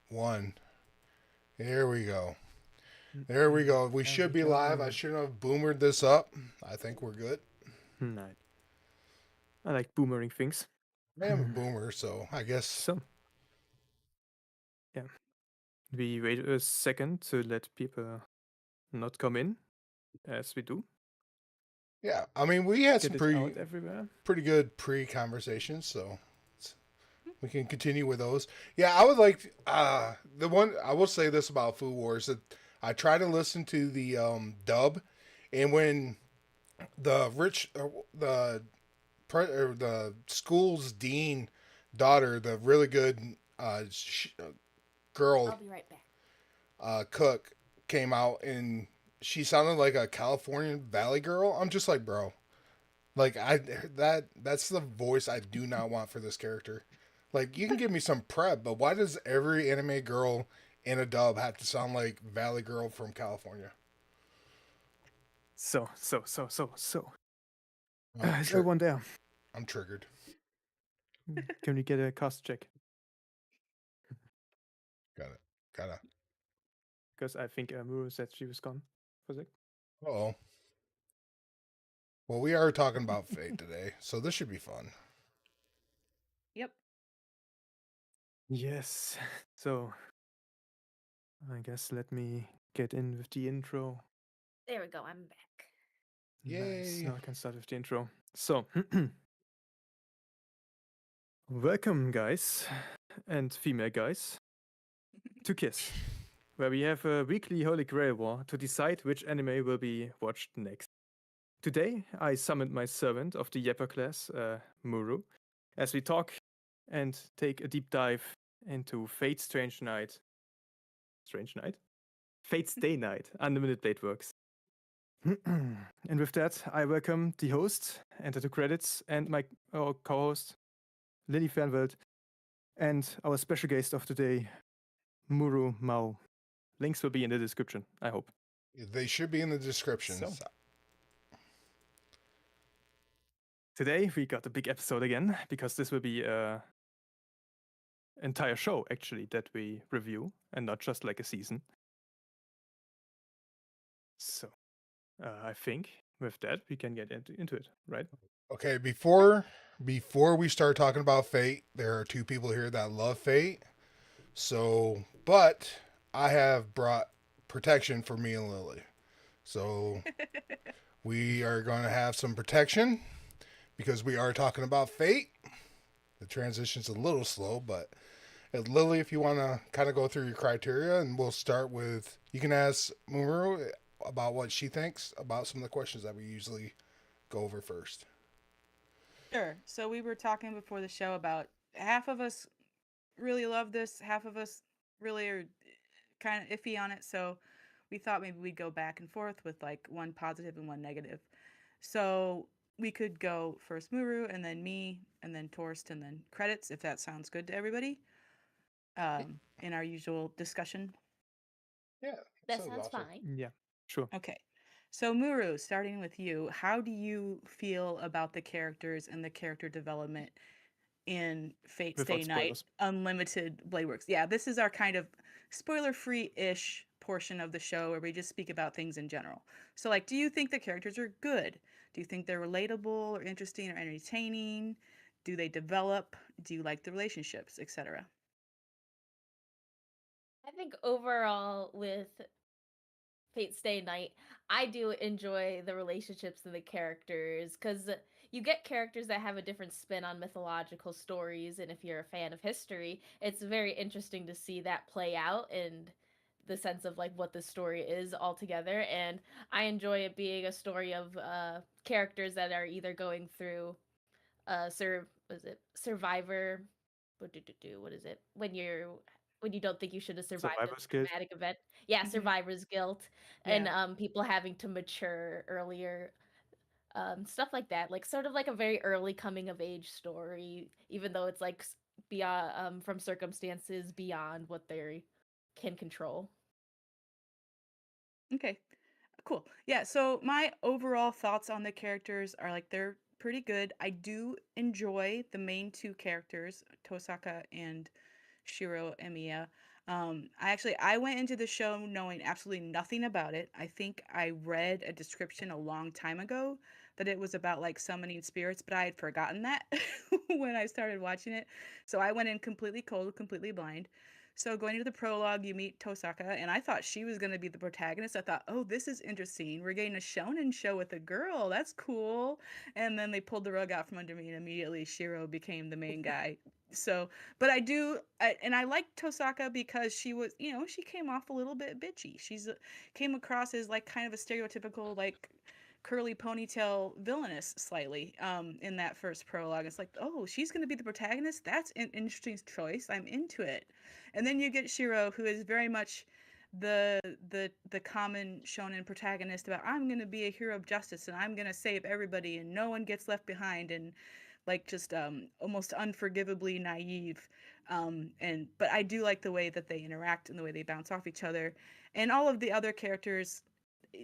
One. Here we go. There we go. We There should we be live. I go. shouldn't have boomered this up. I think we're good. Nice. I like boomering things. I am a boomer, so I guess. So, yeah. We wait a second to let people not come in, as we do. Yeah, I mean, we had some Get it out everywhere. pretty good pre-conversations, so we can continue with those. Yeah, I would like the one. I will say this about Food Wars that I try to listen to the dub, and when the the school's dean daughter, the really good girl I'll be right back. cook, came out and she sounded like a Californian Valley girl. I'm just like, bro, like that's the voice I do not want for this character. Like, you can give me some prep, but why does every anime girl in a dub have to sound like Valley Girl from California? So. I'm, Is everyone there? I'm triggered. Can we get a cast check? Gotta. Because I think Muru said she was gone for a sec. Oh. Well, we are talking about Fate today, so this should be fun. Yep. Yes. So, I guess let me get in with the intro. There we go. I'm back. Nice. Yay. Now I can start with the intro. So, welcome, guys and female guys, to K.i.S.S, where we have a weekly Holy Grail War to decide which anime will be watched next. Today, I summoned my servant of the Yepper class, Muru, as we talk and take a deep dive into Fate's Strange Night. Strange Night? Fate's Day Night, Unlimited Blade Works. And with that, I welcome the host, enter the credits, and my co-host, Lily Fernwild, and our special guest of today, Muru Mao. Links will be in the description, I hope. They should be in the description. So. Today we got a big episode again, because this will be an entire show, actually, that we review, and not just like a season. So, I think with that, we can get into it, right? Okay, before we start talking about Fate, there are two people here that love Fate. So, but I have brought protection for me and Lily. So, we are going to have some protection because we are talking about Fate. The transition's a little slow, but Lily, if you want to kind of go through your criteria, and we'll start with, you can ask Muru about what she thinks about some of the questions that we usually go over first. Sure. So we were talking before the show about half of us really love this, half of us really are kind of iffy on it. So we thought maybe we'd go back and forth with like one positive and one negative. So we could go first Muru and then me and then Torst and then credits, if that sounds good to everybody. In our usual discussion. Yeah, That sounds fine. Yeah, sure. Okay. So Muru, starting with you, how do you feel about the characters and the character development in Fate's Without Day Night spoilers. Unlimited Blade Works? Yeah, this is our kind of spoiler-free-ish portion of the show where we just speak about things in general. So like, do you think the characters are good? Do you think they're relatable or interesting or entertaining? Do they develop? Do you like the relationships, etc.? I think overall with Fate's Day Night, I do enjoy the relationships and the characters because you get characters that have a different spin on mythological stories, and if you're a fan of history, it's very interesting to see that play out and the sense of like what the story is altogether. And I enjoy it being a story of characters that are either going through survivor what is it when you don't think you should have survived a Survivor's Guild. traumatic event. Yeah, Mhm. survivor's guilt. Yeah. And people having to mature earlier, stuff like that, like sort of like a very early coming of age story, even though it's like beyond from circumstances beyond what they can control. Okay. Cool. Yeah, so my overall thoughts on the characters are like they're pretty good. I do enjoy the main two characters, Tosaka and Shirou Emiya. I went into the show knowing absolutely nothing about it. I think I read a description a long time ago that it was about like summoning spirits, but I had forgotten that when I started watching it. So I went in completely cold, completely blind. So going into the prologue, you meet Tosaka, and I thought she was going to be the protagonist. I thought, oh, this is interesting. We're getting a shonen show with a girl. That's cool. And then they pulled the rug out from under me, and immediately Shirou became the main guy. So but I like Tosaka because she was, she came off a little bit bitchy. Came across as like kind of a stereotypical like curly ponytail villainess slightly in that first prologue. It's like, oh, she's going to be the protagonist. That's an interesting choice. I'm into it. And then you get Shirou, who is very much the common shonen protagonist about I'm going to be a hero of justice and I'm going to save everybody and no one gets left behind and like just almost unforgivably naive. But I do like the way that they interact and the way they bounce off each other. And all of the other characters,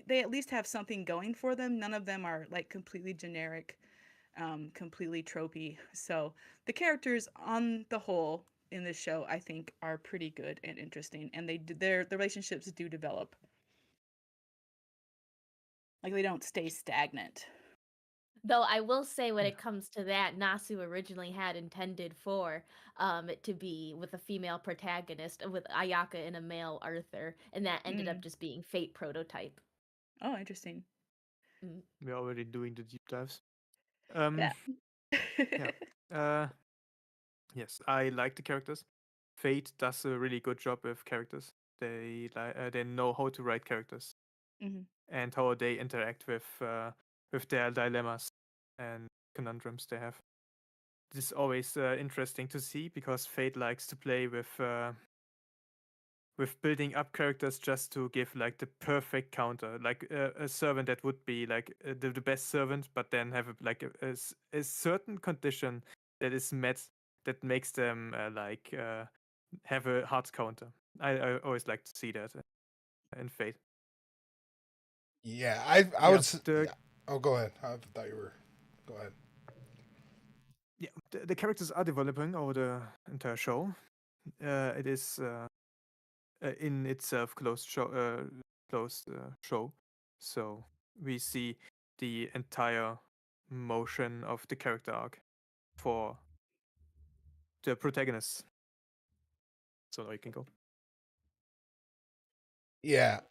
they at least have something going for them. None of them are like completely generic, completely tropey. So the characters on the whole in this show, I think, are pretty good and interesting, and their the relationships do develop. Like they don't stay stagnant. Though I will say, when it comes to that, Nasu originally had intended for it to be with a female protagonist, with Ayaka and a male Arthur, and that ended up Mm. just being Fate prototype. Oh, interesting. Mm. We're already doing the deep dives. Yeah. Yeah. Yes, I like the characters. Fate does a really good job with characters. They know how to write characters Hmm. and how they interact with their dilemmas and conundrums they have. This is always interesting to see because Fate likes to play with building up characters just to give like the perfect counter, like a servant that would be like the best servant, but then have a certain condition that is met that makes them have a hard counter. I always like to see that in Fate. Yeah, I Yeah, would. Yeah. Oh, go ahead. I thought you were. Go ahead. yeah, the characters are developing over the entire show. It is in itself closed show, so we see the entire motion of the character arc for the protagonist. So now you can go. Yeah,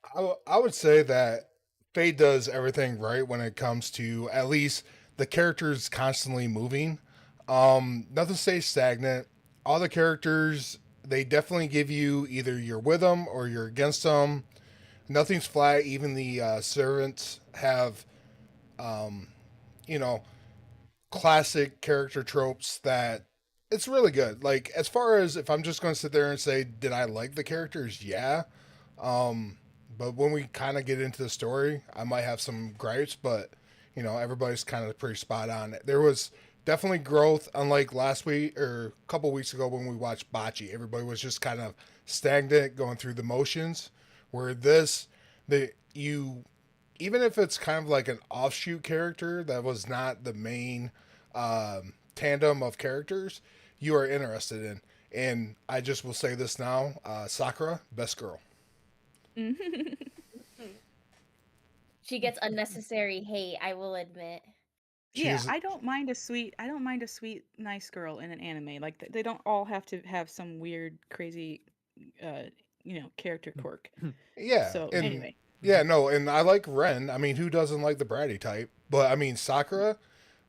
I would say that Fate does everything right when it comes to at least the characters constantly moving. Nothing stays stagnant. All the characters, they definitely give you either you're with them or you're against them. Nothing's flat. Even the servants have, um, you know, classic character tropes that it's really good. Like as far as if I'm just going to sit there and say, did I like the characters? Yeah. Um, but when we kind of get into the story, I might have some gripes, but everybody's kind of pretty spot on. There was definitely growth, unlike last week or a couple weeks ago when we watched Bocce. Everybody was just kind of stagnant, going through the motions. Where this, the you, even if it's kind of like an offshoot character that was not the main tandem of characters, you are interested in. And I just will say this now: Sakura, best girl. She gets unnecessary hate, I will admit. Yeah, She's I don't mind a sweet, nice girl in an anime. Like they don't all have to have some weird, crazy, uh, character quirk. yeah, So and anyway, yeah, no, and I like Ren. I mean, who doesn't like the bratty type? But I mean, Sakura.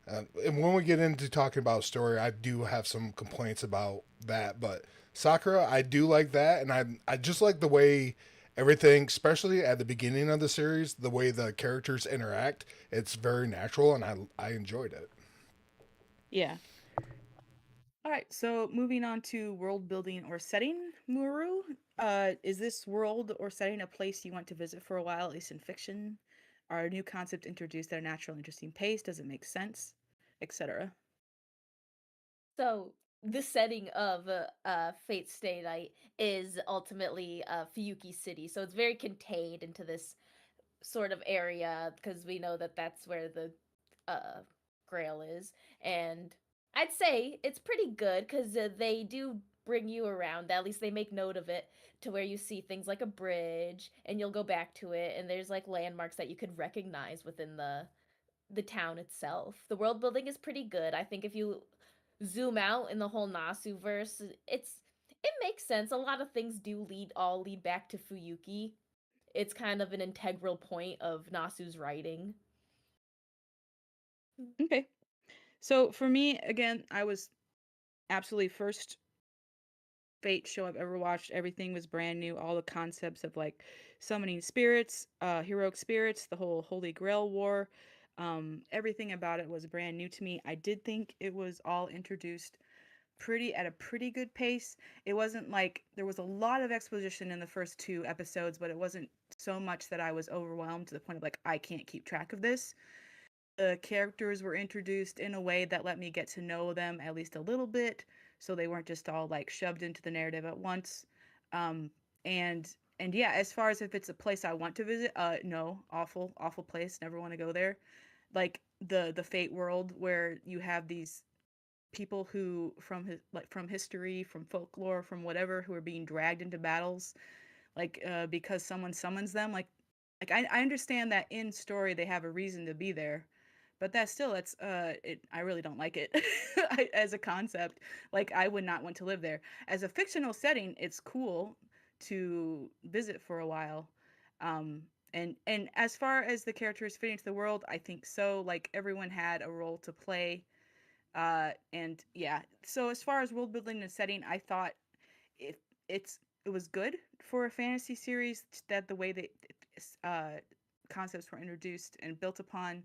And when we get into talking about story, I do have some complaints about that. But Sakura, I do like that, and I just like the way everything, especially at the beginning of the series, the way the characters interact. It's very natural, and I enjoyed it. yeah. All right. So moving on to world building or setting, Muru. Is this world or setting a place you want to visit for a while, at least in fiction? Are a new concept introduced at a natural, interesting pace? Does it make sense, etc.? So the setting of Fate Stay Night is ultimately Fuyuki City. So it's very contained into this sort of area because we know that that's where the Grail is, and I'd say it's pretty good because they do bring you around. At least they make note of it to where you see things like a bridge and you'll go back to it, and there's like landmarks that you could recognize within the town itself. The world building is pretty good. I think if you zoom out in the whole Nasuverse, it makes sense. A lot of things do lead back to Fuyuki. It's kind of an integral point of Nasu's writing. Okay. So for me, again, I was absolutely first Fate show I've ever watched. Everything was brand new. All the concepts of like summoning spirits, heroic spirits, the whole Holy Grail War, everything about it was brand new to me. I did think it was all introduced at a pretty good pace. It wasn't like there was a lot of exposition in the first 2 episodes, but it wasn't so much that I was overwhelmed to the point of like I can't keep track of this. The characters were introduced in a way that let me get to know them at least a little bit, so they weren't just all like shoved into the narrative at once. Um, and yeah, as far as if it's a place I want to visit, no, awful place, never want to go there. Like the Fate world where you have these people who from history, from folklore, from whatever, who are being dragged into battles, like because someone summons them. Like I understand that in story they have a reason to be there, but that's I really don't like it as a concept. Like I would not want to live there. As a fictional setting, it's cool to visit for a while. Um, and as far as the characters fitting into the world, I think so. Like everyone had a role to play. And yeah, so as far as world building and setting, I thought it it was good for a fantasy series, that the way that uh, concepts were introduced and built upon,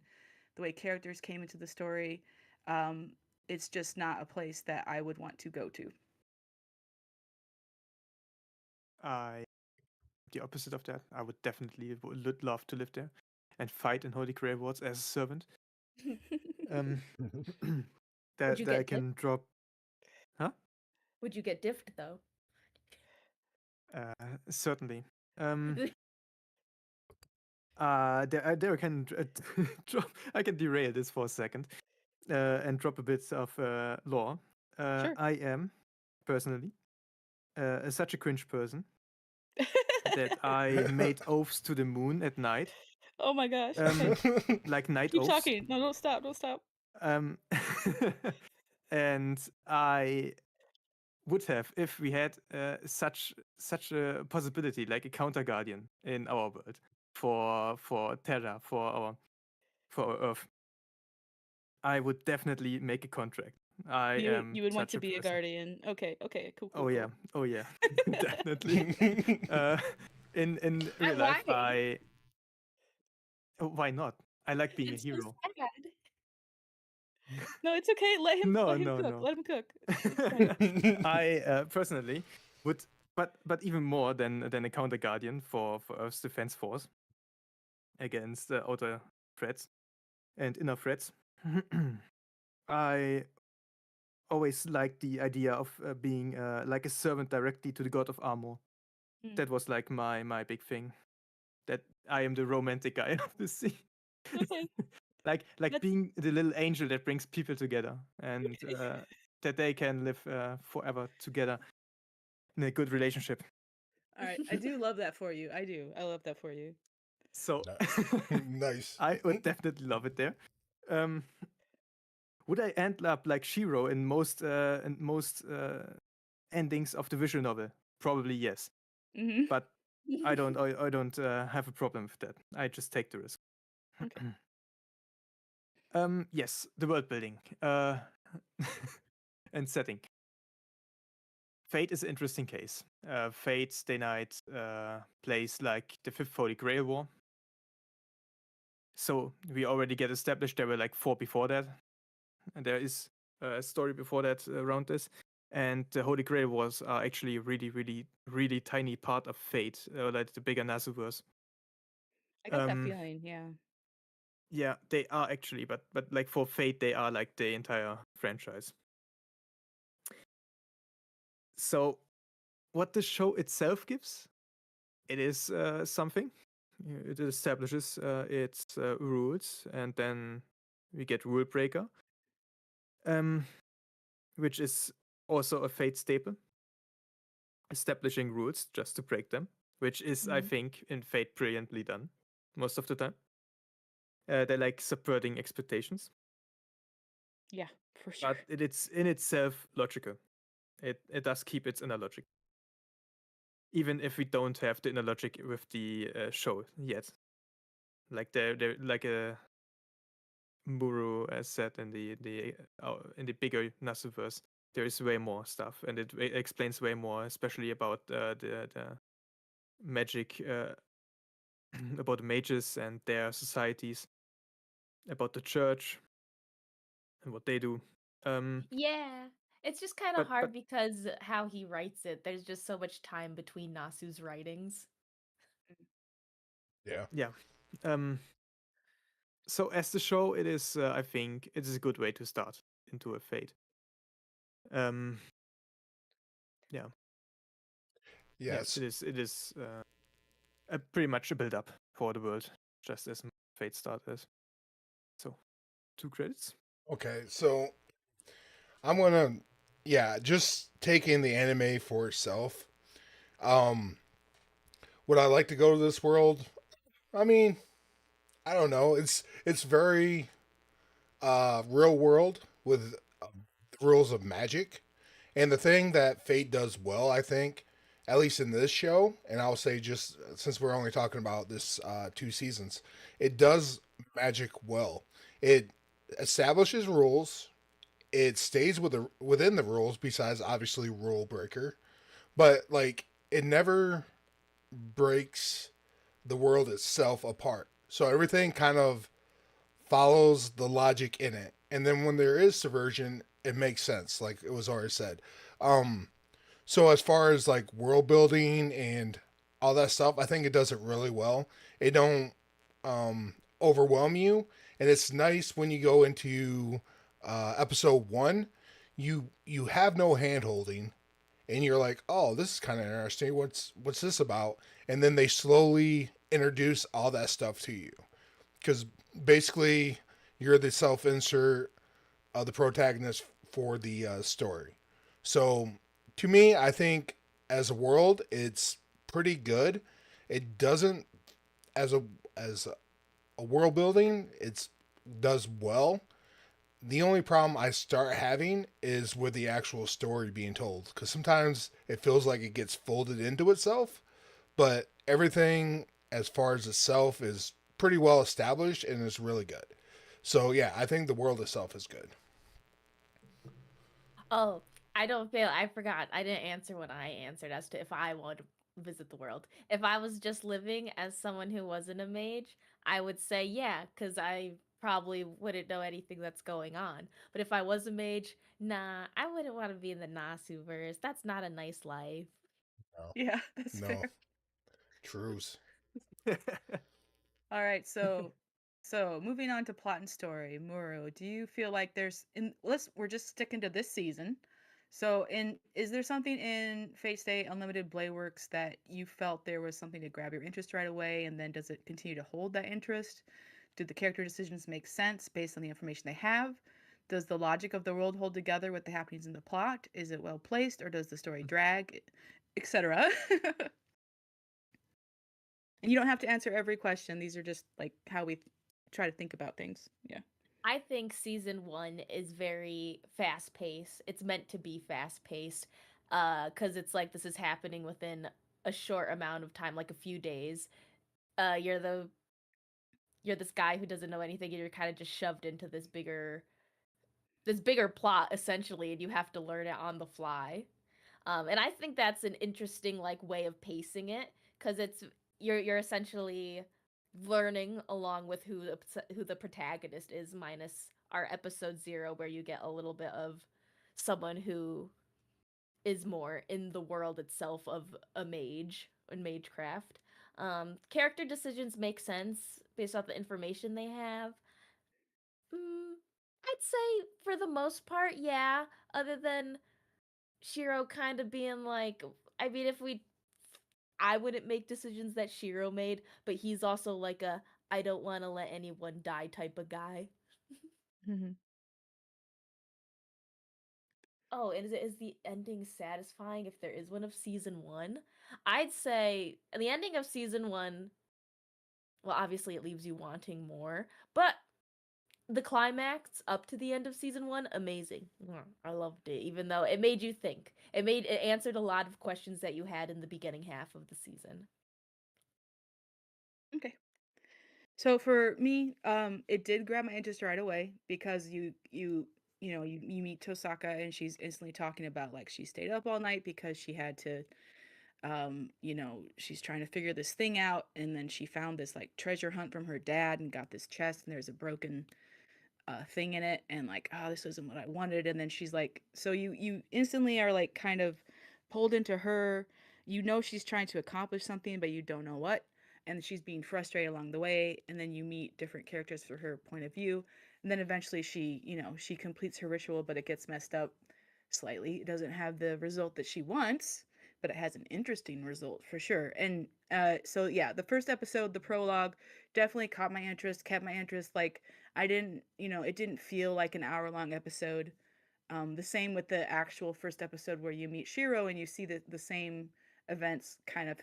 the way characters came into the story. Um, it's just not a place that I would want to go to. I the opposite of that. I would definitely love to live there and fight in Holy Grail Wars as a servant. Um, Would that you that I get can drop. Huh? Would you get diffed though? Certainly. There I can drop. I can derail this for a second, and drop a bit of lore. Sure. I am personally such a cringe person that I made oaths to the moon at night, Oh my gosh. Okay. like night Keep oaths. talking. No, don't stop. Don't stop. Um, and I would have if we had such a possibility, like a counter guardian in our world for Terra, for our Earth. I would definitely make a contract. I am You would want such to a be a person. guardian. Okay. Okay. Cool. Cool. Oh yeah, cool. oh yeah, definitely. In real life, Why? why not? I like being a It's so hero. sad. No, it's okay. No, let him no, cook. no. Let him cook. It's fine. I personally would, but even more than a counter guardian for Earth's defense force against outer threats and inner threats. I always liked the idea of being like a servant directly to the god of armor. Mm. That was like my big thing. That I am the romantic guy of the scene. Okay. like That's- being the little angel that brings people together, and that they can live forever together in a good relationship. All right. I do love that for you. I do. I love that for you. So Nice. I would definitely love it there. Um, would I end up like Shirou in most endings of the visual novel? Probably yes, Mm-hmm. but I don't have a problem with that. I just take the risk. Okay. Yes, the world building and setting. Fate is an interesting case. Fate Stay Night plays like the fifth Holy Grail War. So we already get established there were like 4 before that, and there is a story before that around this. And the Holy Grail Wars are actually a really tiny part of Fate, like the bigger Nasuverse. I got that feeling. Yeah. Yeah, they are actually, but like for Fate, they are like the entire franchise. So, what the show itself gives, it is something. It establishes its rules, and then we get Rule Breaker, which is also a Fate staple. establishing rules just to break them, which is, I think, in Fate brilliantly done most of the time. They like subverting expectations, Yeah, for sure. but it's in itself logical. It does keep its inner logic, even if we don't have the inner logic with the show yet. Like they're like a Muru, as said in the bigger Nasuverse, there is way more stuff, and it explains way more, especially about the magic, about the mages and their societies, about the church and what they do. Yeah. It's just kind of But hard because how he writes it. There's just so much time between Nasu's writings. Yeah. yeah, so as the show, it is, I think, it is a good way to start into a Fate. Um, yeah, Yes. it is pretty much a build up for the world, just as Fate started. So, 2 credits. Okay, so I'm gonna, yeah, just taking the anime for itself. Um, would I like to go to this world? I mean, I don't know. It's very real world with rules of magic, and the thing that Fate does well, I think, at least in this show, and I'll say just since we're only talking about this 2 seasons, it does magic well. It establishes rules. It stays within the rules, besides obviously rule breaker, but like it never breaks the world itself apart. So everything kind of follows the logic in it. And then when there is subversion, it makes sense, like it was already said. Um, so as far as like world building and all that stuff, I think it does it really well. It don't overwhelm you, and it's nice when you go into episode 1. You have no hand holding, and you're like, oh, this is kind of interesting. What's this about? And then they slowly introduce all that stuff to you, because basically you're the self insert of the protagonist for the story. So to me, I think as a world, it's pretty good. It doesn't as a world building, it's does well. The only problem I start having is with the actual story being told, because sometimes it feels like it gets folded into itself, but everything as far as itself is pretty well established and is really good. So yeah, I think the world itself is good. Oh, I don't feel I forgot. I didn't answer when I answered as to if I want to visit the world. If I was just living as someone who wasn't a mage, I would say yeah, because I probably wouldn't know anything that's going on. But if I was a mage, nah, I wouldn't want to be in the Nasuverse. That's not a nice life. No, Yeah, that's no, fair. trues. All right, so moving on to plot and story, Muru, do you feel like there's in let's we're just sticking to this season. So in is there something in Fate Stay Unlimited Blade Works that you felt there was something to grab your interest right away, and then does it continue to hold that interest? Do the character decisions make sense based on the information they have? Does the logic of the world hold together with the happenings in the plot? Is it well placed, or does the story drag, etc.? And you don't have to answer every question. These are just like how we try to think about things. Yeah. I think season 1 is very fast paced. It's meant to be fast paced, because it's like this is happening within a short amount of time, like a few days. You're this guy who doesn't know anything, and you're kind of just shoved into this bigger plot essentially, and you have to learn it on the fly. And I think that's an interesting like way of pacing it, because you're essentially learning along with who the protagonist is, minus our episode 0 where you get a little bit of someone who is more in the world itself of a mage and magecraft. Character decisions make sense based off the information they have. I'd say for the most part, yeah. Other than Shirou kind of being like, I mean, I wouldn't make decisions that Shirou made, but he's also like a I don't want to let anyone die type of guy. Mhm. Oh, and is the ending satisfying if there is one of season 1? I'd say the ending of season 1, well, obviously it leaves you wanting more, but the climax up to the end of season 1, amazing. I loved it, even though it made you think. It answered a lot of questions that you had in the beginning half of the season. Okay. So for me, it did grab my interest right away because you meet Tosaka and she's instantly talking about like she stayed up all night because she had to she's trying to figure this thing out, and then she found this like treasure hunt from her dad and got this chest and there's a broken thing in it, and like, oh, this isn't what I wanted. And then she's like, so you instantly are like kind of pulled into her. She's trying to accomplish something but you don't know what, and she's being frustrated along the way, and then you meet different characters for her point of view, and then eventually she completes her ritual, but it gets messed up slightly. It doesn't have the result that she wants, but it has an interesting result for sure. And so yeah, the first episode, the prologue, definitely caught my interest, kept my interest. Like, I didn't, it didn't feel like an hour-long episode. The same with the actual first episode where you meet Shirou and you see the same events kind of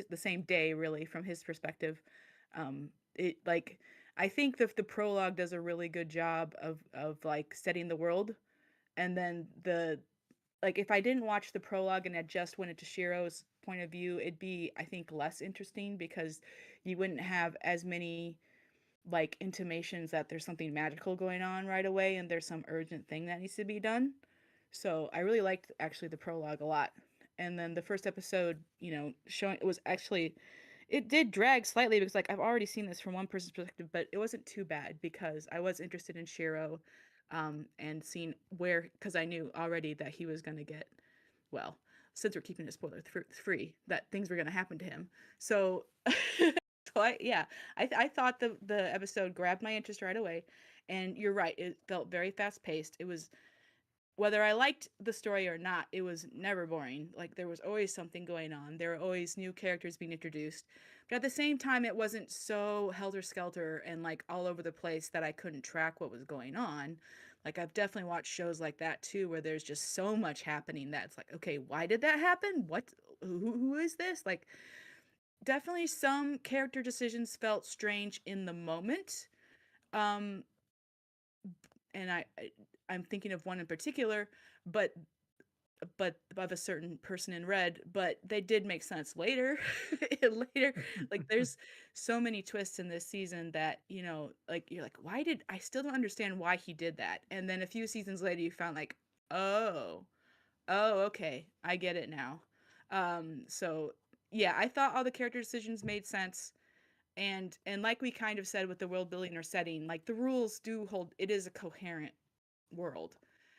the same day, really, from his perspective. It like, I think the prologue does a really good job of like setting the world, and then like, if I didn't watch the prologue and I just went into Shirou's point of view, it'd be, I think, less interesting because you wouldn't have as many like intimations that there's something magical going on right away and there's some urgent thing that needs to be done. So I really liked actually the prologue a lot. And then the first episode, showing, it was actually, it did drag slightly because like I've already seen this from one person's perspective, but it wasn't too bad because I was interested in Shiro, and seeing where, because I knew already that he was going to get, well, since we're keeping it spoiler free, that things were going to happen to him. So I thought the episode grabbed my interest right away, and you're right, it felt very fast paced. It was, whether I liked the story or not, it was never boring. Like, there was always something going on. There were always new characters being introduced. But at the same time, it wasn't so helter-skelter and like all over the place that I couldn't track what was going on. Like, I've definitely watched shows like that too, where there's just so much happening that it's like, okay, why did that happen? Who is this? Like, definitely some character decisions felt strange in the moment. Um, and I'm thinking of one in particular, but of a certain person in red, but they did make sense later. Later, like, there's so many twists in this season that, like, you're like, why did I still don't understand why he did that? And then a few seasons later you found like, oh, okay, I get it now. So yeah, I thought all the character decisions made sense. And like we kind of said with the world building or setting, like, the rules do hold, it is a coherent world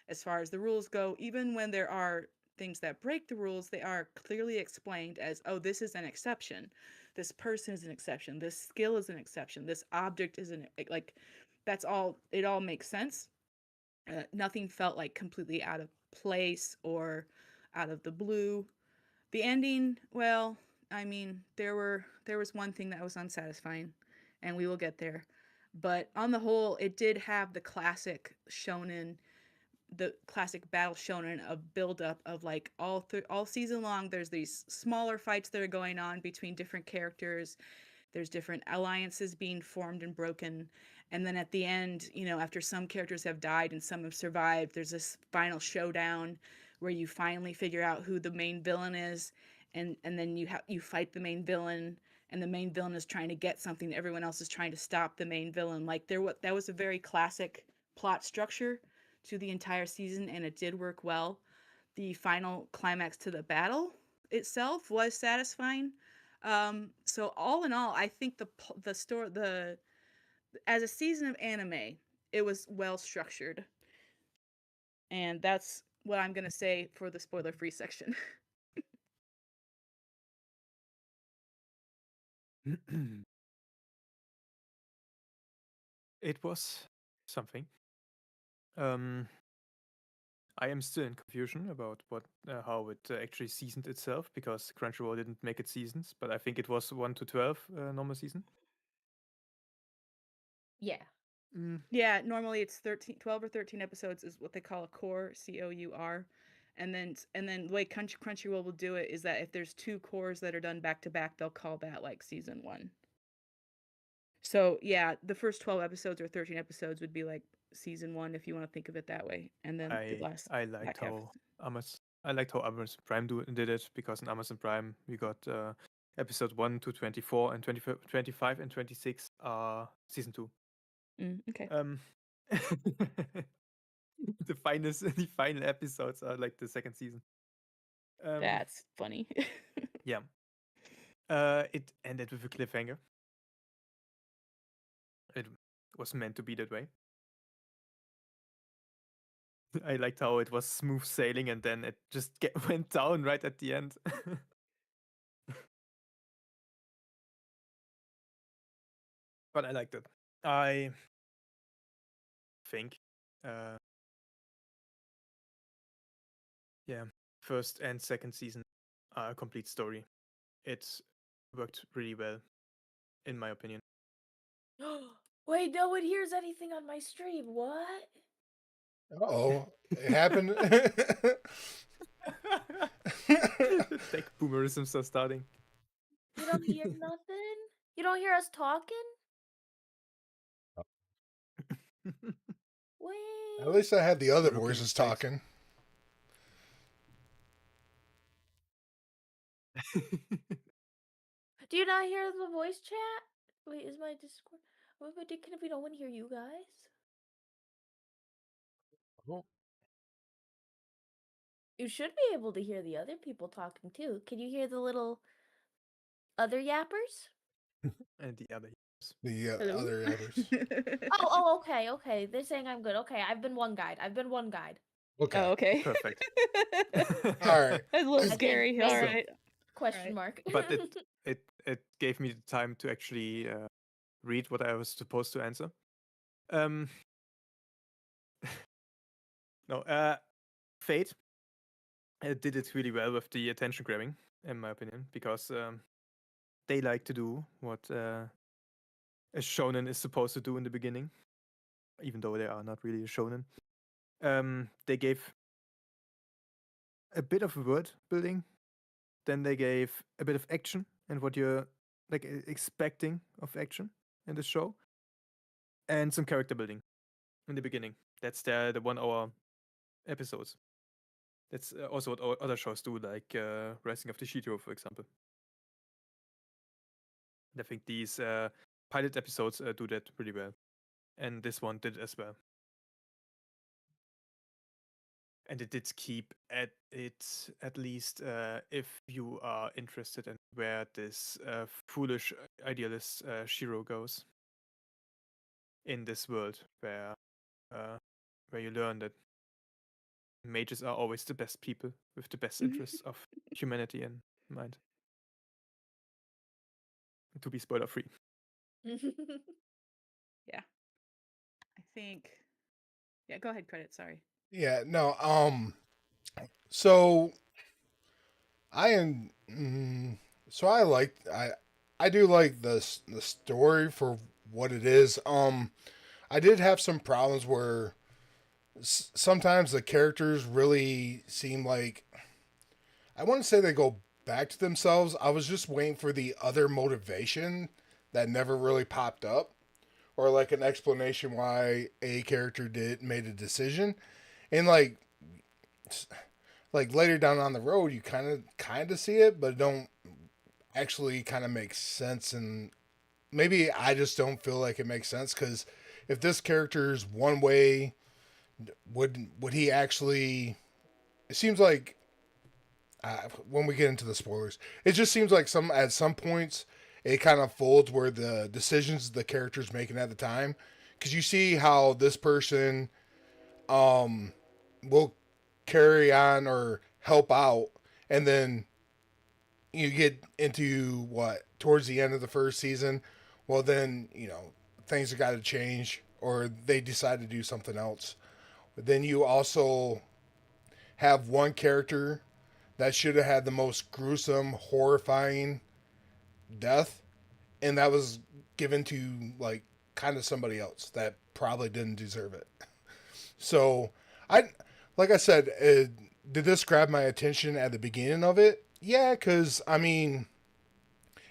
as far as the rules go. Even when there are things that break the rules, they are clearly explained as, oh, this is an exception, this person is an exception, this skill is an exception, this object is an, like, that's all, it all makes sense. Nothing felt like completely out of place or out of the blue. The ending, well, I mean, there was one thing that was unsatisfying, and we will get there. But on the whole, it did have the classic battle shonen of build up of like all season long. There's these smaller fights that are going on between different characters. There's different alliances being formed and broken. And then at the end, after some characters have died and some have survived, there's this final showdown where you finally figure out who the main villain is. And then you fight the main villain, and the main villain is trying to get something. Everyone else is trying to stop the main villain. Like, that was a very classic plot structure to the entire season, and it did work well. The final climax to the battle itself was satisfying. So all in all, I think the story, as a season of anime, it was well structured, and that's what I'm gonna say for the spoiler-free section. It was something. Um, I am still in confusion about how it actually seasoned itself, because Crunchyroll didn't make it seasons, but I think it was 1 to 12 normal season. Yeah. Yeah, normally it's 12 or 13 episodes is what they call a core, COUR. And then the way Crunchyroll will do it is that if there's 2 cores that are done back to back, they'll call that like season 1. So, yeah, the first 12 episodes or 13 episodes would be like season 1 if you want to think of it that way. And then the last I liked back half. I liked how Amazon Prime did it, because in Amazon Prime we got episode 1 to 24, and 25 and 26 are season 2. Okay. The final episodes are like the second season. That's funny. Yeah. It ended with a cliffhanger. It was meant to be that way. I liked how it was smooth sailing, and then it just went down right at the end. But I liked it. I think, yeah, first and second season are a complete story. It worked really well, in my opinion. Wait, no one hears anything on my stream. What? Oh, it happened. Tech boomerisms are starting. You don't hear nothing? You don't hear us talking? Wait. At least I had the other Rookie voices mistake. talking. Do you not hear the voice chat? Wait, is my Discord? What if we don't want to hear you guys? Oh. You should be able to hear the other people talking too. Can you hear the little other yappers? And the other years. The Hello? other others. Okay. They're saying I'm good. Okay, I've been one guide. Okay. Oh, okay. Perfect. All right. That's a little Okay, scary. thank All you. right. Question Right. mark. But it gave me the time to actually read what I was supposed to answer. No, Fate did it really well with the attention grabbing, in my opinion, because they like to do what a shonen is supposed to do in the beginning, even though they are not really a shonen. They gave a bit of word building, then they gave a bit of action and what you're like expecting of action in the show, and some character building in the beginning. That's the 1 hour episodes. That's also what other shows do, like Rising of the Shirou, for example. And I think these pilot episodes do that pretty well, and this one did as well. And it did keep at least if you are interested in where this foolish idealist Shirou goes in this world, where you learn that mages are always the best people with the best interests of humanity in mind. To be spoiler free. Yeah. I think. Yeah, go ahead, credit. Sorry. Yeah. No. So I am. So I do like the story for what it is. I did have some problems where sometimes the characters really seem like, I wouldn't say they go back to themselves. I was just waiting for the other motivation that never really popped up, or like an explanation why a character made a decision, and like later down on the road you kind of see it, but it don't actually kind of make sense. And maybe I just don't feel like it makes sense, because if this character's one way, would he actually? It seems like when we get into the spoilers, it just seems like at some points it kind of folds where the decisions the character's making at the time, because you see how this person will carry on or help out, and then you get into what towards the end of the first season, well then things have got to change, or they decide to do something else. But then you also have one character that should have had the most gruesome, horrifying death, and that was given to like kind of somebody else that probably didn't deserve it. So I, like I said, did this grab my attention at the beginning of it? Yeah, because I mean,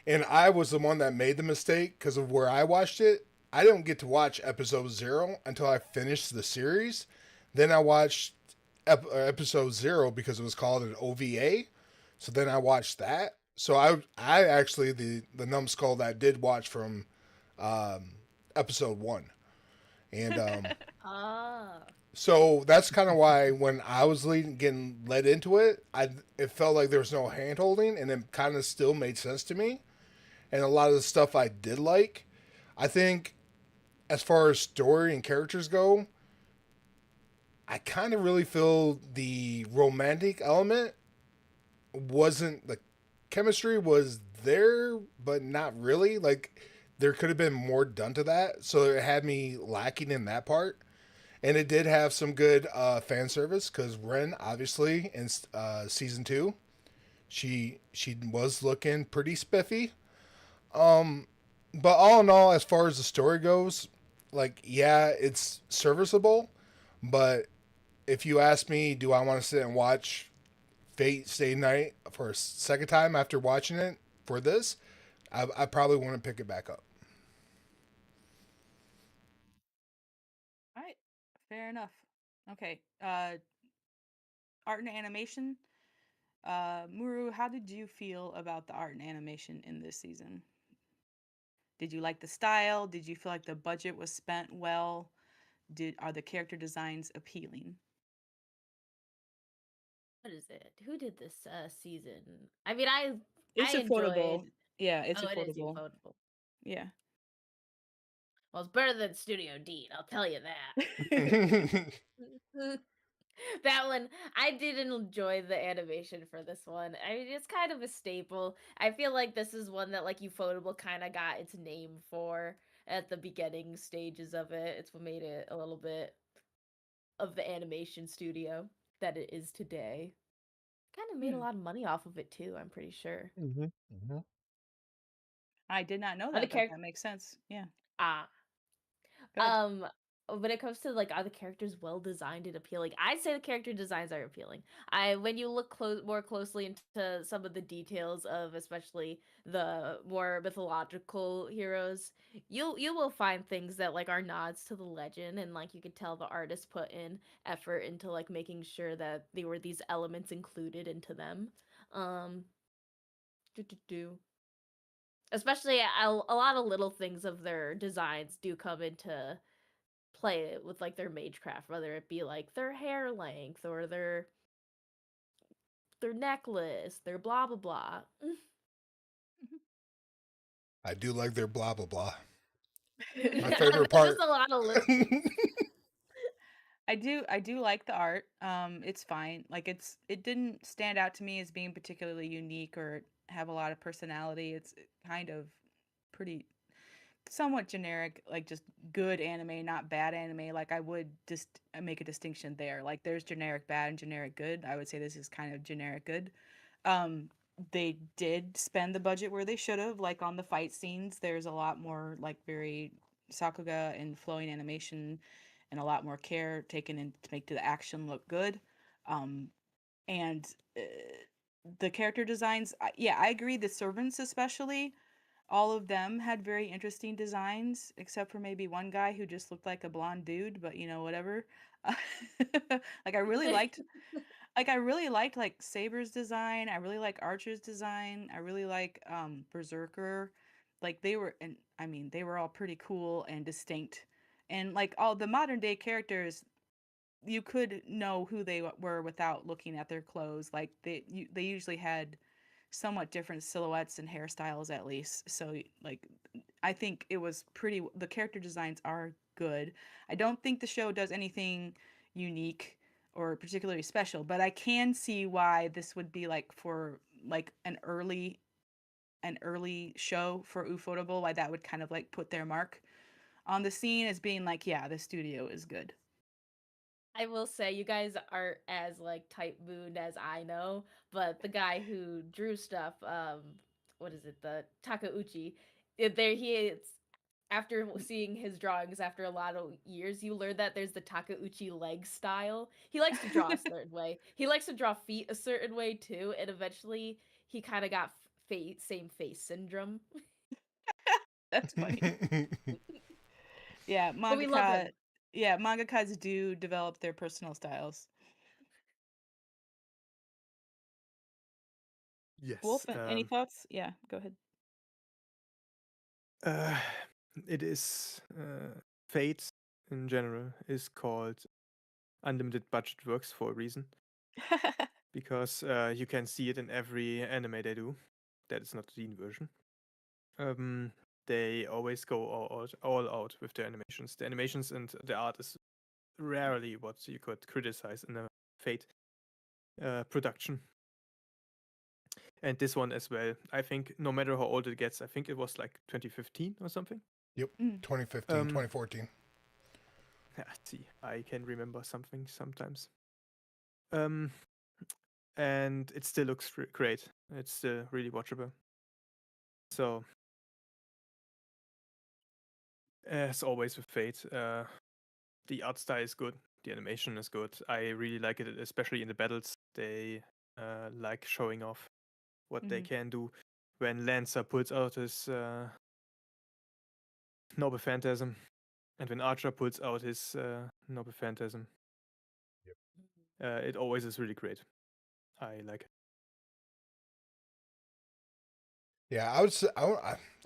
and I was the one that made the mistake because of where I watched it. I didn't get to watch episode 0 until I finished the series. Then I watched episode 0 because it was called an OVA. So then I watched that. So I actually the numbskull that did watch from um, episode 1. And Ah. so that's kind of why when I was getting led into it, it felt like there was no hand holding, and it kind of still made sense to me. And a lot of the stuff I did like, I think, as far as story and characters go, I kind of really feel the romantic element wasn't the chemistry was there, but not really. Like there could have been more done to that, so it had me lacking in that part. And it did have some good fan service because Ren, obviously, in season 2, she was looking pretty spiffy. Um, but all in all, as far as the story goes, like yeah, it's serviceable. But if you ask me, do I want to sit and watch Fate Stay Night for a second time after watching it for this? I probably want to pick it back up. All right, fair enough. Okay, art and animation. Muru, how did you feel about the art and animation in this season? Did you like the style? Did you feel like the budget was spent well? Are the character designs appealing? What is it? Who did this season? I mean, I It's affordable. enjoyed. Yeah, it's Oh, it is affordable. Ufotable. Yeah. Well, it's better than Studio Dean, I'll tell you that. That one, I didn't enjoy the animation for this one. I mean, it's kind of a staple. I feel like this is one that like Ufotable kind of got its name for at the beginning stages of it. It's what made it a little bit of the animation studio that it is today. Kind of made a Hmm. lot of money off of it too, I'm pretty sure. Mm-hmm. Mm-hmm. I did not know Are the that, but character that makes sense. Yeah. ah Good. when it comes to like are the characters well designed and appealing, I'd say the character designs are appealing. I when you look more closely into some of the details of especially the more mythological heroes, you will find things that like are nods to the legend, and like you could tell the artist put in effort into like making sure that there were these elements included into them. Um do, do, do. Especially a lot of little things of their designs do come into play it with like their magecraft, whether it be like their hair length or their necklace, their blah blah blah. I do like their blah blah blah. My favorite Just part. a lot of little things. I do like the art. It's fine. Like it didn't stand out to me as being particularly unique or have a lot of personality. It's kind of pretty somewhat generic, like just good anime, not bad anime. Like I would just make a distinction there. Like there's generic bad and generic good. I would say this is kind of generic good. Um, they did spend the budget where they should have, like on the fight scenes. There's a lot more like very Sakuga and flowing animation and a lot more care taken in to make the action look good. Um, and the character designs, yeah, I agree. The servants, especially, all of them had very interesting designs, except for maybe one guy who just looked like a blonde dude, but whatever. like I really liked like Saber's design. I really like Archer's design. I really like Berserker. Like they were and I mean they were all pretty cool and distinct. And like all the modern day characters, you could know who they were without looking at their clothes. Like they usually had somewhat different silhouettes and hairstyles at least. So like I think it was pretty the character designs are good. I don't think the show does anything unique or particularly special, but I can see why this would be like for like an early show for Ufotable, why that would kind of like put their mark on the scene as being like, yeah, the studio is good. I will say you guys aren't as like type moon as I know, but the guy who drew stuff, what is it, the Takauchi, there he is after seeing his drawings after a lot of years, you learn that there's the Takeuchi leg style. He likes to draw a certain way. He likes to draw feet a certain way too, and eventually he kind of got same face syndrome. That's funny. Yeah, But we love him. mangakas do develop their personal styles. Yes. Wolf, any thoughts? Yeah, go ahead. It is Fate in general is called unlimited budget works for a reason, because you can see it in every anime they do. That is not the teen version. They always go all out with their animations. The animations and the art is rarely what you could criticize in a Fate production. And this one as well. I think no matter how old it gets, I think it was like 2015 or something. Yep, 2015, 2014. See, I can remember something sometimes. And it still looks great. It's still really watchable. So, as always with Fate, the art style is good. The animation is good. I really like it, especially in the battles. They like showing off what they can do. When Lancer pulls out his Noble Phantasm, and when Archer pulls out his Noble Phantasm, it always is really great. I like it. Yeah,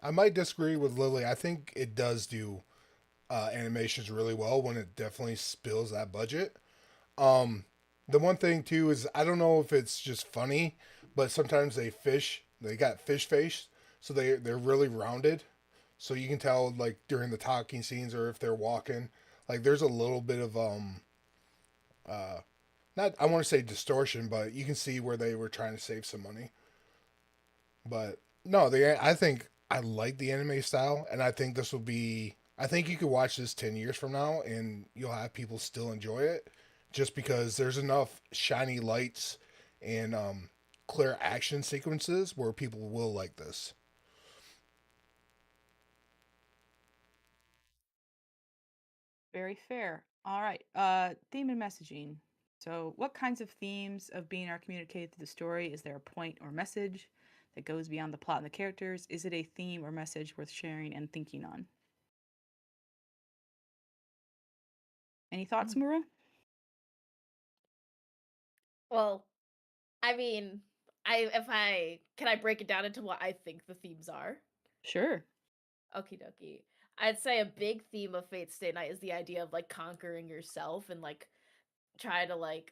I might disagree with Lily. I think it does do animations really well when it definitely spills that budget. The one thing too is I don't know if it's just funny, but sometimes they got fish face, so they're really rounded. So you can tell like during the talking scenes or if they're walking, like there's a little bit of not I want to say distortion, but you can see where they were trying to save some money. But no, I think I like the anime style, and I think this will be. I think you could watch this 10 years from now, and you'll have people still enjoy it, just because there's enough shiny lights and clear action sequences where people will like this. Very fair. All right. Theme and messaging. So, what kinds of themes of being are communicated through the story? Is there a point or message that goes beyond the plot and the characters? Is it a theme or message worth sharing and thinking on? Any thoughts, Muru? Well, I mean, can I break it down into what I think the themes are? Sure. Okie dokie. I'd say a big theme of Fate Stay Night is the idea of like conquering yourself and like try to like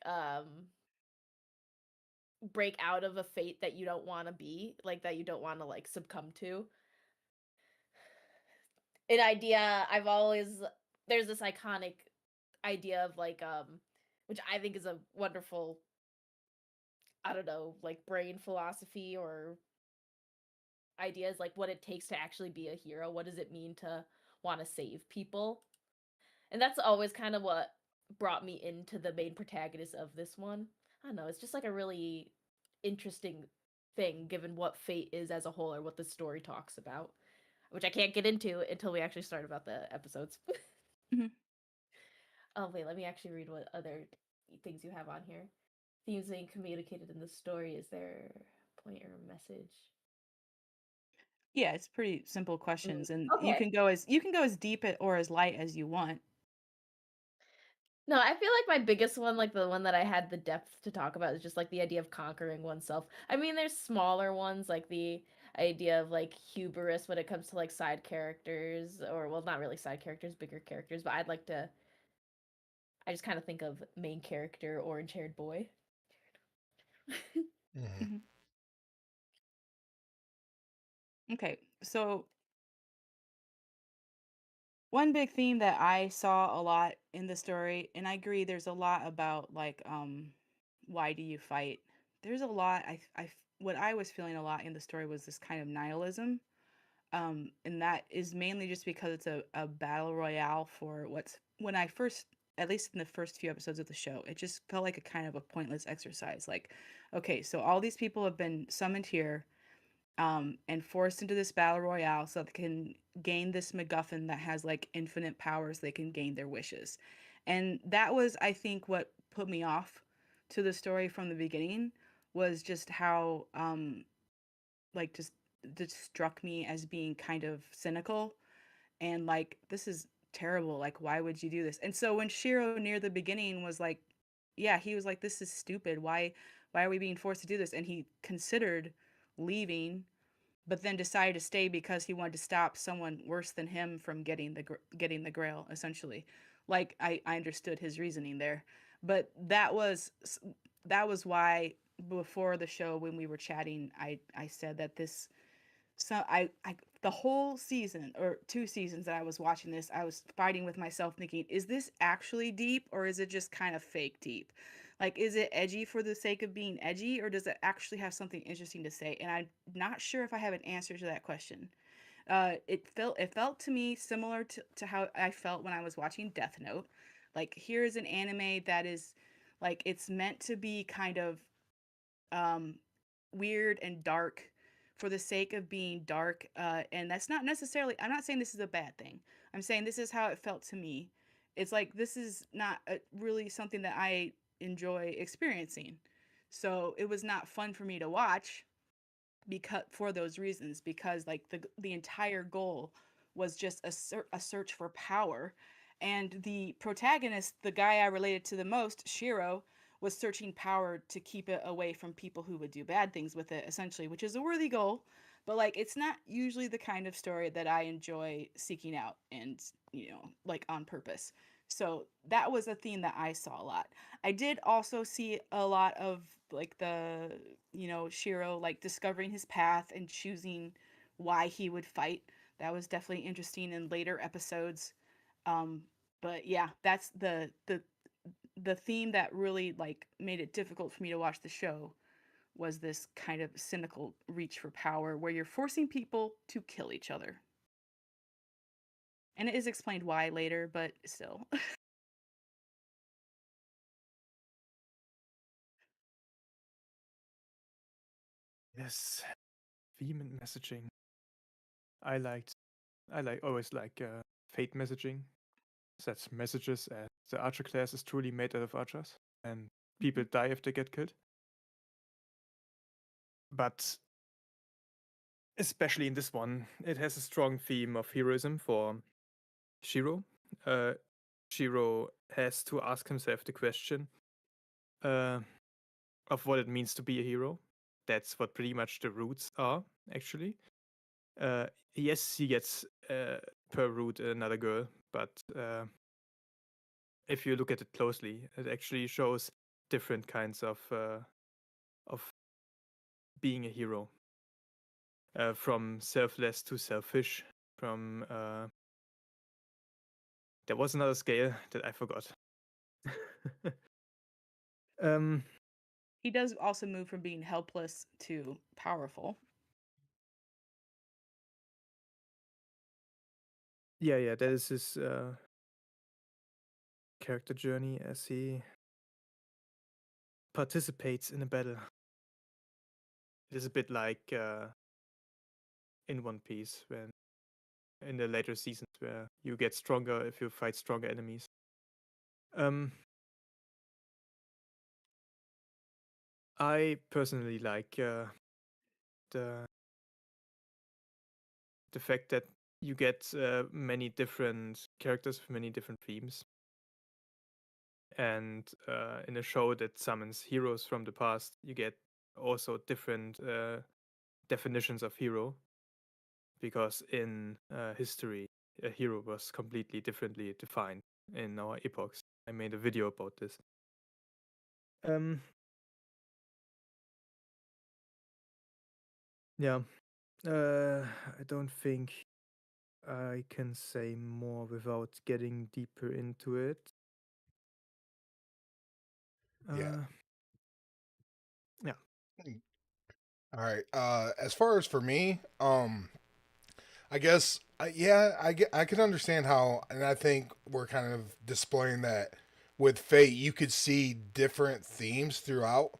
break out of a fate that you don't want to be, like that you don't want to like succumb to. An idea I've always there's this iconic idea of like which I think is a wonderful, I don't know, like brain philosophy or ideas, like what it takes to actually be a hero. What does it mean to want to save people? And that's always kind of what brought me into the main protagonist of this one. I don't know, it's just like a really interesting thing given what Fate is as a whole or what the story talks about, which I can't get into until we actually start about the episodes. Mhm. Oh, wait, let me actually read what other things you have on here. Themes being communicated in the story. Is there a point or a message? Yeah, it's pretty simple questions, and you Okay. can go as deep or as light as you want. No, I feel like my biggest one, like the one that I had the depth to talk about, is just like the idea of conquering oneself. I mean, there's smaller ones, like the idea of like hubris when it comes to like side characters, or well, not really side characters, bigger characters, but I just kind of think of main character, orange haired boy. Mm-hmm. Mhm. Okay, so one big theme that I saw a lot in the story, and I agree, there's a lot about like, why do you fight? There's a lot. What I was feeling a lot in the story was this kind of nihilism, and that is mainly just because it's a battle royale for what's when I first, at least in the first few episodes of the show, it just felt like a kind of a pointless exercise. Like, okay, so all these people have been summoned here. and forced into this battle royale so they can gain this MacGuffin that has like infinite powers. They can gain their wishes, and that was, I think, what put me off to the story from the beginning, was just how like just struck me as being kind of cynical, and like, this is terrible, like, why would you do this? And so when Shirou near the beginning was like, yeah, he was like, this is stupid, why are we being forced to do this? And he considered leaving, but then decided to stay because he wanted to stop someone worse than him from getting the grail, essentially. Like, I understood his reasoning there, but that was why before the show, when we were chatting, I said that this, so I the whole season or 2 seasons that I was watching this, I was fighting with myself thinking, is this actually deep or is it just kind of fake deep? Like, is it edgy for the sake of being edgy, or does it actually have something interesting to say? And I'm not sure if I have an answer to that question. It felt to me similar to how I felt when I was watching Death Note. Like, here's an anime that is like, it's meant to be kind of um weird and dark for the sake of being dark, and that's not necessarily, I'm not saying this is a bad thing, I'm saying this is how it felt to me. It's like, this is not really something that I enjoy experiencing, so it was not fun for me to watch, because for those reasons, because like the entire goal was just a search for power, and the protagonist, the guy I related to the most, Shiro, was searching power to keep it away from people who would do bad things with it, essentially, which is a worthy goal, but like, it's not usually the kind of story that I enjoy seeking out, and like, on purpose. So that was a theme that I saw a lot. I did also see a lot of like the, Shiro, like, discovering his path and choosing why he would fight. That was definitely interesting in later episodes. Um, but yeah, that's the theme that really like made it difficult for me to watch the show, was this kind of cynical reach for power where you're forcing people to kill each other. And it is explained why later, but still. Yes, theme and messaging. I liked, always like fate messaging. Such messages as the archer class is truly made out of archers, and people die if they get killed. But especially in this one, it has a strong theme of heroism for Shiro. Uh, Shiro has to ask himself the question uh, of what it means to be a hero. That's what pretty much the roots are, actually. Yes, he gets per root another girl, but if you look at it closely, it actually shows different kinds of being a hero. From selfless to selfish. From there was another scale that I forgot. um, He does also move from being helpless to powerful. yeah, that is his character journey as he participates in a battle. It is a bit like in One Piece, when in the later seasons, where you get stronger if you fight stronger enemies. I personally like the fact that you get many different characters with many different themes, and in a show that summons heroes from the past, you get also different definitions of hero, because in history, a hero was completely differently defined in our epochs. I made a video about this. Yeah, I don't think I can say more without getting deeper into it. Yeah. Yeah. All right. As far as for me, I guess, I can understand how, and I think we're kind of displaying that with Fate. You could see different themes throughout.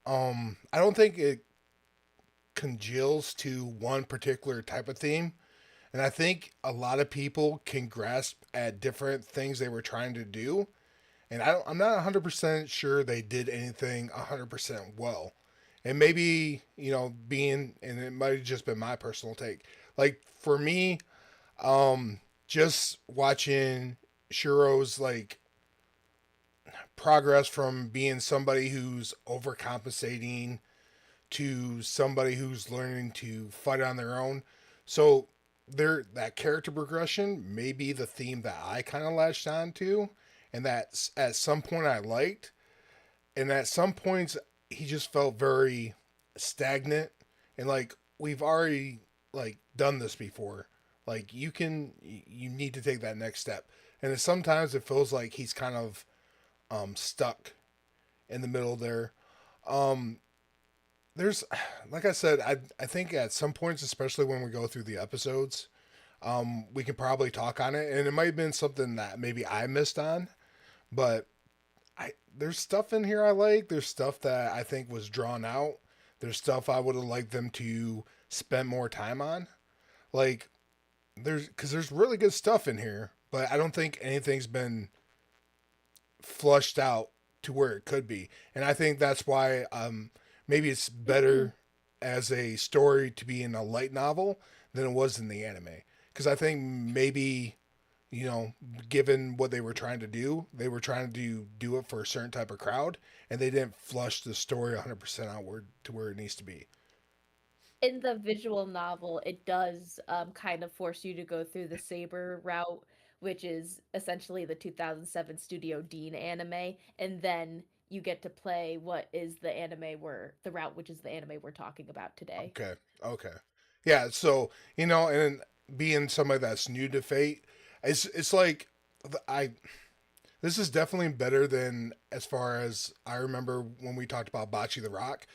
I don't think it congeals to one particular type of theme. And I think a lot of people can grasp at different things they were trying to do. And I'm not 100% sure they did anything 100% well. And maybe, and it might have just been my personal take. Like, for me, just watching Shirou's, like, progress from being somebody who's overcompensating to somebody who's learning to fight on their own. So that character progression may be the theme that I kind of latched on to, and that at some point I liked, and at some points he just felt very stagnant, and like we've already like done this before. Like you need to take that next step, and sometimes it feels like he's kind of stuck in the middle there. Um, there's like I said, I think at some points, especially when we go through the episodes, we can probably talk on it, and it might have been something that maybe I missed on, but there's stuff in here I like. There's stuff that I think was drawn out. There's stuff I would have liked them to spend more time on. Like there's really good stuff in here, but I don't think anything's been flushed out to where it could be. And I think that's why maybe it's better as a story to be in a light novel than it was in the anime. Because I think maybe, given what they were trying to do, they were trying to do it for a certain type of crowd, and they didn't flush the story 100% outward to where it needs to be. In the visual novel, it does kind of force you to go through the Saber route, which is essentially the 2007 Studio Dean anime, and then you get to play what is the route which is the anime we're talking about today. Okay. Okay. Yeah. So and being somebody that's new to Fate, it's like I. This is definitely better than as far as I remember when we talked about Bocce the Rock.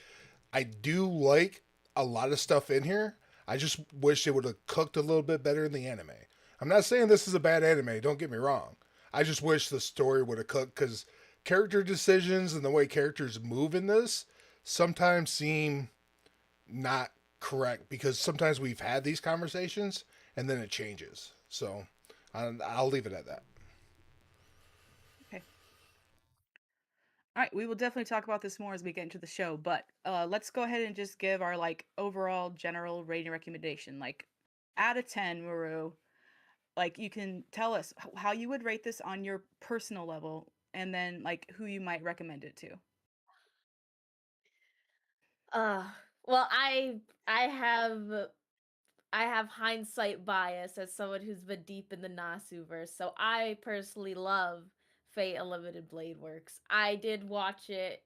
I do like a lot of stuff in here. I just wish it would have cooked a little bit better in the anime. I'm not saying this is a bad anime. Don't get me wrong. I just wish the story would have cooked because character decisions and the way characters move in this sometimes seem not correct because sometimes we've had these conversations and then it changes. So I'll leave it at that. Okay. All right, we will definitely talk about this more as we get into the show, but let's go ahead and just give our like overall general rating recommendation. Like out of 10, Muru, like you can tell us how you would rate this on your personal level and then like who you might recommend it to. Uh, well, I have hindsight bias as someone who's been deep in the Nasuverse, so I personally love Fate Unlimited Blade Works. I did watch it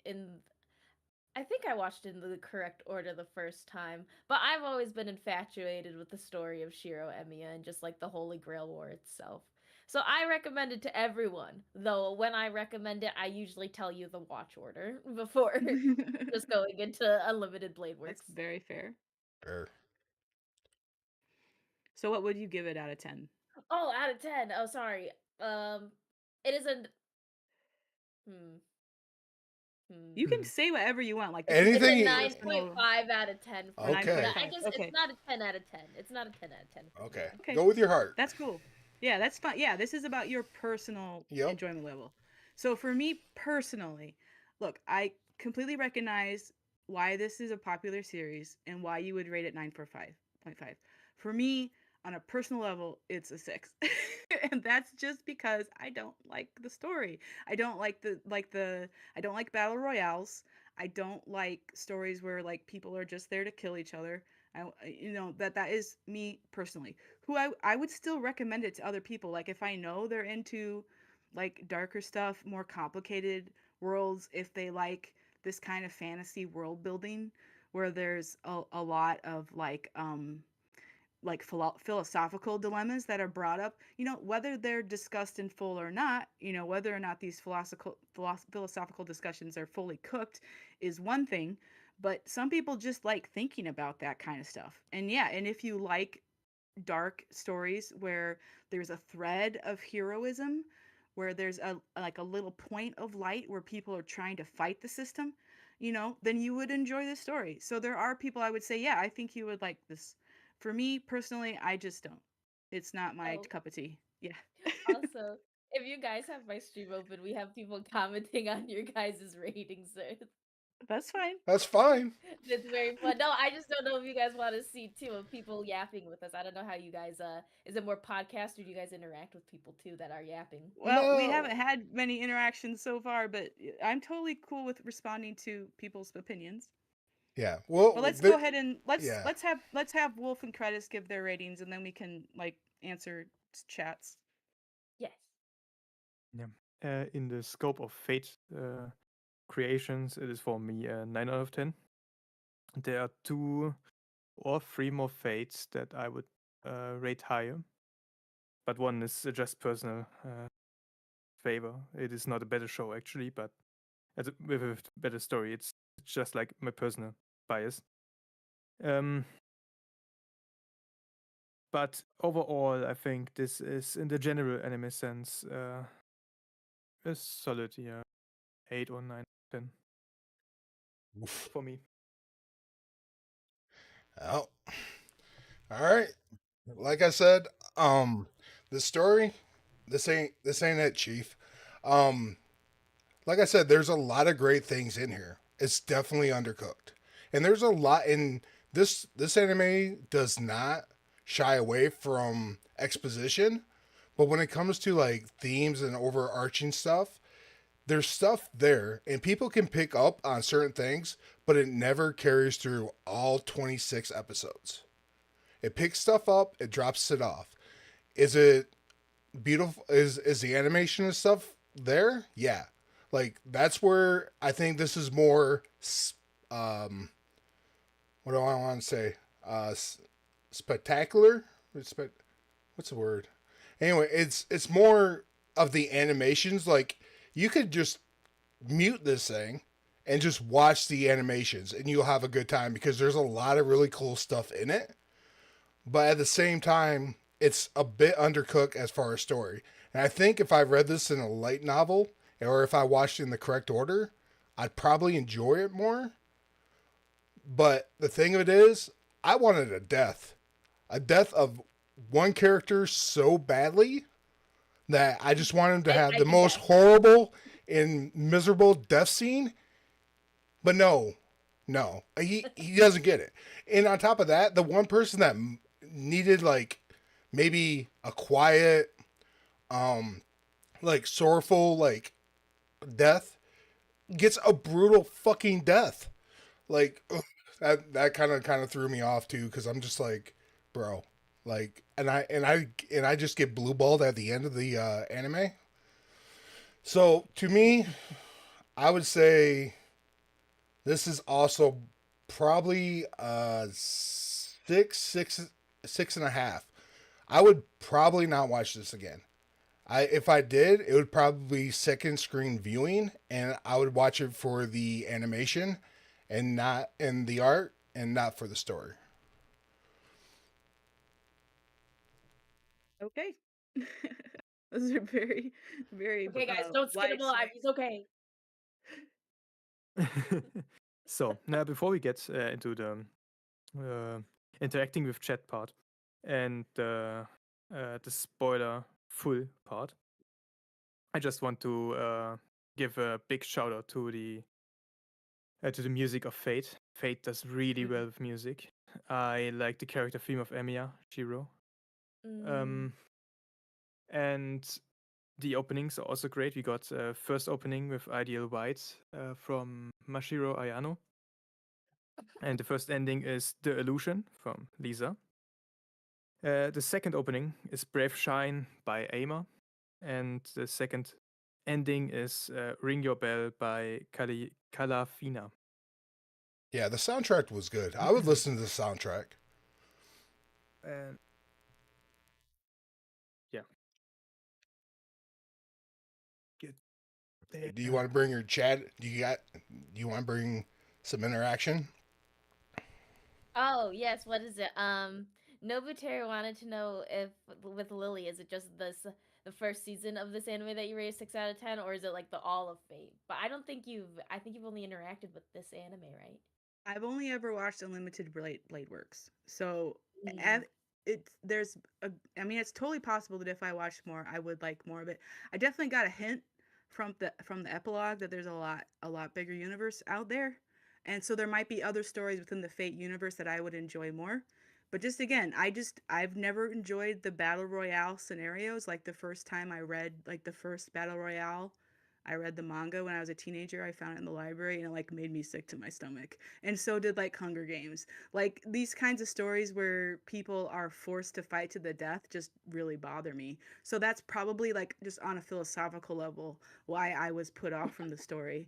I think I watched it in the correct order the first time, but I've always been infatuated with the story of Shirou Emiya and just like the Holy Grail War itself. So I recommend it to everyone, though when I recommend it, I usually tell you the watch order before just going into Unlimited Blade That's Works. very fair. Sure. So what would you give it out of 10? Oh, out of 10. Oh, sorry. It isn't. Hmm. You can say whatever you want. Like this It's Anything. a is you- 9.5 out of 10 for me. Okay. I guess Okay. it's not a 10 out of 10. It's not a 10 out of 10 for Okay. me. Okay. Go with your heart. That's cool. Yeah, that's fine. Yeah, this is about your personal Yep. enjoyment level. So for me personally, look, I completely recognize why this is a popular series and why you would rate it 9.5. For me, on a personal level, it's a 6. And that's just because I don't like the story. I don't like I don't like battle royales. I don't like stories where like people are just there to kill each other. That is me personally. Who I would still recommend it to other people. Like if I know they're into like darker stuff, more complicated worlds, if they like this kind of fantasy world building where there's a lot of like philosophical dilemmas that are brought up, whether they're discussed in full or not, whether or not these philosophical discussions are fully cooked is one thing, but some people just like thinking about that kind of stuff. And yeah, and if you like dark stories where there's a thread of heroism, where there's a like a little point of light where people are trying to fight the system, then you would enjoy this story. So there are people I would say, yeah, I think you would like this. For me personally, I just don't. It's not my Oh, cup of tea. Yeah. also, if you guys have my stream open, we have people commenting on your guys' ratings. So That's fine. That's fine. it's very fun. No, I just don't know if you guys want to see too of people yapping with us. I don't know how you guys is it more podcast or do you guys interact with people too that are yapping? Well, we haven't No. had many interactions so far, but I'm totally cool with responding to people's opinions. Yeah. But Well, let's go ahead and yeah. let's have Wolf and Credits give their ratings, and then we can like answer chats. Yes. Yeah. In the scope of Fate creations, it is for me a 9 out of 10. There are 2 or 3 more Fates that I would rate higher, but one is just personal favor. It is not a better show actually, but with a better story. It's just like my personal bias. But overall, I think this is, in the general anime sense, a solid 8 or 9, 10 Oof. for me. Oh. All right. Like I said, the story, this ain't it, Chief. Um, like I said, there's a lot of great things in here. It's definitely undercooked, and there's a lot in this. This anime does not shy away from exposition, but when it comes to like themes and overarching stuff, there's stuff there, and people can pick up on certain things, but it never carries through all 26 episodes. It picks stuff up, it drops it off. Is it beautiful? Is the animation and stuff there? Yeah, like that's where I think this is more. Um, what do I want to say? Spectacular. What's the word? Anyway, it's more of the animations. Like you could just mute this thing and just watch the animations, and you'll have a good time because there's a lot of really cool stuff in it. But at the same time, it's a bit undercooked as far as story. And I think if I read this in a light novel or if I watched it in the correct order, I'd probably enjoy it more. But the thing of it is, I wanted a death of one character so badly that I just wanted him to have I the do most that. horrible and miserable death scene. But no, he doesn't get it. And on top of that, the one person that needed like maybe a quiet, um, like sorrowful like death gets a brutal fucking death. Like ugh, that kind of threw me off too because I'm just like, bro, like, and I just get blue balled at the end of the anime. So to me, I would say this is also probably six and a half. I would probably not watch this again. If I did, it would probably be second screen viewing, and I would watch it for the animation, and not in the art, and not for the story. Okay. Those are very, very Okay, guys, don't skip wise them alive. ratings. He's okay. So now, before we get into the uh, interacting with chat part and the spoiler full part, I just want to give a big shout out to the music of Fate. Fate does really well with music. I like the character theme of Emiya, Shirou. Mm. And the openings are also great. We got first opening with Ideal White from Mashiro Ayano. And the first ending is The Illusion from Lisa. The second opening is Brave Shine by Aimer. And the second ending is Ring Your Bell by Calafina. Yeah, the soundtrack was good. I would listen to the soundtrack. And yeah. Get there. Do you want to bring your chat? Do you want to bring some interaction? Oh, yes, what is it? Nobuteri wanted to know if with Lily, is it just the first season of this anime that you rated 6 out of 10, or is it like the all of Fate? But I don't think you've. I think you've only interacted with this anime, right? I've only ever watched Unlimited Blade Works. So Mm. it's there's a I mean it's totally possible that if I watched more I would like more of it. I definitely got a hint from the epilogue that there's a lot bigger universe out there. And so there might be other stories within the Fate universe that I would enjoy more. But just again, I've never enjoyed the battle royale scenarios. Like the first time I read like the first battle royale, I read the manga when I was a teenager. I found it in the library and it like made me sick to my stomach. And so did like Hunger Games. Like these kinds of stories where people are forced to fight to the death just really bother me. So that's probably like just on a philosophical level why I was put off from the story.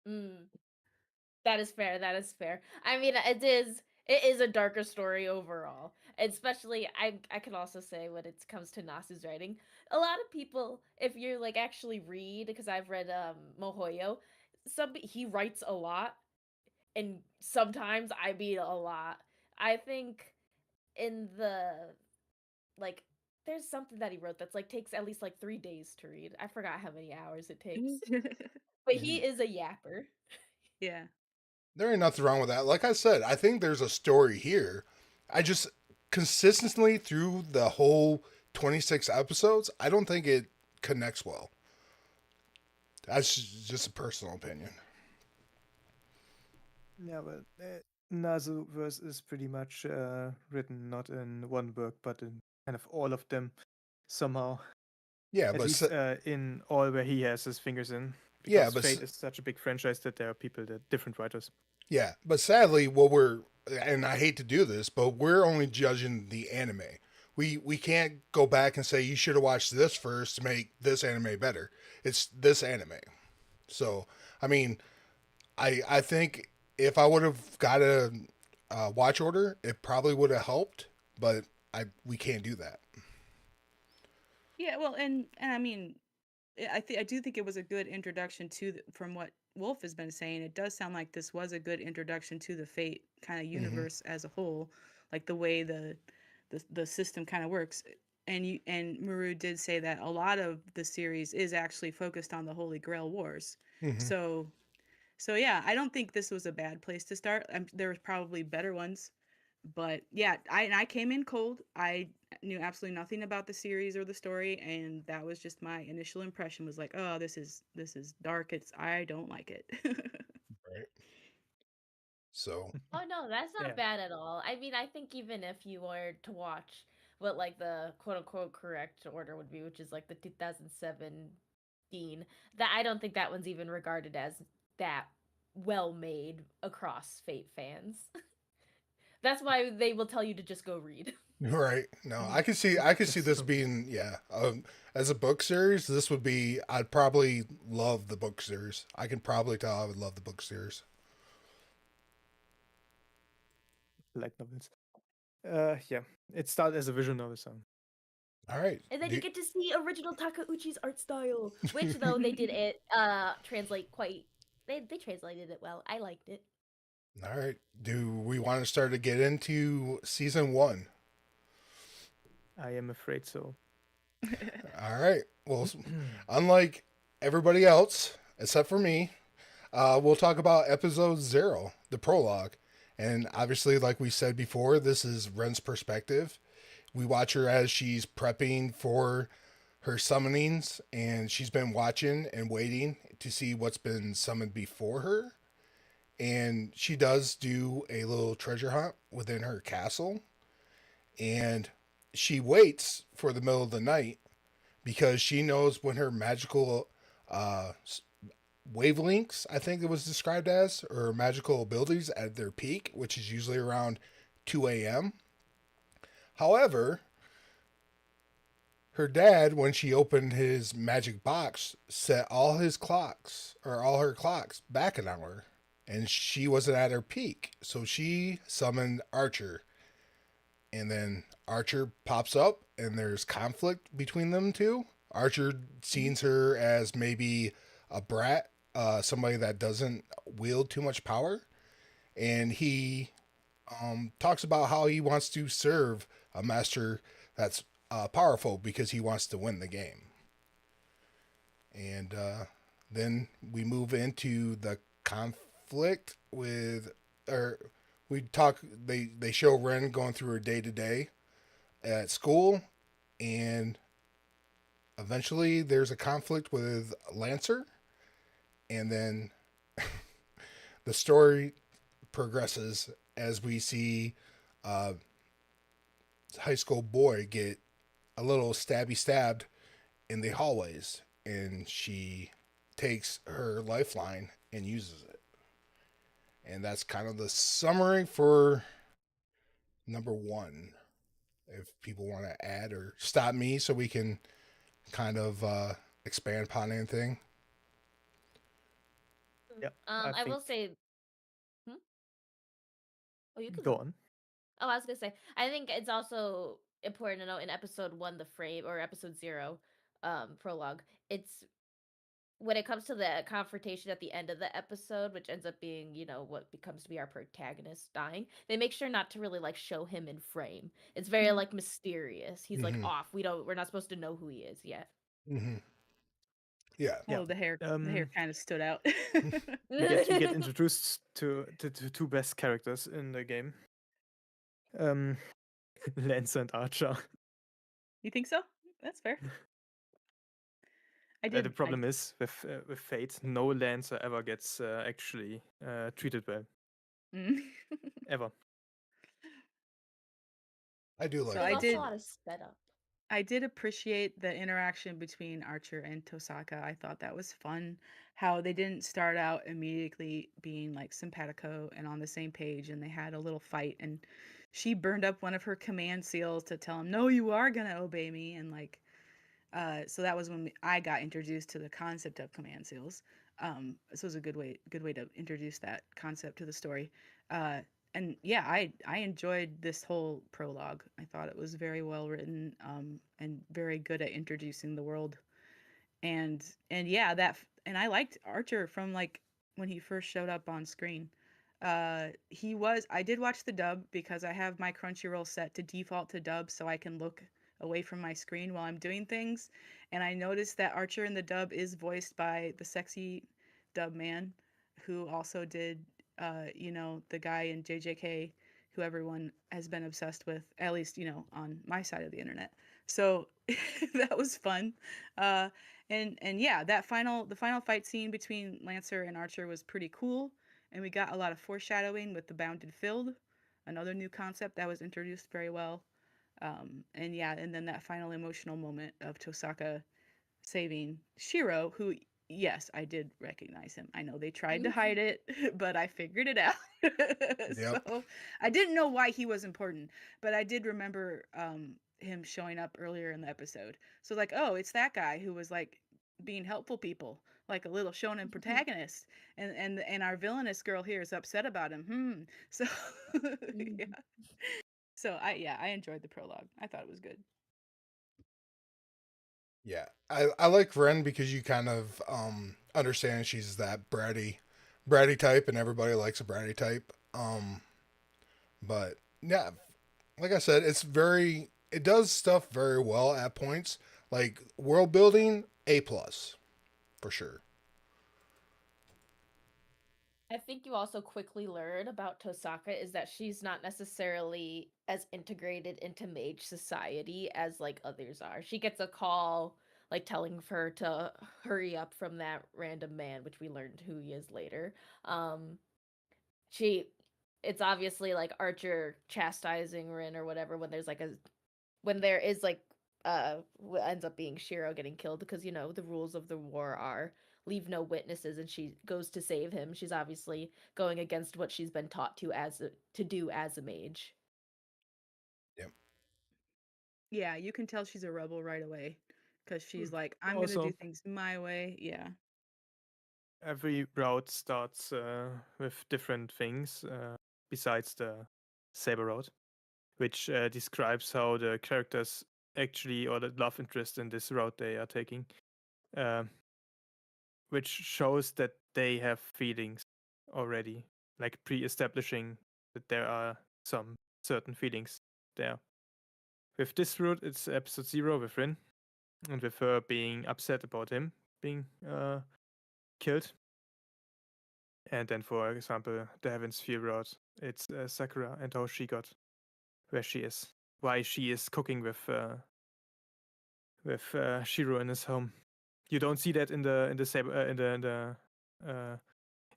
Mm. That is fair. That is fair. I mean, it is. It is a darker story overall. Especially, I can also say when it comes to Nasu's writing, a lot of people, if you're like actually read, because I've read Mohoyo, he writes a lot, and sometimes I mean a lot. I think in the like there's something that he wrote that's like takes at least like 3 days to read. I forgot how many hours it takes. But he Mhm. is a yapper. Yeah. There ain't nothing wrong with that. Like I said, I think there's a story here. I just consistently through the whole 26 episodes, I don't think it connects well. That's just a personal opinion. Yeah, but Nasuverse is pretty much written not in one book, but in kind of all of them somehow. Yeah, At but least in all where he has his fingers in, yeah, because but Fate is such a big franchise that there are people that different writers. yeah, but sadly, what we're and I hate to do this, but we're only judging the anime. We can't go back and say you should have watched this first to make this anime better. It's this anime. So, I mean, I think if I would have got a watch order, it probably would have helped, but we can't do that. Yeah, well, and I mean, I do think it was a good introduction to from what Wolf has been saying. It does sound like this was a good introduction to the Fate kind of Hmm. universe as a whole, like the way the system kind of works. And Muru did say that a lot of the series is actually focused on the Holy Grail Wars. Hmm. So so yeah, I don't think this was a bad place to start. There was probably better ones, but yeah, I came in cold. I knew absolutely nothing about the series or the story, and that was just my initial impression. Was like, oh, this is dark. It's I don't like it. Right. So, Oh no, that's Yeah. not bad at all. I mean, I think even if you were to watch what like the quote unquote correct order would be, which is like the 2017, that I don't think that one's even regarded as that well made across Fate fans. That's why they will tell you to just go read. right. No, I could see That's this true. being as a book series, this would be I'd probably love the book series. I can probably tell I would love the book series. Light novels. Yeah, it started as a visual novel, so All right. And then you Do, get to see original Takeuchi's art style, which though they did it translate quite they translated it well. I liked it. all right. Do we want to start to get into season 1? I am afraid so. All right. Well, unlike everybody else, except for me, we'll talk about episode 0, the prologue. And obviously, like we said before, this is Ren's perspective. We watch her as she's prepping for her summonings, and she's been watching and waiting to see what's been summoned before her. And she does do a little treasure hunt within her castle, and she waits for the middle of the night because she knows when her magical uh, wavelengths, I think it was described as, or magical abilities at their peak, which is usually around 2 a.m. However, her dad, when she opened his magic box, set all his clocks, or all her clocks, back an hour. And she wasn't at her peak. So she summoned Archer. And then Archer pops up, and there's conflict between them two. Archer sees her as maybe a brat, somebody that doesn't wield too much power. And he talks about how he wants to serve a master that's powerful because he wants to win the game. And then we move into the conflict with, or we talk. They show Ren going through her day to day at school, and eventually there's a conflict with Lancer, and then the story progresses as we see a high school boy get a little stabbed in the hallways, and she takes her lifeline and uses it. And that's kind of the summary for number one. If people want to add or stop me so we can kind of expand upon anything. Yeah, I I will think. say. Hmm? Oh, you can Go go. on. Oh, I was gonna say. I think it's also important to know in episode 1, the frame, or episode 0, prologue. It's when it comes to the confrontation at the end of the episode, which ends up being, what becomes to be our protagonist dying. They make sure not to really like show him in frame. It's very like mysterious. He's like Mm-hmm. off. We're not supposed to know who he is yet. Mm-hmm. Yeah. Yeah. Oh, the hair kind of stood out. We get introduced to the two best characters in the game. Lancer and Archer. You think so? That's fair. The problem is with Fate, no Lancer ever gets actually treated well. Ever. I do like So There's I also did. a lot of setup. I did appreciate the interaction between Archer and Tosaka. I thought that was fun. How they didn't start out immediately being like simpatico and on the same page, and they had a little fight. And she burned up one of her command seals to tell him, "No, you are gonna obey me." And like, so that was when I got introduced to the concept of command seals. This was a good way to introduce that concept to the story. Uh, and yeah, I enjoyed this whole prologue. I thought it was very well written, and very good at introducing the world. And yeah, and I liked Archer from like when he first showed up on screen. I did watch the dub because I have my Crunchyroll set to default to dub so I can look away from my screen while I'm doing things. And I noticed that Archer in the dub is voiced by the sexy dub man who also did the guy in JJK who everyone has been obsessed with, at least, on my side of the internet. So that was fun. Uh and yeah, the final fight scene between Lancer and Archer was pretty cool, and we got a lot of foreshadowing with the bounded field, another new concept that was introduced very well. And yeah, and then that final emotional moment of Tosaka saving Shirou, who, yes, I did recognize him. I know they tried to hide it, but I figured it out. Yep. So I didn't know why he was important, but I did remember him showing up earlier in the episode. So like, oh, it's that guy who was like being helpful people, like a little shonen protagonist, and our villainous girl here is upset about him. So yeah. So I enjoyed the prologue. I thought it was good. Yeah. I like Ren because you kind of understand she's that bratty type, and everybody likes a bratty type. But yeah, like I said, it does stuff very well at points. Like world building, A+ for sure. I think you also quickly learn about Tosaka is that she's not necessarily as integrated into mage society as like others are. She gets a call like telling her to hurry up from that random man, which we learned who he is later. Um she it's obviously like Archer chastising Rin or whatever when there is like what ends up being Shirou getting killed because the rules of the war are leave no witnesses, and she goes to save him. She's obviously going against what she's been taught to do as a mage. Yep. Yeah, you can tell she's a rebel right away because she's like, I'm gonna do Also, things my way. Yeah. every route starts with different things besides the Saber route, which describes how the characters actually, or the love interest in this route they are taking, uh, which shows that they have feelings already, like pre-establishing that there are some certain feelings there. with this route, it's episode 0 with Rin, and with her being upset about him being killed. And then, for example, the Heaven Sphere route, it's Sakura and how she got where she is, why she is cooking with Shirou in his home. You don't see that in the Saber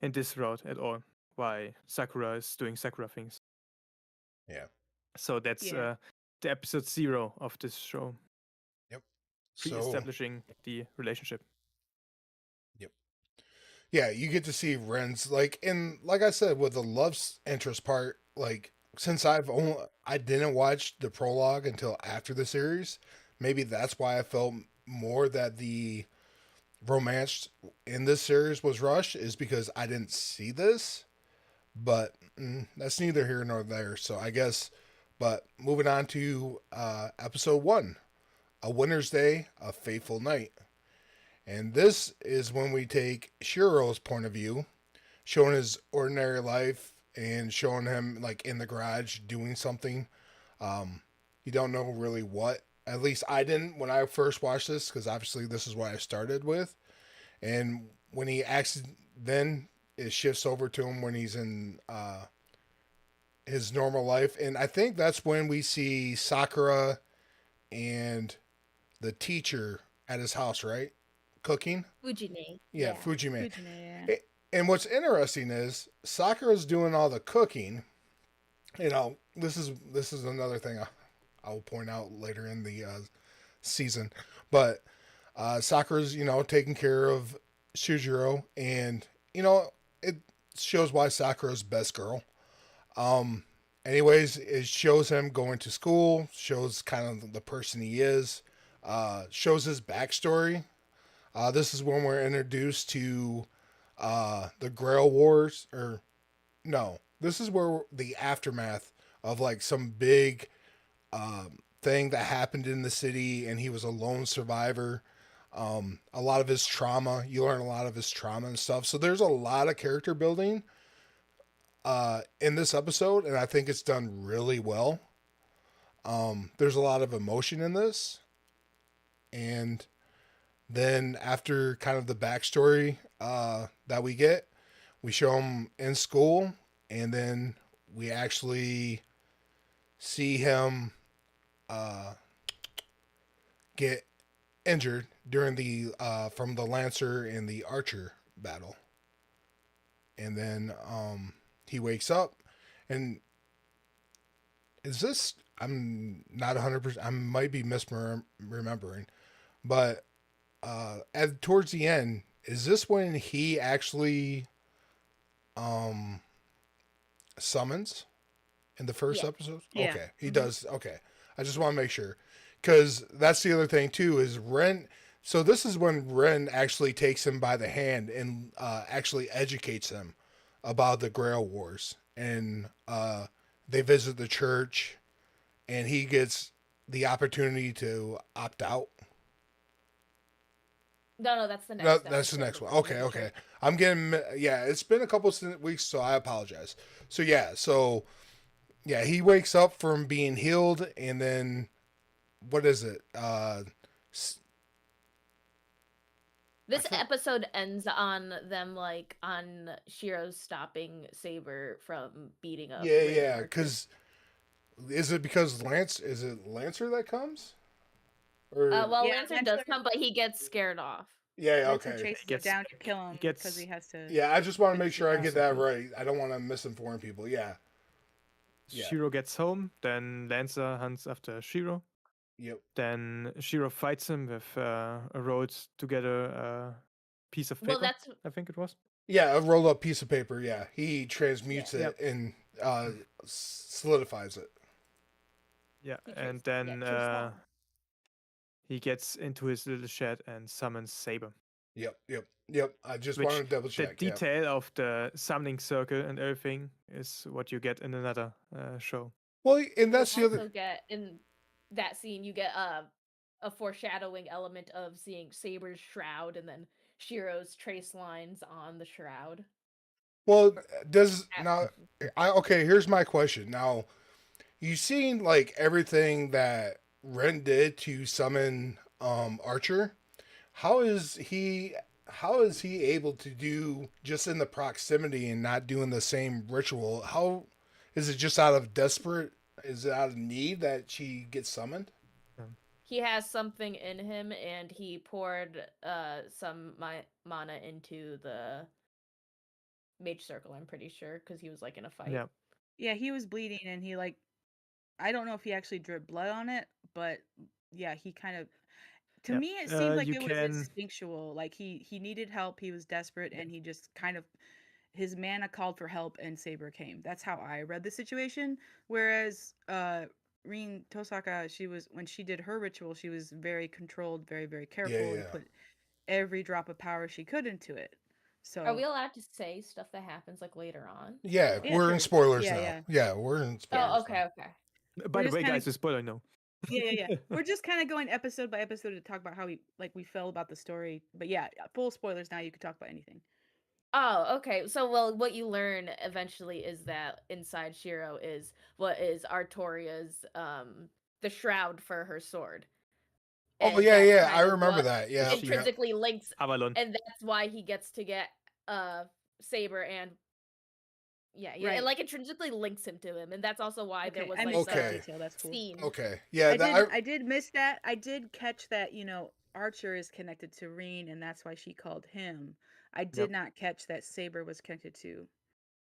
in this route at all. Why Sakura is doing Sakura things. Yeah. So that's Yeah. the episode 0 of this show. Yep. So Pre-establishing the relationship. yep. Yeah, you get to see Ren's like I said with the love interest part, like since I didn't watch the prologue until after the series, maybe that's why I felt more that the romance in this series was rushed is because I didn't see this. But that's neither here nor there. So I guess, but moving on to episode 1, A Winter's Day, A Fateful Night. And this is when we take Shirou's point of view, showing his ordinary life and showing him like in the garage doing something. You don't know really what. At least I didn't when I first watched this, because obviously this is what I started with. And when he then it shifts over to him when he's in his normal life. And I think that's when we see Sakura and the teacher at his house, right? Cooking? Fujine. Yeah, Fujime. Fujine, yeah. And what's interesting is Sakura's doing all the cooking. You know, this is another thing I will point out later in the season. But Sakura's, taking care of Shujiro, and it shows why Sakura's best girl. Anyways, it shows him going to school, shows kind of the person he is, shows his backstory. This is when we're introduced to the Grail Wars, or no, this is where the aftermath of like some big thing that happened in the city, and he was a lone survivor. A lot of his trauma, you learn a lot of his trauma and stuff. So there's a lot of character building in this episode, and I think it's done really well. There's a lot of emotion in this. And then after kind of the backstory that we get, we show him in school, and then we actually see him get injured during the from the Lancer and the Archer battle. And then he wakes up, and is this, I'm not 100%, I might be misremembering, but towards the end, is this when he actually summons in the first episode? Yeah. Okay, he does. Okay, I just want to make sure, because that's the other thing too, is Ren. So this is when Ren actually takes him by the hand and actually educates him about the Grail Wars, and they visit the church, and he gets the opportunity to opt out. No, that's the next. No, that's the next one. Okay. I'm getting, it's been a couple weeks, so I apologize. So he wakes up from being healed, and then what is it? This episode ends on them on Shiro stopping Saber from beating up. Yeah. Because is it because Lancer that comes? Or Lancer does come, but he gets scared off. Yeah, Lancer okay. chases it down to kill him because he has to. Yeah, I just want to make sure I get that right. I don't want to misinform people. Yeah. Shiro gets home, then Lancer hunts after Shiro. Yep. Then Shiro fights him with a rolled together piece of paper. Well, I think it was. Yeah, a rolled up piece of paper. Yeah, he transmutes it and solidifies it. Yeah, and then he gets into his little shed and summons Saber. Yep. I just wanted to double check. The detail of the summoning circle and everything is what you get in another show. Well, and that's the you other. Also get in that scene, you get a foreshadowing element of seeing Saber's shroud and then Shiro's trace lines on the shroud. Well, okay, here's my question. Now, you've seen like everything that Ren did to summon Archer, how is he able to do just in the proximity and not doing the same ritual? How is it just out of desperate? Is it out of need that she gets summoned? He has something in him, and he poured some mana into the mage circle. I'm pretty sure because he was like in a fight. Yeah. Yeah, he was bleeding, and he like, I don't know if he actually dripped blood on it, but yeah, he kind of. To Yeah. me, it seemed like You it was can. instinctual. Like he needed help. He was desperate, and he just kind of his mana called for help, and Saber came. That's how I read the situation. Whereas Rin Tosaka, she was when she did her ritual, she was very controlled, very very Yeah, careful, and yeah, put every drop of power she could into it. Are we So allowed to say stuff that happens like later on? yeah. yeah, We're in sure. spoilers Yeah, now. yeah. Yeah, we're in spoilers. Oh, okay, now. okay. By We're the just way, kinda- guys, a spoiler no. Yeah. We're just kind of going episode by episode to talk about how we felt about the story. But yeah, full spoilers now. You can talk about anything. Oh, okay. So, well, what you learn eventually is that inside Shirou is what is Artoria's the shroud for her sword. Oh And yeah, that's yeah. I kind of remember what that. Yeah, She- yeah. intrinsically links, Avalon. and that's why he gets to get Saber and yeah, Right. it like intrinsically links him to him, and that's also why there was I like missed the that Okay. detail. That's cool. scene. Okay. Yeah. I did miss that. I did catch that, Archer is connected to Reen, and that's why she called him. I did Yep. not catch that Saber was connected to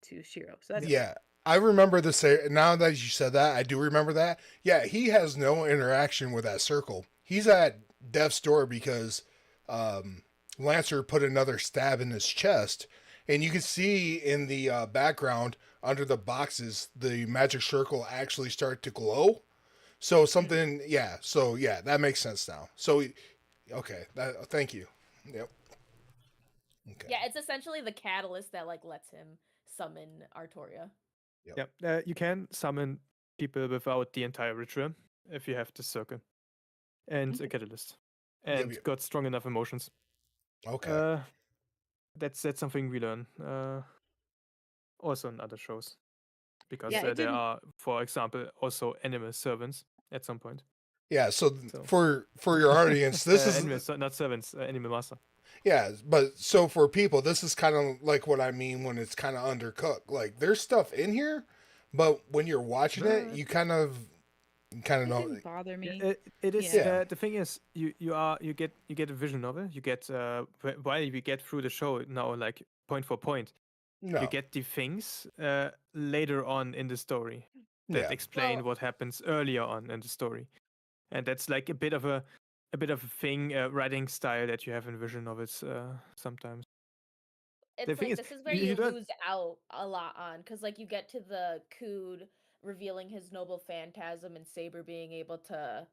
Shirou. So that's Yeah. I remember the now that you said that, I do remember that. Yeah, he has no interaction with that circle. He's at death's door because Lancer put another stab in his chest, and you can see in the background under the boxes the magic circle actually start to glow. So something, yeah. So yeah, that makes sense now. So okay, thank you. Yep. Okay. Yeah, it's essentially the catalyst that like lets him summon Artoria. Yep. You can summon people without the entire ritual if you have the circle and a catalyst and yep. got strong enough emotions. Okay. That's something we learn also in other shows because Yeah, it there didn't- are, for example, also animal servants at some point. Yeah, so, So- for your audience, this is not servants, animal master. yeah, but so for people, this is kind of like what I mean when it's kind of undercooked. Like there's stuff in here, but when you're watching it, But- you kind of It know. didn't bother me. It is Yeah. the thing is you get a vision novel. You get while we get through the show now, like point for point, No, you get the things later on in the story that yeah, explain Well- what happens earlier on in the story, and that's like a bit of a thing, writing style that you have in vision novels sometimes. It's The thing like is, this is where you you don't- lose out a lot on because like you get to the Cood revealing his noble phantasm and Saber being able to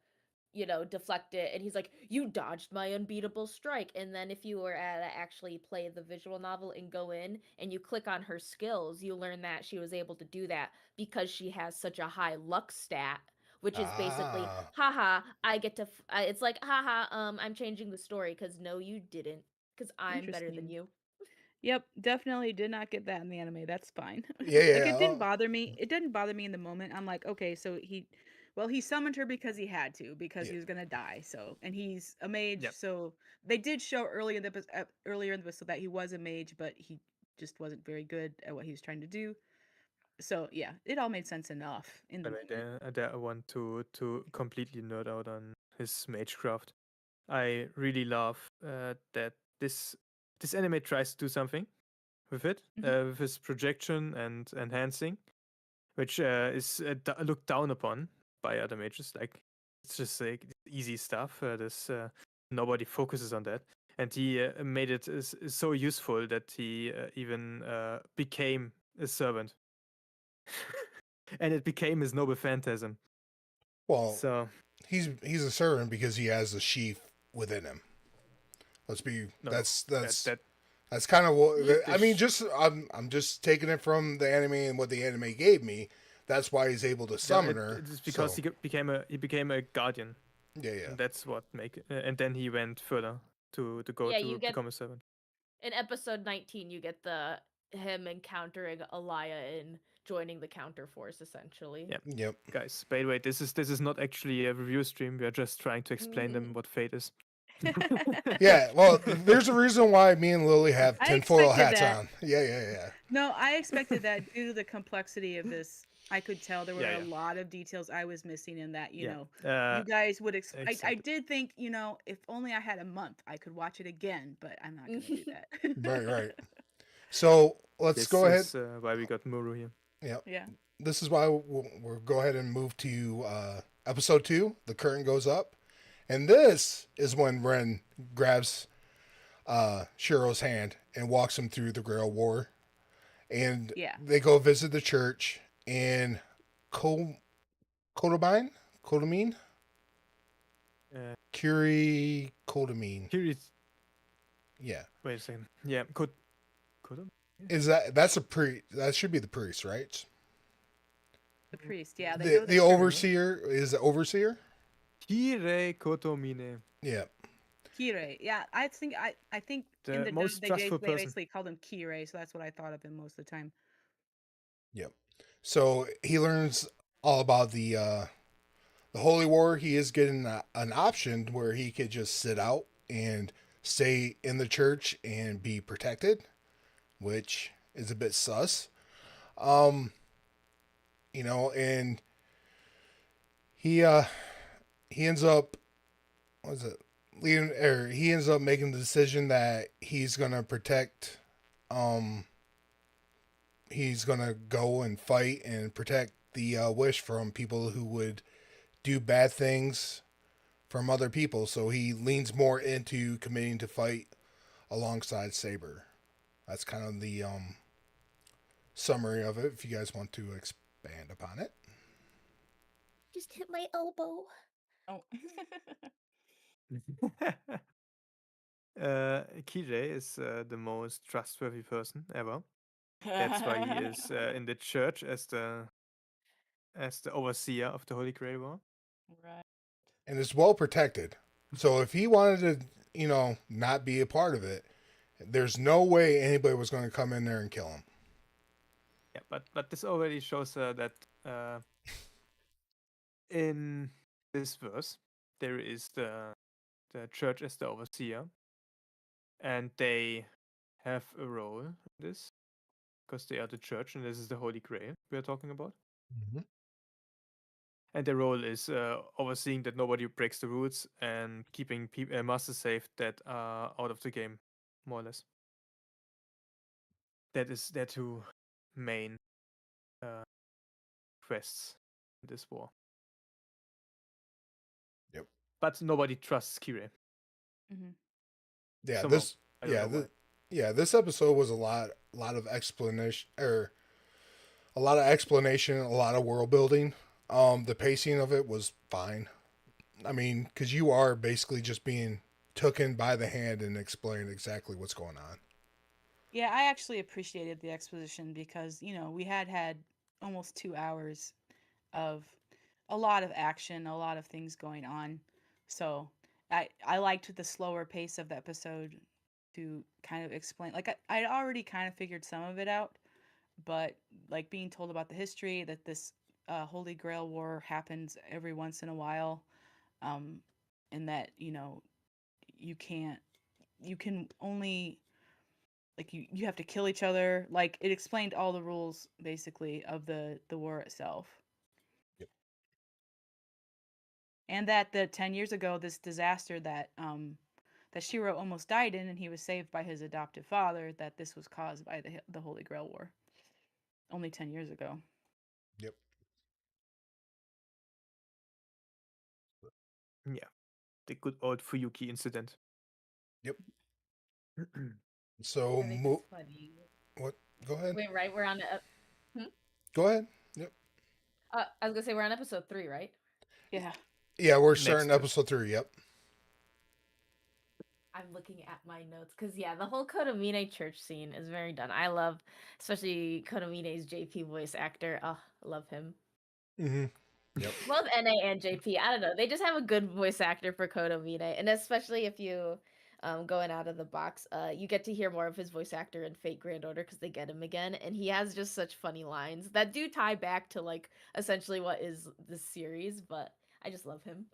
deflect it, and he's like, you dodged my unbeatable strike. And then if you were to actually play the visual novel and go in and you click on her skills, you learn that she was able to do that because she has such a high luck stat, which is basically Ah. haha, I get to it's like haha, I'm changing the story because no you didn't, because I'm better than Interesting. you. Yep, definitely did not get that in the anime. That's fine. Yeah, Like yeah, it didn't bother me. It didn't bother me in the moment. I'm like, okay, so he summoned her because he had to, because Yeah. he was gonna die. So, and he's a mage. Yep. So they did show earlier in the episode that he was a mage, but he just wasn't very good at what he was trying to do. So yeah, it all made sense enough in the By the way, moment. there I want to completely nerd out on his magecraft. I really love that this anime tries to do something with it, with his projection and enhancing, which is looked down upon by other mages. Like it's just like easy stuff. Nobody focuses on that, and he made it so useful that he even became a servant, and it became his noble phantasm. Well, So he's a servant because he has a sheath within him. Let's be. no, That's that that's kind of what Yeah, I mean. this- Just I'm just taking it from the anime and what the anime gave me. That's why he's able to summon her. It's because so, he became a guardian. yeah, yeah. And that's what make it. And then he went further to go Yeah, to you get- become a servant. In episode 19 you get him encountering Illya in joining the counter force essentially. Yeah. Yep. Guys, by the way, this is not actually a review stream. We are just trying to explain them what Fate is. Yeah, well, there's a reason why me and Lily have I tinfoil expected hats that. on. Yeah. No, I expected that due to the complexity of this. I could tell there were Yeah, a yeah. lot of details I was missing in that, you Yeah. know, you guys would I exactly. did think, you know, if only I had a month, I could watch it again, but I'm not going to do that. Right. So let's This go ahead. is why we got Muru here. Yep. Yeah. This is why we'll go ahead and move to episode 2. The curtain goes up. And this is when Ren grabs Shirou's hand and walks him through the Grail War. And Yeah. they go visit the church in Kodamine? Uh, Curie Kodamine. here is. Yeah. Wait a second. Yeah, could. That's that should be the priest, right? The priest, yeah. They go The there. overseer is the overseer? Kire Kotomine. Yeah. Kire. Yeah, I think The in the most dub, trustful they person. basically called him Kire, so that's what I thought of him most of the time. Yep. So he learns all about the Holy War. He is getting an option where he could just sit out and stay in the church and be protected, which is a bit sus. You know, and he ends up he ends up making the decision that he's gonna protect he's gonna go and fight and protect the wish from people who would do bad things from other people. So he leans more into committing to fight alongside Saber. That's kind of the summary of it. If you guys want to expand upon it. Just hit my elbow. Oh. Kire is the most trustworthy person ever. That's why he is in the church as the overseer of the Holy Grail War. Right. And it's well protected. So if he wanted to, you know, not be a part of it, there's no way anybody was going to come in there and kill him. Yeah, but this already shows that in this verse there is the church as the overseer, and they have a role in this because they are the church, and this is the Holy Grail we are talking about. Mm-hmm. And their role is overseeing that nobody breaks the rules and keeping masters safe that are out of the game, more or less. That is their two main quests in this war. Yep. But nobody trusts Kire. Mm-hmm. Yeah, Somehow. this I don't know why. this episode was a lot of explanation, or a lot of explanation, a lot of world building. The pacing of it was fine. I mean, because you are basically just being taken by the hand and explained exactly what's going on. Yeah, I actually appreciated the exposition because, you know, we had almost 2 hours of a lot of action, a lot of things going on. So I liked the slower pace of the episode to kind of explain. Like I'd already kind of figured some of it out, but like being told about the history that this Holy Grail War happens every once in a while, and that, you know, you can only, like, you have to kill each other. Like, it explained all the rules basically of the war itself. Yep. And that the 10 years ago, this disaster that that Shirou almost died in, and he was saved by his adoptive father, that this was caused by the Holy Grail War only 10 years ago. Yep. Yeah, the good old Fuyuki incident. Yep. So I think it's funny. what? Go ahead. Wait, right? We're on. Go ahead. Yep. I was gonna say we're on episode 3, right? Yeah. Yeah, we're Next starting to- episode 3. Yep. I'm looking at my notes because the whole Kodomine church scene is very done. I love, especially Kodomine's JP voice actor. Oh, I love him. Mm-hmm. Yep. Both NA and JP. I don't know. They just have a good voice actor for Kodomine, and especially if you going out of the box. You get to hear more of his voice actor in Fate Grand Order because they get him again, and he has just such funny lines that do tie back to like essentially what is this series. But I just love him.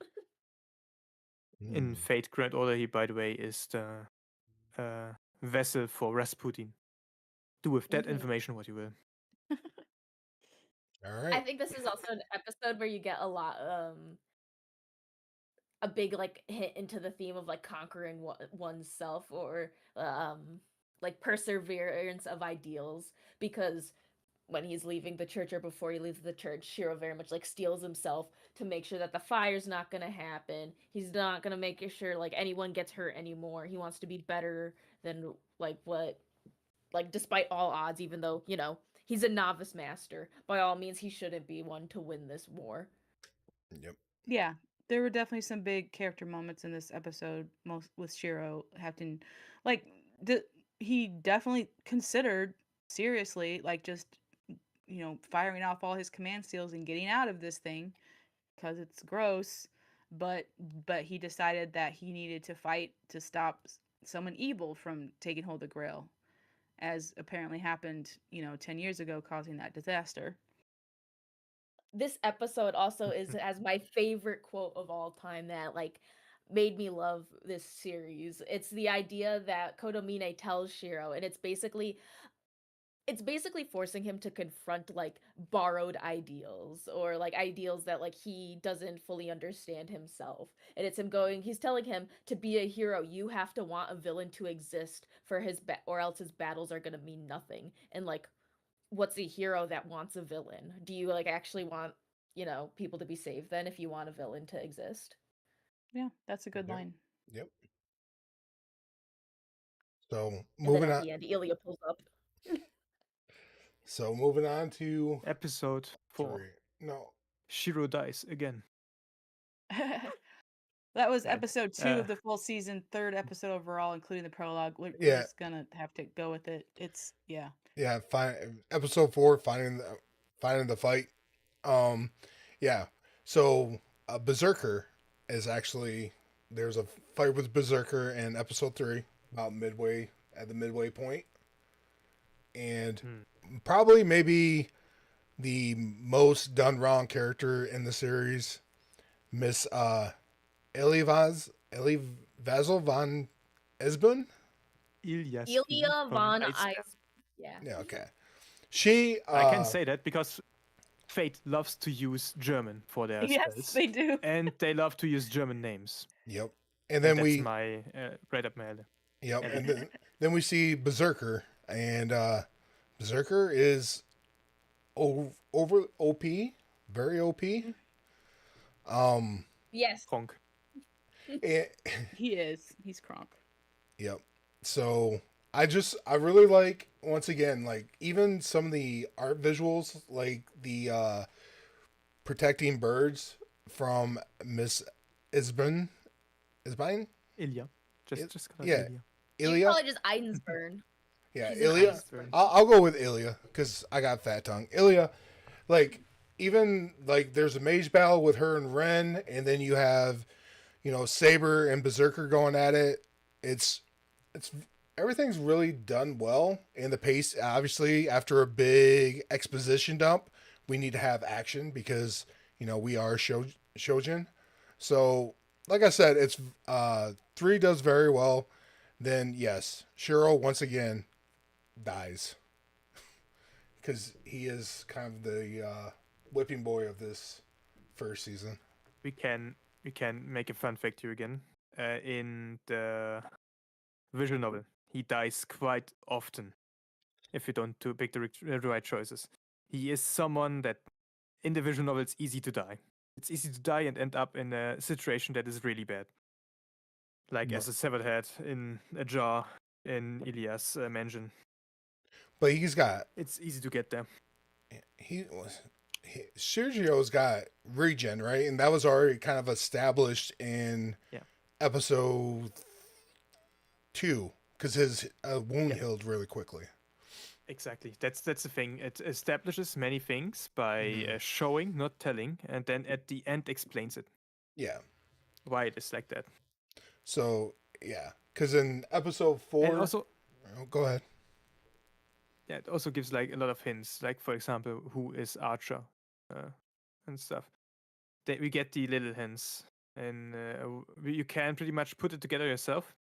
In Mm. Fate Grand Order, he, by the way, is the vessel for Rasputin. Do with that Mhm. information what you will. All I right. think this is also an episode where you get a big like hit into the theme of like conquering oneself or like perseverance of ideals, because when he's leaving the church or before he leaves the church, Shirou very much like steels himself to make sure that the fire's not gonna happen. He's not gonna make sure like anyone gets hurt anymore. He wants to be better than like what, like despite all odds, even though, you know, he's a novice master. By all means, he shouldn't be one to win this war. Yep. Yeah, there were definitely some big character moments in this episode, most with Shiro having, like, he definitely considered seriously, like, just firing off all his command seals and getting out of this thing because it's gross. But he decided that he needed to fight to stop someone evil from taking hold of the Grail, as apparently happened, 10 years ago, causing that disaster. This episode also is as my favorite quote of all time that like made me love this series. It's the idea that Kodomine tells Shiro, and it's basically forcing him to confront like borrowed ideals or like ideals that like he doesn't fully understand himself. And it's him going, he's telling him, to be a hero you have to want a villain to exist for or else his battles are going to mean nothing. And like, what's a hero that wants a villain? Do you like actually want, you know, people to be saved then if you want a villain to exist? Yeah, that's a good Yep. line. Yep. So And then moving at on. the end, Illya pulls up. So moving on to Episode 4. 3. No. Shiro dies again. That was Right. episode 2 of the full season, third episode overall, including the prologue. We're Yeah. just gonna have to go with it. It's Yeah. Episode 4. Finding the fight. Yeah. So Berserker is actually, there's a fight with Berserker in episode 3 about at the midway point, and probably maybe the most done wrong character in the series, Miss Vazel von Esbun. Illya Illya from von Iceberg. Ice. Yeah. Yeah, okay. She I can say that because Fate loves to use German for their yes, spells. they do. And they love to use German names. Yep. And then that's my right up my alley. Yep. And then we see Berserker, and Berserker is over OP, very OP. Yes. Kronk. He is. He's Kronk. Yep. So I really like, once again, like even some of the art visuals, like the protecting birds from Miss Isbin. Illya. Just call it yeah. Illya. You Illya. call it just Eidensburn. Yeah, She's an Illya. Eidensburn. I'll go with Illya because I got fat tongue. Illya, like even like there's a mage battle with her and Ren, and then you have, Saber and Berserker going at it. It's everything's really done well, and the pace, obviously after a big exposition dump, we need to have action because we are shoujin. So like I said, it's 3 does very well. Then yes, Shiro once again dies because he is kind of the whipping boy of this first season. We can make a fun fact here again. In the visual novel, he dies quite often if you don't pick the right choices. He is someone that in the visual novel it's easy to die. It's easy to die and end up in a situation that is really bad. Like as a severed head in a jar in Illya's mansion. But it's easy to get there. Sergio's got regen, right? And that was already kind of established in episode 2 because his wound healed really quickly. Exactly. That's the thing. It establishes many things by showing, not telling, and then at the end explains it. Yeah. Why it is like that. So yeah, Because in episode 4, And also, oh, go ahead. yeah, it also gives like a lot of hints. Like for example, who is Archer, and stuff. We get the little hints, and you can pretty much put it together yourself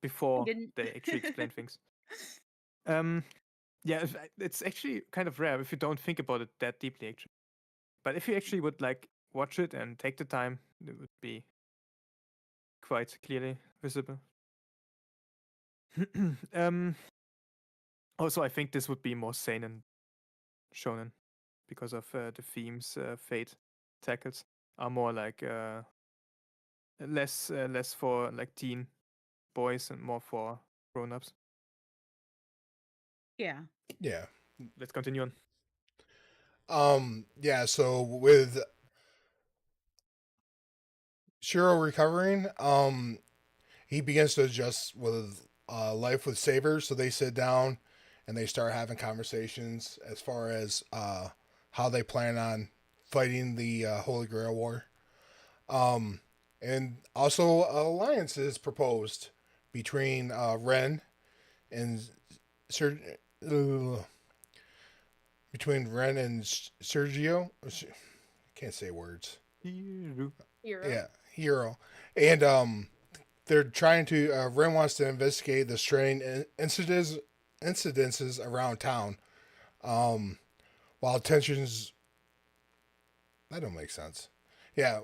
before didn't. they actually explain things. Um, yeah, it's actually kind of rare if you don't think about it that deeply, actually. But if you actually would like watch it and take the time, it would be quite clearly visible. um, Also, I think this would be more seinen shonen because of the themes Fate tackles are more like less for like teen boys and more for grown-ups. Yeah. Yeah. Let's continue on. Yeah, so with Shirou recovering, he begins to adjust with life with Saber. So they sit down and they start having conversations as far as how they plan on fighting the Holy Grail War. And also, alliance is proposed between Ren and Ser- uh, between Ren and Sergio. I can't say words. Hero. Hero. Yeah, hero. And they're trying to. Ren wants to investigate the strange incidences around town. While tensions. That don't make sense. Yeah.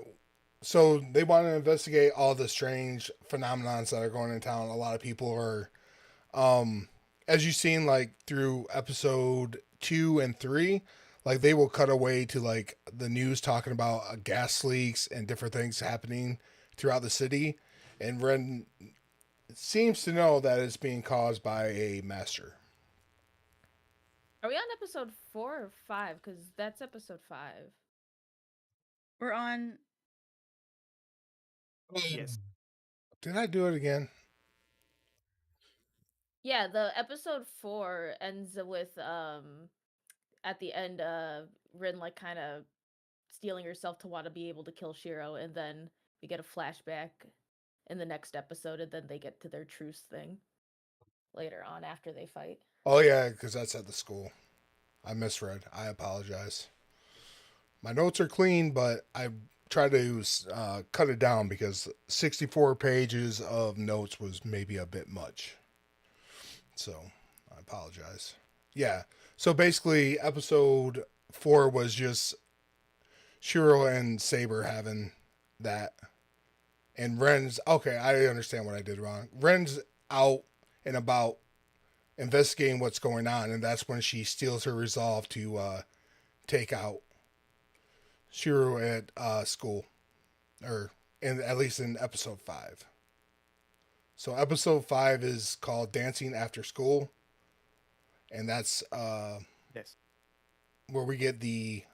So they want to investigate all the strange phenomenons that are going in town. A lot of people are, as you've seen, like through episode 2 and 3, like they will cut away to like the news talking about gas leaks and different things happening throughout the city, and Ren seems to know that it's being caused by a master. Are we on episode 4 or 5? Because that's episode 5. We're on. Yes. Did I do it again? Yeah, the episode 4 ends with at the end Rin like kind of stealing herself to want to be able to kill Shirou, and then we get a flashback in the next episode, and then they get to their truce thing later on after they fight. Oh yeah, because that's at the school. I misread. I apologize. My notes are clean, but I try to cut it down because 64 pages of notes was maybe a bit much. So I apologize. Yeah. So basically, episode 4 was just Shiro and Saber having that. And Ren's, okay, I understand what I did wrong. Ren's out and about investigating what's going on, and that's when she steals her resolve to take out Shiro at school, or at least in episode 5. So episode 5 is called Dancing After School, and that's Yes. where we get the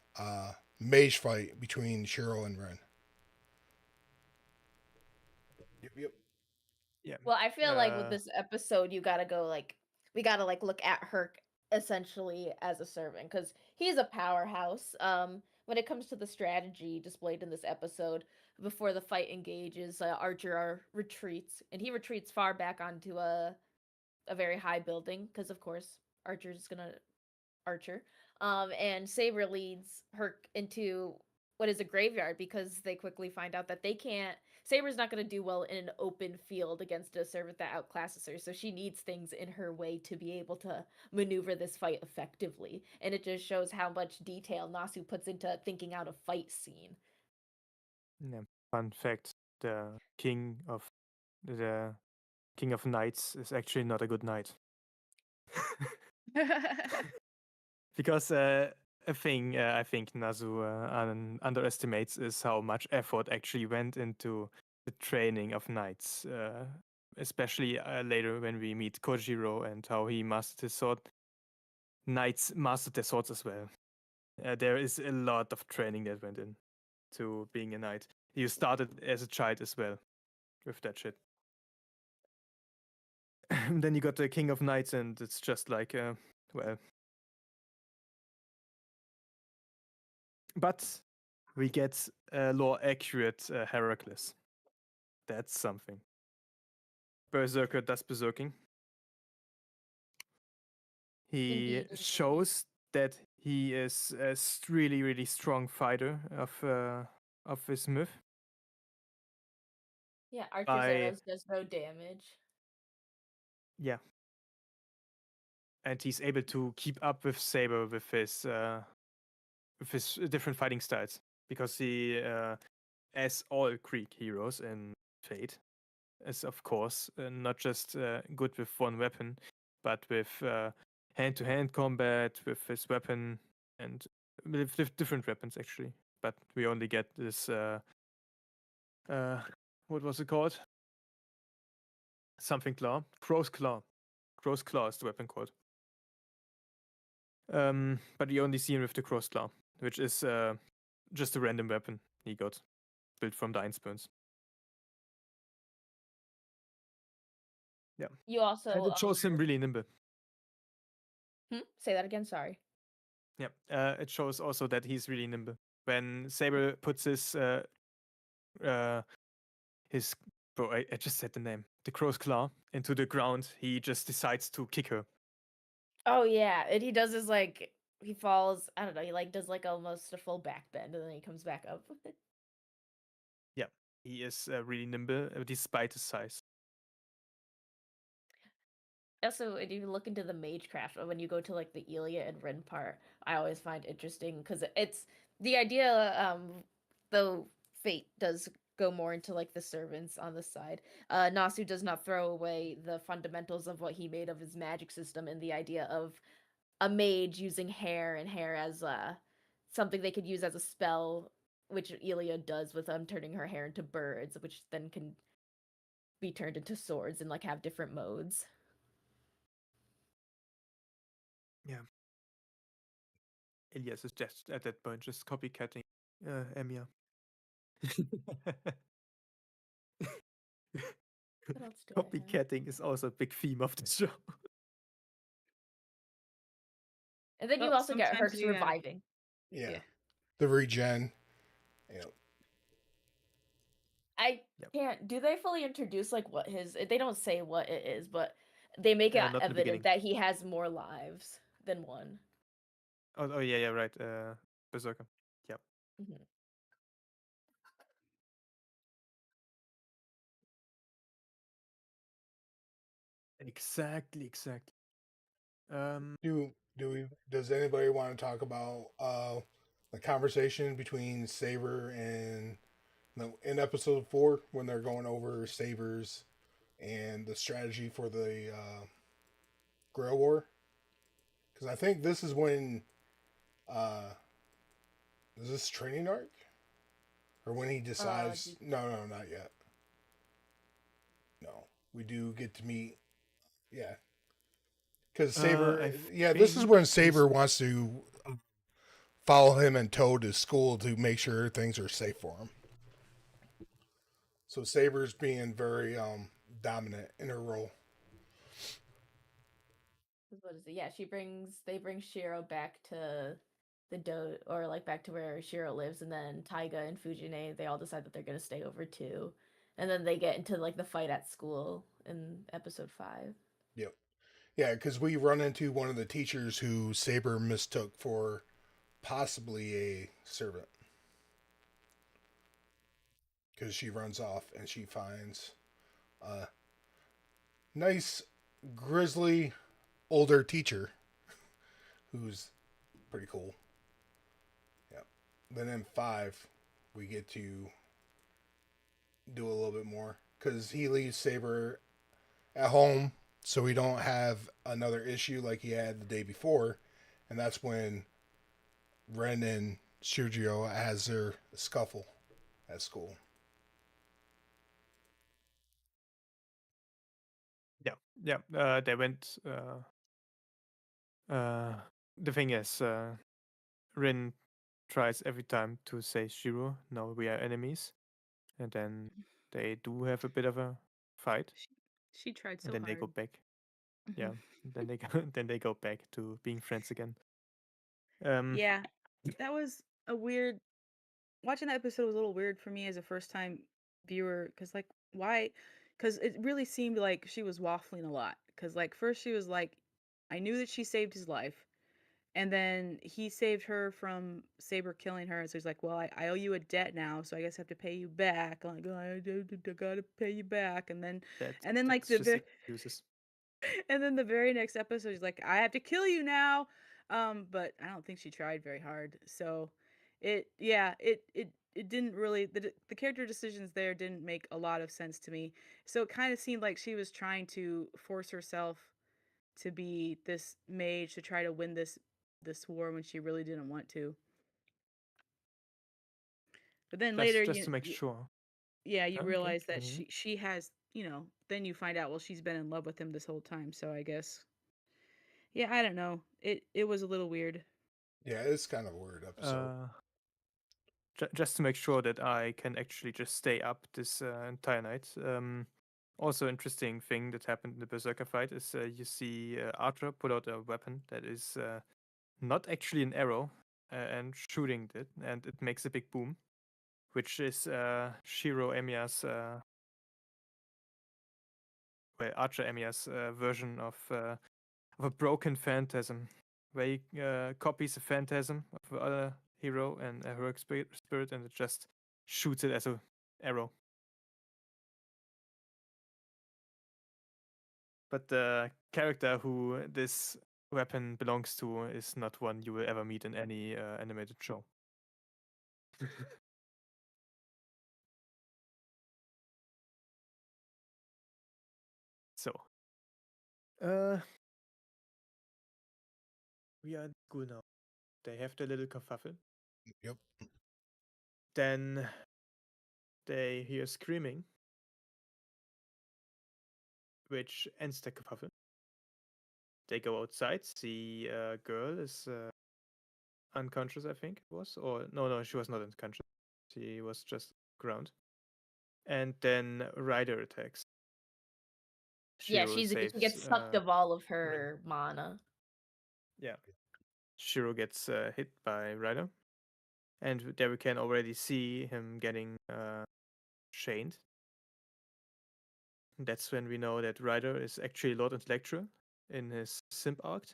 mage fight between Shiro and Ren. Yep. Yeah. Well, I feel like with Uh, this episode, you gotta go like we gotta like look at Herc essentially as a servant because he's a powerhouse. When it comes to the strategy displayed in this episode, before the fight engages, Archer retreats, and he retreats far back onto a very high building because of course Archer's gonna Archer. And Saber leads Herc into what is a graveyard because they quickly find out that they can't. Saber's not going to do well in an open field against a servant that outclasses her, so she needs things in her way to be able to maneuver this fight effectively. And it just shows how much detail Nasu puts into thinking out a fight scene. yeah. Fun fact: the king of knights is actually not a good knight. Because a thing I think Nazu underestimates is how much effort actually went into the training of knights, especially later when we meet Kojiro and how he mastered his sword. Knights mastered their swords as well. There is a lot of training that went in to being a knight. You started as a child as well with that shit. Then you got the king of knights, and it's just like, well. But we get a lore accurate Heracles. That's something. berserker does berserking. He Indeed, indeed. shows that he is a really, really strong fighter of his myth. Yeah, Archer's By arrows does no damage. yeah, and he's able to keep up with Saber with his different fighting styles because he, as all Greek heroes in Fate, is of course not just good with one weapon, but with hand-to-hand combat with his weapon and with different weapons actually. But we only get this. What was it called? Something claw. Crow's claw. Crow's claw is the weapon called. But we only see him with the crow's claw, which is just a random weapon he got built from the Einspurns. Yeah. You also And it shows him really nimble. Say that again. Sorry. Yeah. It shows also that he's really nimble. When Saber puts his bro, I just said the name, the crow's claw into the ground, he just decides to kick her. Oh yeah, and he does his like he falls. I don't know. He like does like almost a full back bend, and then he comes back up. Yeah, he is really nimble despite his size. Also, if you look into the magecraft, when you go to like the Illya and Rin part, I always find interesting because it's the idea. Though Fate does go more into like the servants on the side. Nasu does not throw away the fundamentals of what he made of his magic system and the idea of a mage using hair and hair as something they could use as a spell, which Illya does with turning her hair into birds, which then can be turned into swords and like have different modes. Yeah. Elias is just at that point just copycatting Emiya. What else do I have? Copycatting is also a big theme of the show. And then you Well, also get her sometimes you gotta- reviving. Yeah. Yeah. The regen. Yeah. I Yep. can't. Do they fully introduce like what his? They don't say what it is, but they make it Not in the beginning. evident that he has more lives than one. Oh yeah, right. Berserker. Yep. Mhm. Exactly. Does anybody want to talk about the conversation between Saber and in episode 4 when they're going over Sabers and the strategy for the Grail War? Because I think this is when is this training arc or when he decides? No, not yet. No, we do get to meet. Yeah, because Saber. Yeah, this is when Saber wants to follow him in tow to school to make sure things are safe for him. So Saber's being very dominant in her role. What is it? Yeah, they bring Shirou back to the or like back to where Shirou lives, and then Taiga and Fujine, they all decide that they're gonna stay over too. And then they get into like the fight at school in episode 5. Yep. Yeah, because we run into one of the teachers who Saber mistook for possibly a servant. Because she runs off and she finds a nice, grizzly, older teacher who's pretty cool. Yeah. Then in 5, we get to do a little bit more because he leaves Saber at home so we don't have another issue like he had the day before, and that's when Ren and Shirou has their scuffle at school. Yeah. They went. The thing is, Rin tries every time to say Shiro, no, we are enemies, and then they do have a bit of a fight, She tried so and then hard. they go back. Mhm. Yeah, then they go, then they go back to being friends again. Yeah, that was a weird. Watching that episode was a little weird for me as a first time viewer because, like, why because it really seemed like she was waffling a lot. Because like first she was like, I knew that she saved his life, and then he saved her from Saber killing her. So he's like, well, I owe you a debt now, so I guess I have to pay you back. I'm like, oh, I gotta pay you back, and then like That's just excuses. and then the very next episode, she's like, I have to kill you now. But I don't think she tried very hard. So it didn't really the character decisions there didn't make a lot of sense to me. So it kind of seemed like she was trying to force herself to be this mage to try to win this war when she really didn't want to. But then later, Just to make sure. yeah, you Okay, realize that continue. she has, then you find out, well, she's been in love with him this whole time. So I guess, yeah, I don't know. It was a little weird. Yeah, it's kind of a weird episode. Just to make sure that I can actually just stay up this entire night. Also, interesting thing that happened in the Berserker fight is you see Archer pull out a weapon that is not actually an arrow and shooting it, and it makes a big boom, which is Shirou Emiya's, Archer Emiya's version of a broken phantasm, where he copies a phantasm of other hero and a heroic spirit, and it just shoots it as a arrow. But the character who this weapon belongs to is not one you will ever meet in any animated show. So, we are in school now. They have their little kerfuffle. Yep. Then they hear screaming, which ends the kerfuffle. They go outside, see a girl is unconscious, I think it was. Or no, she was not unconscious. She was just ground. And then Ryder attacks. Yeah, Shirou she gets sucked of all of her mana. Yeah. Shirou gets hit by Ryder. And there we can already see him getting chained. That's when we know that Ryder is actually Lord Intellectual in his simp arc.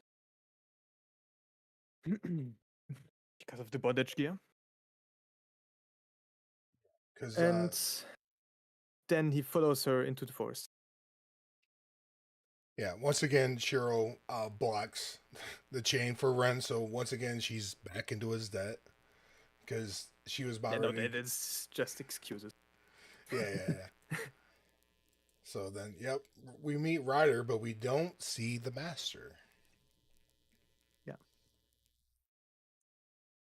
Because of the bondage gear. And then he follows her into the forest. Yeah, once again, Shirou blocks the chain for Ren, so once again, she's back into his debt because she was about ready. That is just excuses. Yeah. So then, yep, we meet Ryder, but we don't see the Master. Yeah.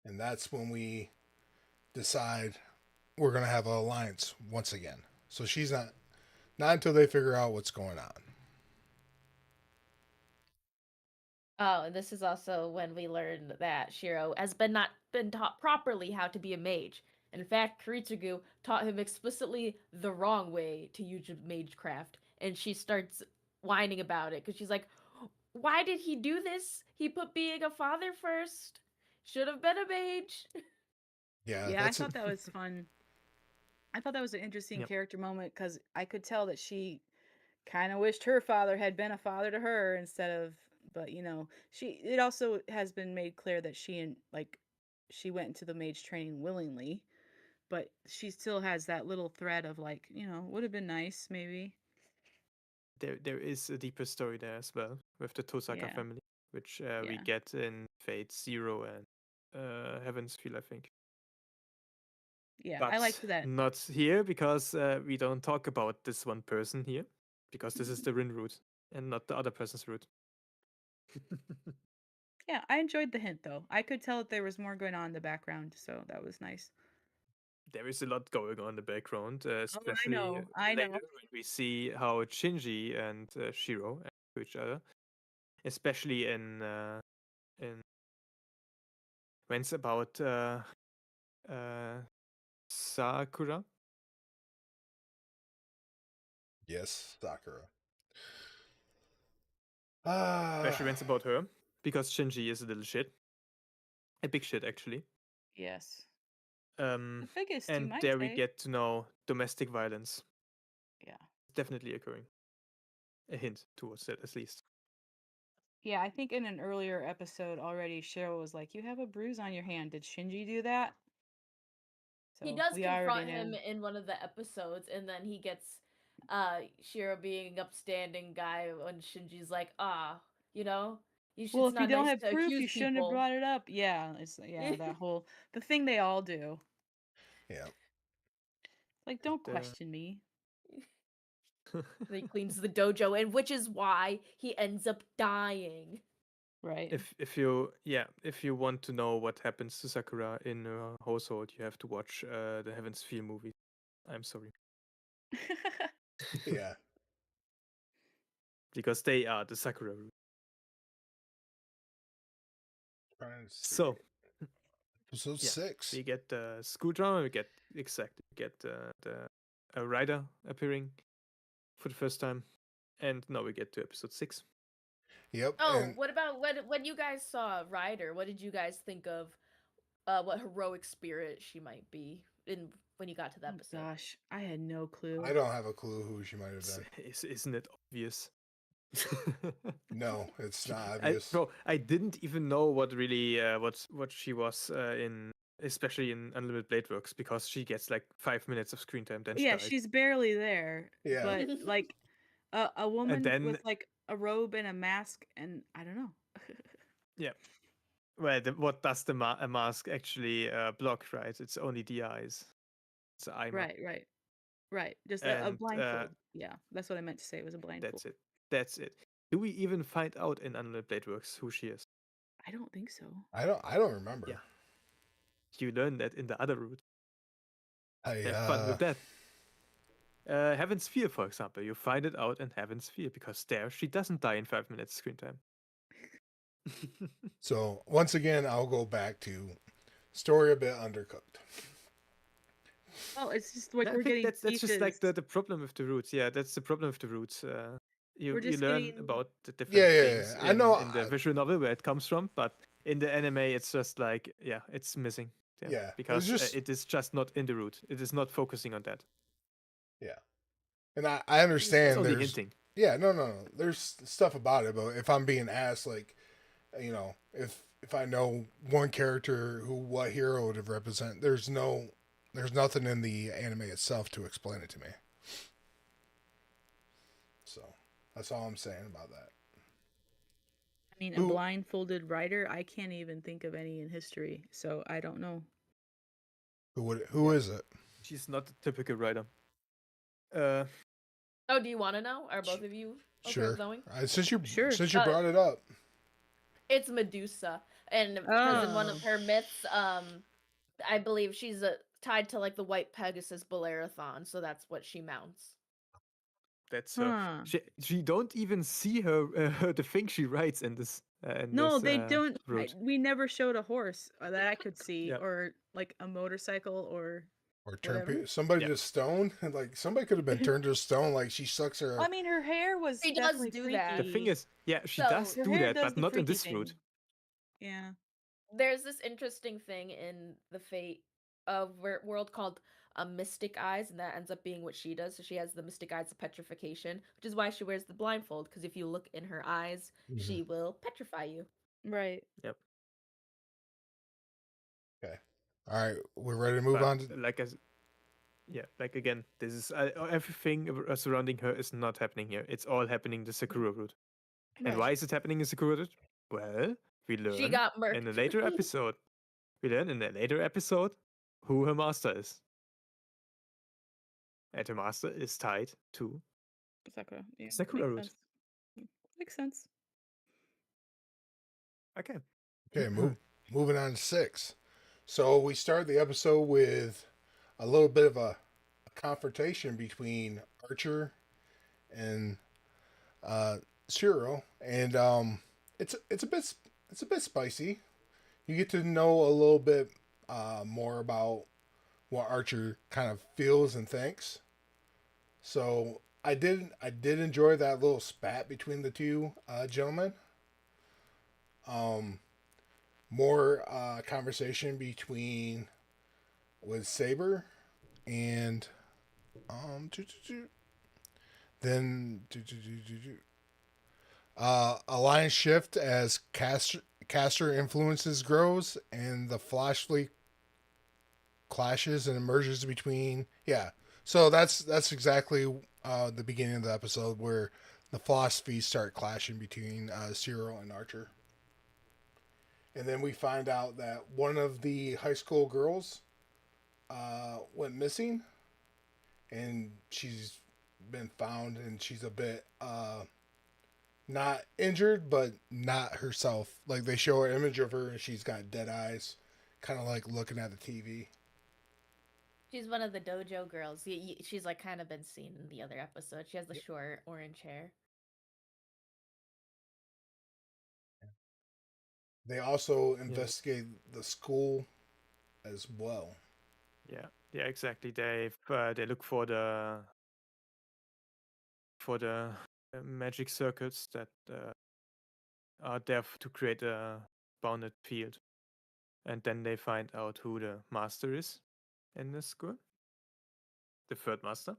And that's when we decide we're going to have an alliance once again. So she's not until they figure out what's going on. Oh, and this is also when we learned that Shirou has not been taught properly how to be a mage. In fact, Kiritsugu taught him explicitly the wrong way to use magecraft, and she starts whining about it because she's like, "Why did he do this? He put being a father first. Should have been a mage." Yeah, I thought that was fun. I thought that was an interesting character moment because I could tell that she kind of wished her father had been a father to her instead of, but it also has been made clear that she went into the mage training willingly, but she still has that little thread of like, would have been nice maybe. There is a deeper story there as well with the Tosaka family, which we get in Fate Zero and Heaven's Feel, I think. Yeah, but I liked that. Not here because we don't talk about this one person here because this is the Rin route and not the other person's route. Yeah, I enjoyed the hint though. I could tell that there was more going on in the background, so that was nice. There is a lot going on in the background, especially I know. later when we see how Shinji and Shirou act to each other, especially in when it's about Sakura. Yes, Sakura. Especially when it's about her, because Shinji is a little shit. A big shit, actually. Yes. The biggest, and you might there say. we get to know domestic violence. Yeah. definitely occurring. A hint towards that, at least. Yeah, I think in an earlier episode already, Shirou was like, "You have a bruise on your hand. Did Shinji do that?" So He does we already confront him know. in one of the episodes, and then he gets Shiro being an upstanding guy when Shinji's like, Well, it's if you not don't nice have to proof, you accuse shouldn't have people. brought it up. Yeah, it's that whole the thing they all do. Yeah. Like, don't And, question me. He cleans the dojo, and which is why he ends up dying. Right. if you want to know what happens to Sakura in her household, you have to watch the Heaven's Feel movie. I'm sorry. Yeah. Because they are the Sakura root. Trying to see. So Episode yeah, 6. we get the school drama. We get the rider appearing for the first time, and now we get to episode 6. Yep. Oh, And what about when you guys saw Ryder? What did you guys think of what heroic spirit she might be in when you got to the Oh episode? gosh, I had no clue. I don't have a clue who she might have been. Isn't it obvious? No, it's not obvious. I didn't even know what really what she was in, especially in Unlimited Blade Works, because she gets like 5 minutes of screen time, then she Yeah, dies. she's barely there. Yeah. But like a woman then- with like a robe and a mask, and I don't know. Yeah. Well, what does the a mask actually block, right? It's only the eyes. It's an eye mask. Right. Just a And, blindfold. Yeah, that's what I meant to say. It was a blindfold. That's it. Do we even find out in Unlimited Blade Works who she is? I don't think so. I don't remember. Yeah. You learn that in the other route. I, Have fun with that. Heaven's Feel, for example. You find it out in Heaven's Feel, because there she doesn't die in 5 minutes screen time. So once again, I'll go back to story a bit undercooked. Well, it's just like I we're think getting that's just like pieces. the problem with the roots. Yeah, that's the problem with the roots. You We're just learn getting- about the different Yeah, things I know. in the visual novel where it comes from, but in the anime it's just like it's missing. Yeah, because just- it is just not in the root. It is not focusing on that. Yeah, and I understand. It's only there's hinting. Yeah, no. There's stuff about it, but if I'm being asked, like, if I know one character who what hero would represent, there's nothing in the anime itself to explain it to me. So that's all I'm saying about that. I mean, a blindfolded writer. I can't even think of any in history, so I don't know. Who is it? She's not the typical writer. Oh, do you want to know? Are both of you okay Sure. with knowing? Since you Sure. brought it up, It's Medusa, and because in one of her myths, I believe she's tied to like the White Pegasus Bellerothon, so that's what she mounts. That's her. She don't even see her the thing she writes in this. No, they don't. Route. We never showed a horse that I could see, or like a motorcycle, or somebody to stone. Like somebody could have been turned to stone. Like she sucks her. I mean, her hair was. She does do that. The thing is, she So, does her do hair that, does but the not in freaky this thing. route. Yeah. There's this interesting thing in the Fate world called Mystic Eyes, and that ends up being what she does. So she has the Mystic Eyes of Petrification, which is why she wears the blindfold, because if you look in her eyes, she will petrify you. Right. Yep. Okay. All right, we're ready to move on. Like again, this is everything surrounding her is not happening here. It's all happening the Sakura route. Right. And why is it happening in Sakura route? Well, we learn She got murked. in a later episode. Who her master is. And her master is tied to Sakura. Yeah, Sakura route. Makes sense. Okay. Moving on to 6. So we start the episode with a little bit of a confrontation between Archer and Shirou, and it's a bit spicy. You get to know a little bit more about what Archer kind of feels and thinks. So I did enjoy that little spat between the two gentlemen. More conversation with Saber and Then alliance shift as caster influences grows and the Flash fleet clashes and emerges between. Yeah, so that's exactly the beginning of the episode where the philosophies start clashing between Shirou and Archer. And then we find out that one of the high school girls went missing, and she's been found, and she's a bit not injured, but not herself. Like they show an image of her, and she's got dead eyes, kind of like looking at the TV. She's one of the dojo girls. She's like kind of been seen in the other episode. She has the short orange hair. They also investigate the school as well. Yeah, exactly. They look for the magic circuits that are there to create a bounded field, and then they find out who the master is in the school, the third master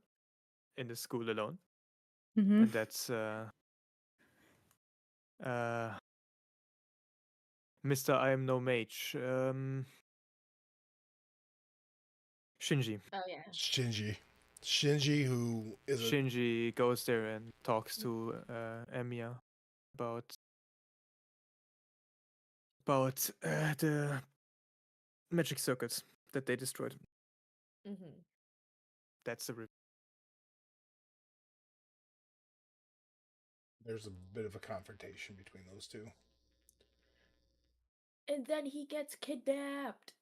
in the school alone, and that's Mr. I am no mage, Shinji. Oh yeah. Shinji, who is Shinji goes there and talks to Emiya about the magic circuits that they destroyed. Mm-hmm. That's the there's a bit of a confrontation between those two. And then he gets kidnapped.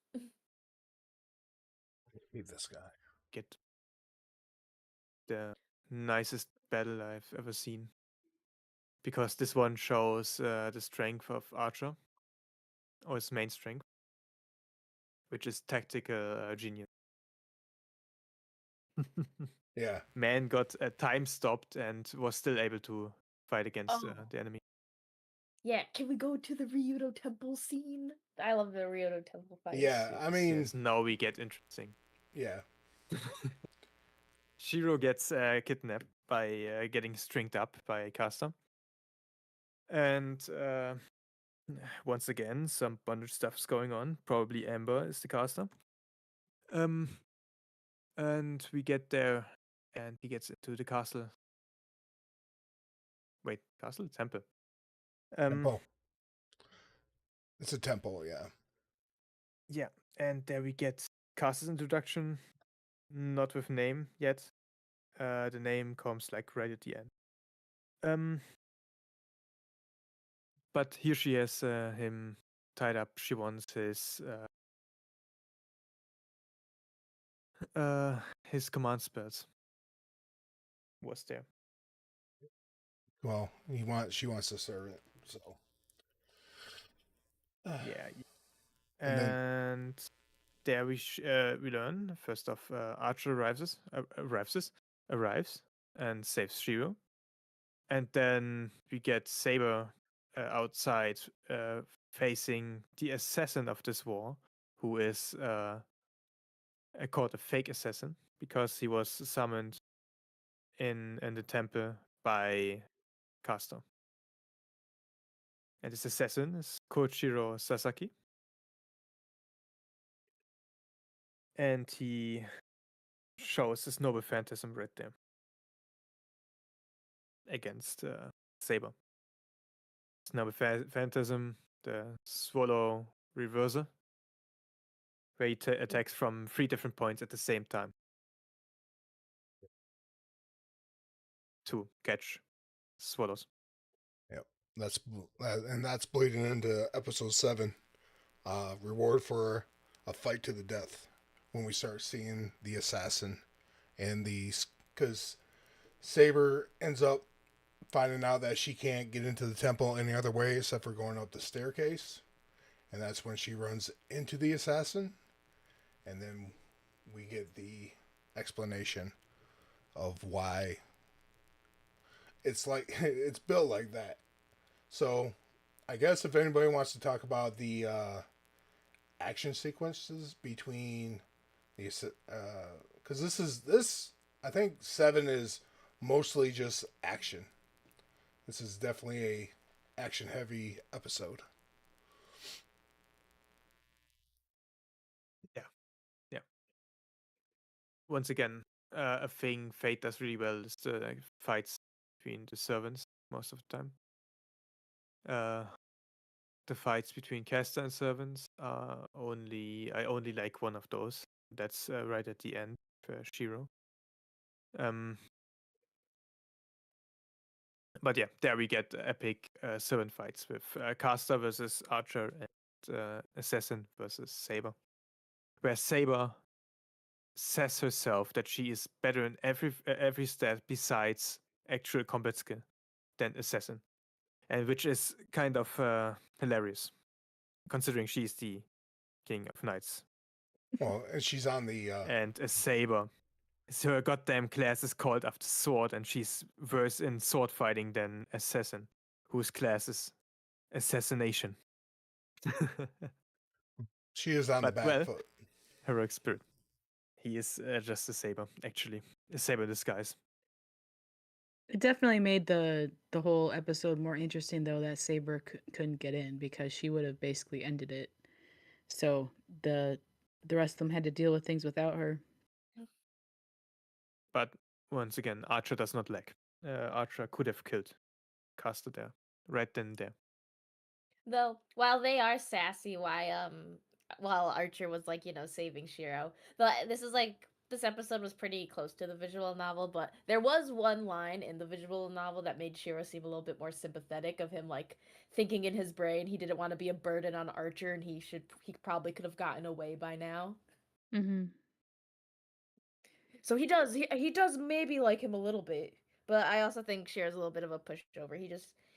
Leave this guy. Get the nicest battle I've ever seen, because this one shows the strength of Archer, or his main strength, which is tactical genius. Yeah. Man got time stopped and was still able to fight against the enemy. Yeah, can we go to the Ryudo Temple scene? I love the Ryudo Temple fight. Yeah, I mean, yes, now we get interesting. Yeah. Shirou gets kidnapped by getting stringed up by Caster. And once again, some bondage stuff's going on. Probably Amber is the caster. And we get there, and he gets into the castle. Wait, castle? Temple. Temple. It's a temple, yeah. Yeah, and there we get caster's introduction, not with name yet. The name comes like right at the end. But here she has him tied up. She wants his command spells. Was there? Well, she wants to serve it, so. Yeah. And there we learn first off, Archer arrives and saves Shirou, and then we get Saber outside facing the assassin of this war, who is called a fake assassin because he was summoned in the temple by Caster. And this assassin is Koichiro Sasaki. And he shows his noble phantasm right there against Saber. His noble phantasm, the swallow reverser, where he attacks from 3 different points at the same time to catch swallows. Yep, that's bleeding into episode 7. Reward for a fight to the death, when we start seeing the assassin and because Saber ends up finding out that she can't get into the temple any other way except for going up the staircase, and that's when she runs into the assassin, and then we get the explanation of why it's like it's built like that. So I guess if anybody wants to talk about the action sequences between these, because this I think 7 is mostly just action. This is definitely a action heavy episode. Yeah. Once again, a thing Fate does really well is the fights between the servants most of the time. The fights between caster and servants are I only like one of those. That's right at the end for Shirou. But yeah, there we get epic servant fights with caster versus archer and assassin versus Saber, where Saber says herself that she is better in every stat besides actual combat skill than assassin, and which is kind of hilarious, considering she's the king of knights Well, and she's on the and a Saber. So her goddamn class is called after sword, and she's worse in sword fighting than assassin, whose class is assassination. she is on the But back well, foot. heroic spirit. He is just a Saber, actually, a Saber disguise. It definitely made the whole episode more interesting, though, that Saber couldn't get in because she would have basically ended it. So the rest of them had to deal with things without her. But once again, Archer does not lack. Archer could have killed Caster there, right then and there. Though, while they are sassy, while Archer was like, saving Shirou. This episode was pretty close to the visual novel, but there was one line in the visual novel that made Shirou seem a little bit more sympathetic, of him like thinking in his brain he didn't want to be a burden on Archer, and he probably could have gotten away by now. Mm-hmm. So he does maybe like him a little bit, but I also think Shirou's a little bit of a pushover.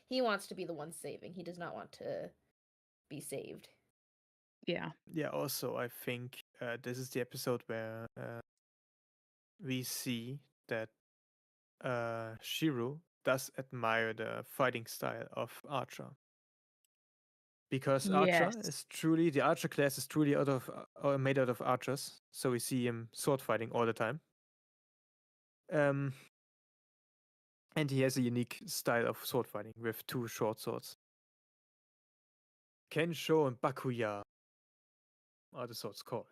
He wants to be the one saving. He does not want to be saved. Yeah. Yeah, also, I think this is the episode where we see that Shirou does admire the fighting style of Archer. Because the Archer class is truly made out of archers, so we see him sword fighting all the time. And he has a unique style of sword fighting with two short swords. Kensho and Bakuya are the swords called.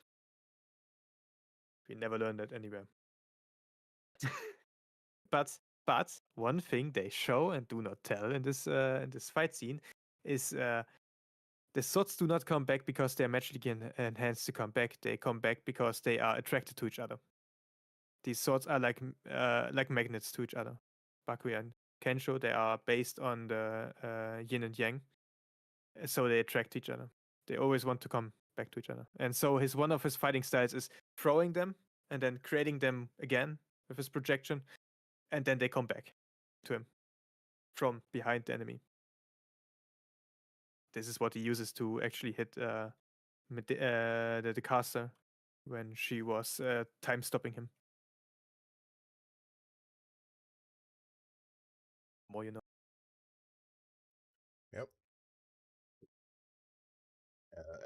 We never learned that anywhere. but one thing they show and do not tell in this fight scene is the swords do not come back because they are magically enhanced to come back. They come back because they are attracted to each other. These swords are like magnets to each other. Bakuya and Kensho, they are based on the yin and yang, so they attract each other. They always want to come back to each other. And so one of his fighting styles is throwing them and then creating them again with his projection, and then they come back to him from behind the enemy. This is what he uses to actually hit the caster when she was time stopping him. More you know. Yep.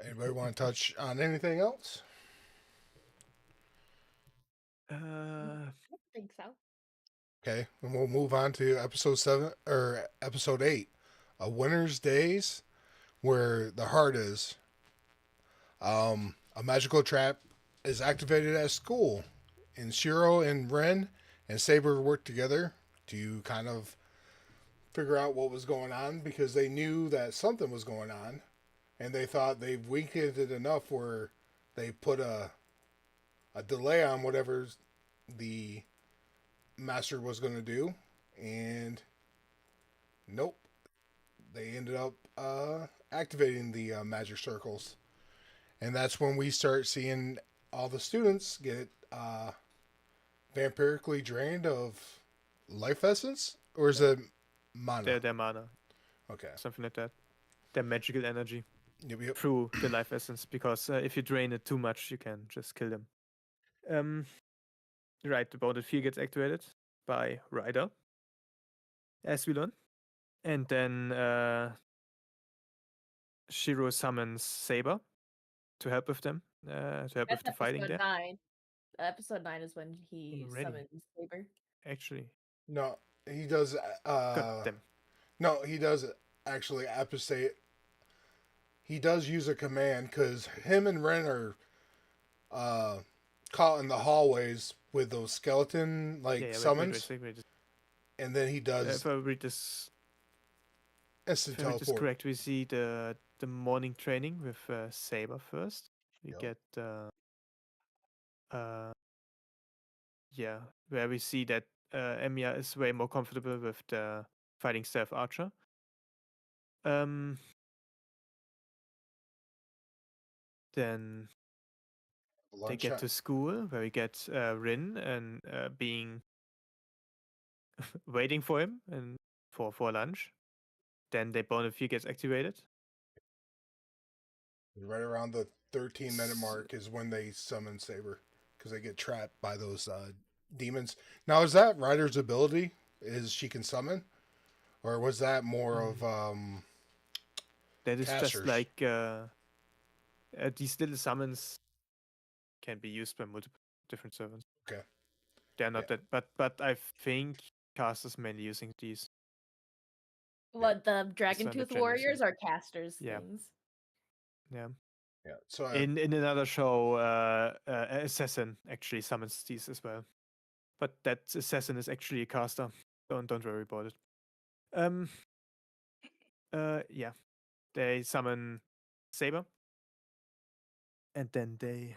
Anybody want to touch on anything else? I don't think so. Okay, and we'll move on to episode 8, A Winter's Days, where the heart is. A magical trap is activated at school, and Shirou and Ren and Saber work together to kind of figure out what was going on, because they knew that something was going on, and they thought they've weakened it enough where they put a delay on whatever the master was going to do, and nope, they ended up activating the magic circles, and that's when we start seeing all the students get vampirically drained of life essence, or is it mana? Their mana. Okay. Something like that. Their magical energy Yep. through the life essence, because if you drain it too much, you can just kill them. Right, the Bounded Fear gets activated by Ryder, as we learn. And then Shirou summons Saber to help with them, to help with That's the fighting episode there. 9. Episode 9 is when he Already? summons Saber. Actually, No, he does. God damn. No, he does actually appostate. He does use a command because him and Ren are uh, caught in the hallways with those skeleton like Yeah, summons, wait. and then he does If I read this, instant if I read this teleport. correct, we see the morning training with Saber first. We Yep. get uh yeah, where we see that Emiya is way more comfortable with the fighting Stealth Archer. Um, then they Lunch get time. to school where we get Rin and being waiting for him and for lunch. Then the bonus field gets activated. Right around the 13-minute S- mark is when they summon Saber because they get trapped by those demons. Now, is that Ryder's ability? Is she can summon, or was that more of That is just casters? like these little summons can be used by multiple different servants. Okay. They're Yeah. not that, but I think Cast is mainly using these. What, the Dragon Standard Tooth generally Warriors are casters Yeah. things? Yeah. Yeah. So In another show, Assassin actually summons these as well, but that Assassin is actually a caster. Don't worry about it. Yeah, they summon Saber, and then they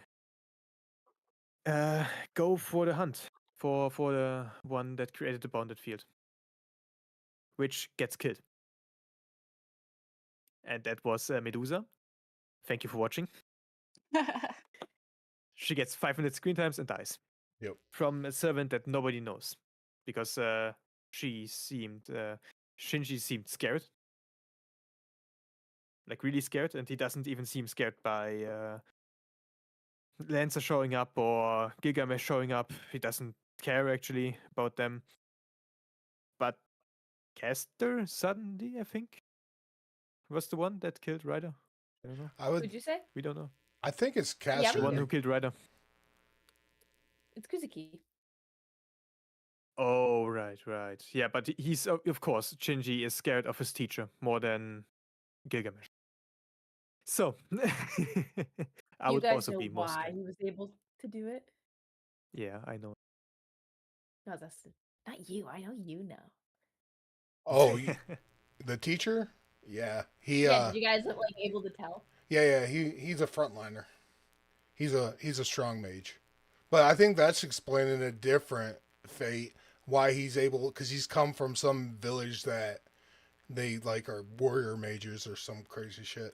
go for the hunt for the one that created the bounded field, which gets killed, and that was Medusa. Thank you for watching. She gets 500 screen times and dies. Yep. From a servant that nobody knows, because she seemed Shinji seemed scared, like really scared, and he doesn't even seem scared by Lancer showing up or Gilgamesh showing up. He doesn't care actually about them. But Caster suddenly, I think, was the one that killed Ryder. I don't know. I would. Would you say? We don't know. I think it's Yeah, caster. The we one do. who killed Ryder. It's Kuzuki. Oh, right. Yeah, but he's, of course, Shinji is scared of his teacher more than Gilgamesh. So, I You would guys also know be more why scared. he was able to do it? Yeah, I know. No, that's not you. I know you know. Oh, the teacher. Yeah. He. Yeah, did you guys like able to tell? Yeah. He's a frontliner. He's a strong mage, but I think that's explaining a different fate why he's able because he's come from some village that they like are warrior mages or some crazy shit,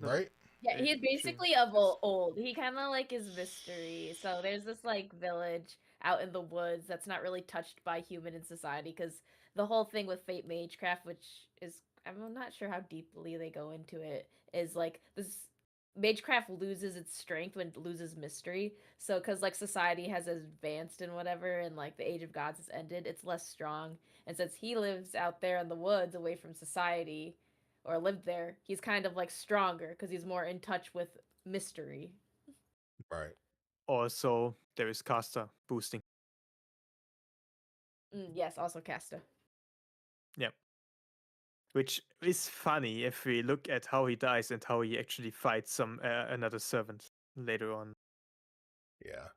No. right? Yeah, he's True. basically of old. He kind of like is mystery. So there's this like village out in the woods that's not really touched by human in society because the whole thing with Fate Magecraft, which is I'm not sure how deeply they go into it, is like this Magecraft loses its strength when it loses mystery. So because like society has advanced and whatever, and like the Age of Gods has ended, it's less strong. And since he lives out there in the woods away from society or lived there, he's kind of like stronger because he's more in touch with mystery. Right. Also, there is caster boosting. Yes, also Casta. Yeah. Which is funny if we look at how he dies and how he actually fights some another servant later on, Yeah.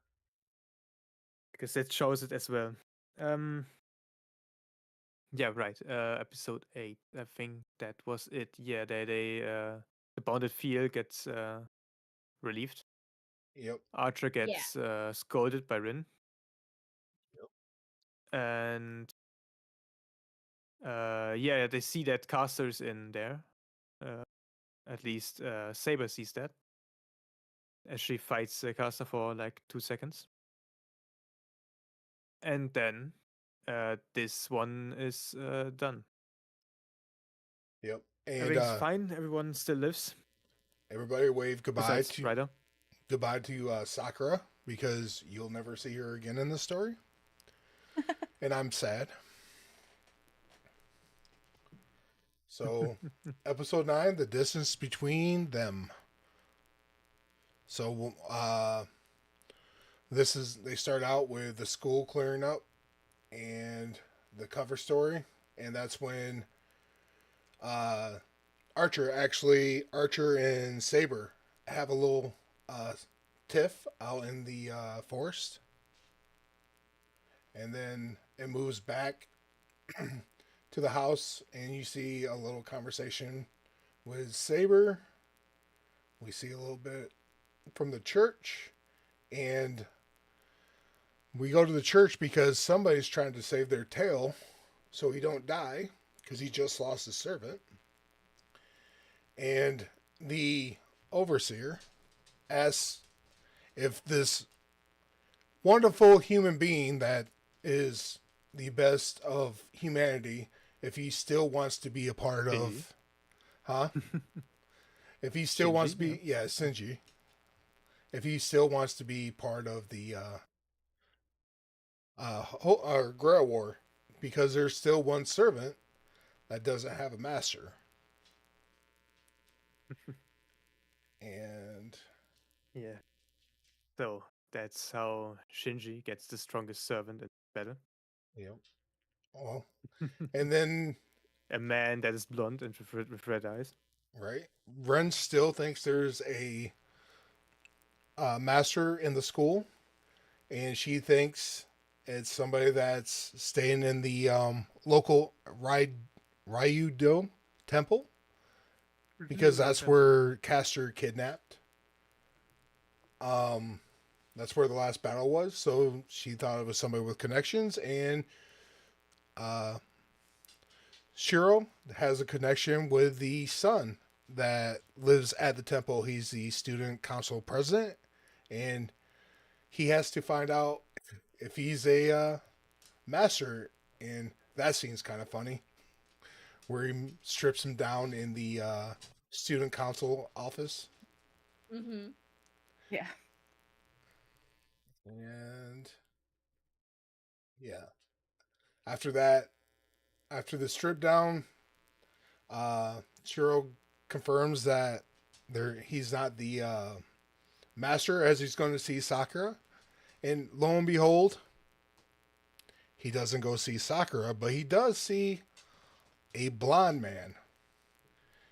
because that shows it as well. Yeah, right. Episode 8, I think that was it. Yeah, the bounded field gets relieved. Yep. Archer Yeah. gets scolded by Rin. Yep. And yeah, they see that Caster's in there. At least Saber sees that as she fights Caster for like 2 seconds. And then this one is done. Yep. And Everything's fine. Everyone still lives. everybody wave goodbye Besides Ryder. to Sakura because you'll never see her again in the story, and I'm sad. So, episode 9, the distance between them. So, they start out with the school clearing up, and the cover story, and that's when uh, Archer and Saber have a little uh, tiff out in the forest, and then it moves back to the house, and you see a little conversation with Saber. We see a little bit from the church, and we go to the church because somebody's trying to save their tail so he don't die because he just lost his servant. And the overseer asks if this wonderful human being that is the best of humanity, if he still wants to be a part of, huh? If he still wants to be, yeah, Shinji. If he still wants to be part of the Grail War, because there's still one servant that doesn't have a master. And Yeah. So that's how Shinji gets the strongest servant in battle. yeah, well, and then A man that is blonde and with red eyes. right, Ren still thinks there's a master in the school, and she thinks it's somebody that's staying in the local Ryudo temple because that's where Castor kidnapped. That's where the last battle was. So she thought it was somebody with connections, and Shirou has a connection with the son that lives at the temple. He's the student council president, and he has to find out if he's a master. And that scene's kind of funny, where he strips him down in the student council office. Mm-hmm. Yeah. And yeah, after that, after the strip down, Shiro confirms that he's not the master, as he's going to see Sakura. And lo and behold, he doesn't go see Sakura, but he does see a blonde man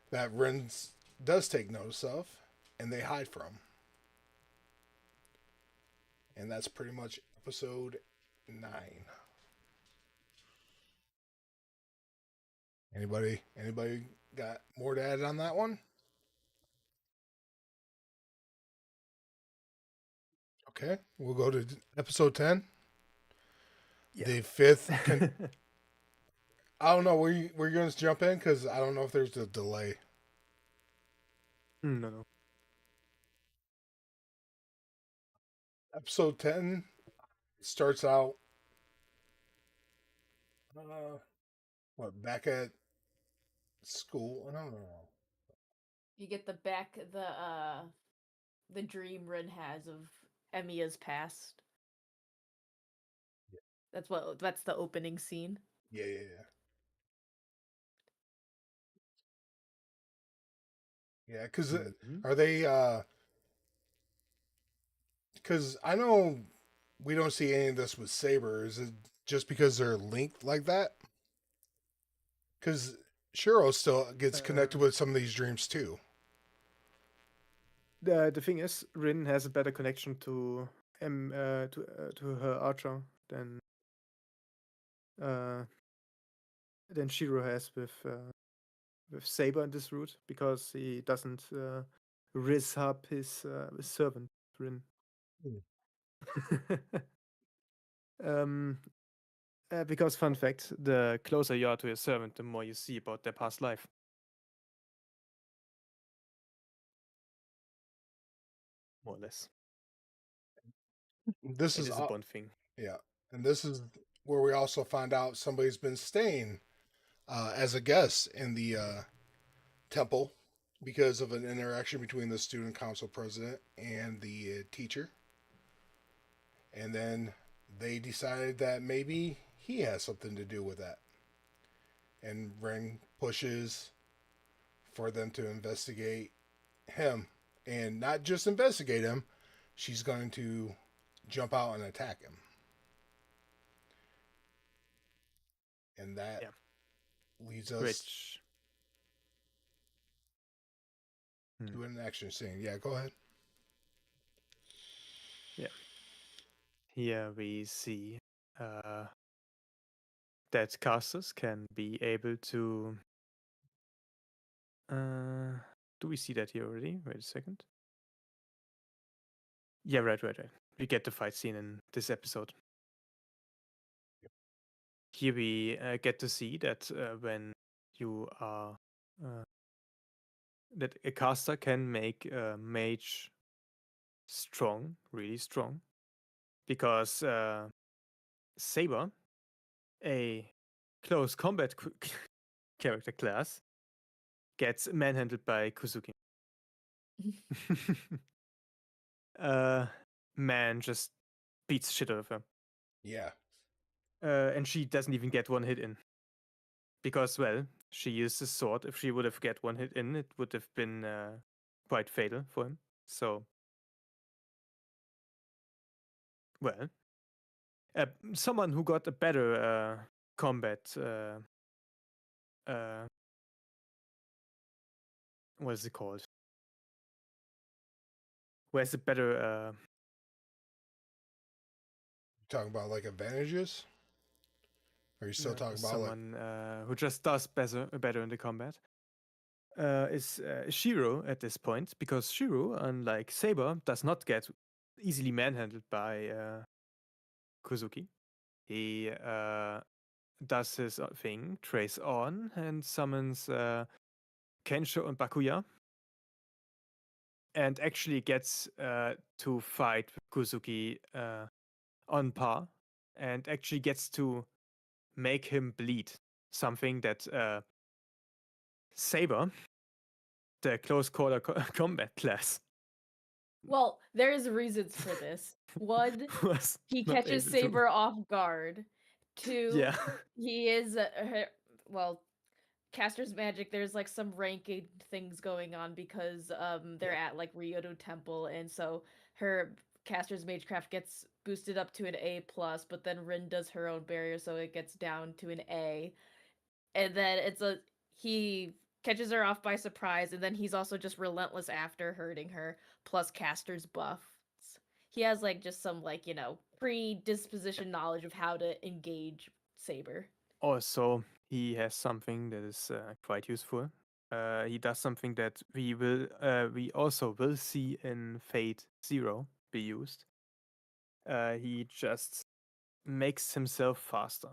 that Ren does take notice of, and they hide from. And that's pretty much episode 9. Anybody got more to add on that one? Okay, we'll go to episode 10. Yeah. The fifth. I don't know. Were you going to jump in? Because I don't know if there's a delay. No. Episode 10 starts out. Back at school? I don't know. You get the dream Rin has of Emiya's past. That's the opening scene. Yeah. Yeah, because are they, because I know we don't see any of this with Saber. Is it just because they're linked like that? Because Shiro still gets connected with some of these dreams too. The thing is, Rin has a better connection to her archer than Shiro has with Saber in this route, because he doesn't riz up his servant Rin. Because fun fact, the closer you are to your servant, the more you see about their past life. More or less. This is a Bond thing. Yeah, and this is where we also find out somebody's been staying as a guest in the temple because of an interaction between the student council president and the teacher. And then they decided that maybe he has something to do with that. And Ren pushes for them to investigate him. And not just investigate him, she's going to jump out and attack him. And that Yeah. leads us Which to an action scene. Yeah, go ahead. here we see that casters can be able to. Do we see that here already? Wait a second. Yeah, right. We get the fight scene in this episode. Here we get to see that when you are that a caster can make a mage strong, really strong, because Saber, a close combat character class, gets manhandled by Kuzuki. Man just beats shit out of her. Yeah. And she doesn't even get one hit in. Because, well, she used a sword. If she would have get one hit in, it would have been quite fatal for him. So, well, someone who got a better combat, what is it called? Who has a better Talking about like advantages? Or are you still talking about like someone who just does better in the combat? Is Shirou at this point, because Shirou, unlike Saber, does not get easily manhandled by Kuzuki. He does his thing, trace on, and summons Kensho and Bakuya, and actually gets to fight Kuzuki on par, and actually gets to make him bleed. Something that Saber, the close quarter combat class, Well, there's reasons for this. One, was he not catches able to. Saber off guard. Two, Yeah. he is well, caster's magic. There's like some ranking things going on because they're at like Ryoto Temple, and so her caster's magecraft gets boosted up to an A plus, but then Rin does her own barrier, so it gets down to an A. And then he catches her off by surprise, and then he's also just relentless after hurting her, plus caster's buffs. He has like just some like, predisposition knowledge of how to engage Saber. Also, he has something that is quite useful. He does something that we also will see in Fate Zero be used. He just makes himself faster.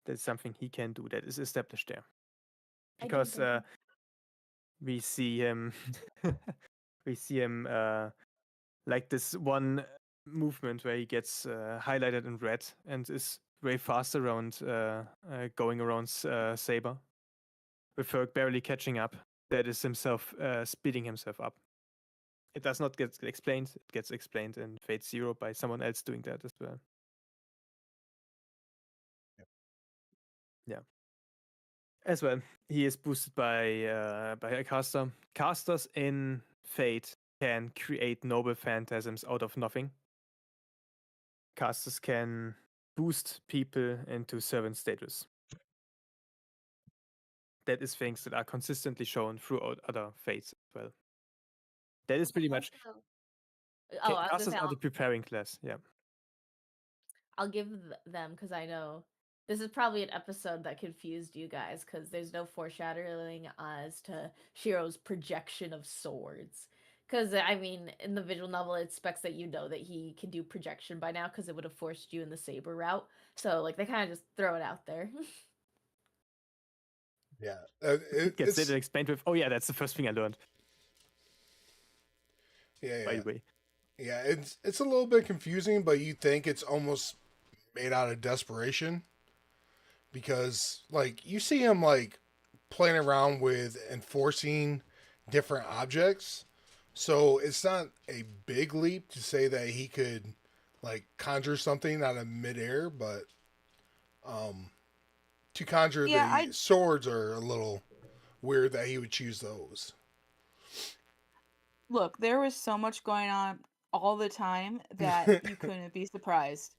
That's something he can do that is established there. Because we see him we see him like this one movement where he gets highlighted in red and is way fast around going around Saber with her barely catching up. That is himself speeding himself up. It does not get explained. It gets explained in Fate Zero by someone else doing that as well. Yeah. As well, he is boosted by a caster. Casters in Fate can create noble phantasms out of nothing. Casters can boost people into servant status. That is things that are consistently shown throughout other fates as well. That is pretty much. I was gonna Casters say, are the preparing class. Yeah. I'll give them because I know this is probably an episode that confused you guys because there's no foreshadowing as to Shiro's projection of swords. Because, I mean, in the visual novel, it expects that you know that he can do projection by now because it would have forced you in the Saber route. So, like, they kind of just throw it out there. yeah. It gets later explained with, oh yeah, that's the first thing I learned. Yeah, By yeah. the way. Yeah, it's a little bit confusing, but you think it's almost made out of desperation because like you see him like playing around with enforcing different objects. So it's not a big leap to say that he could like conjure something out of midair, but to conjure Yeah, the swords are a little weird that he would choose those. look, there was so much going on all the time that you couldn't be surprised.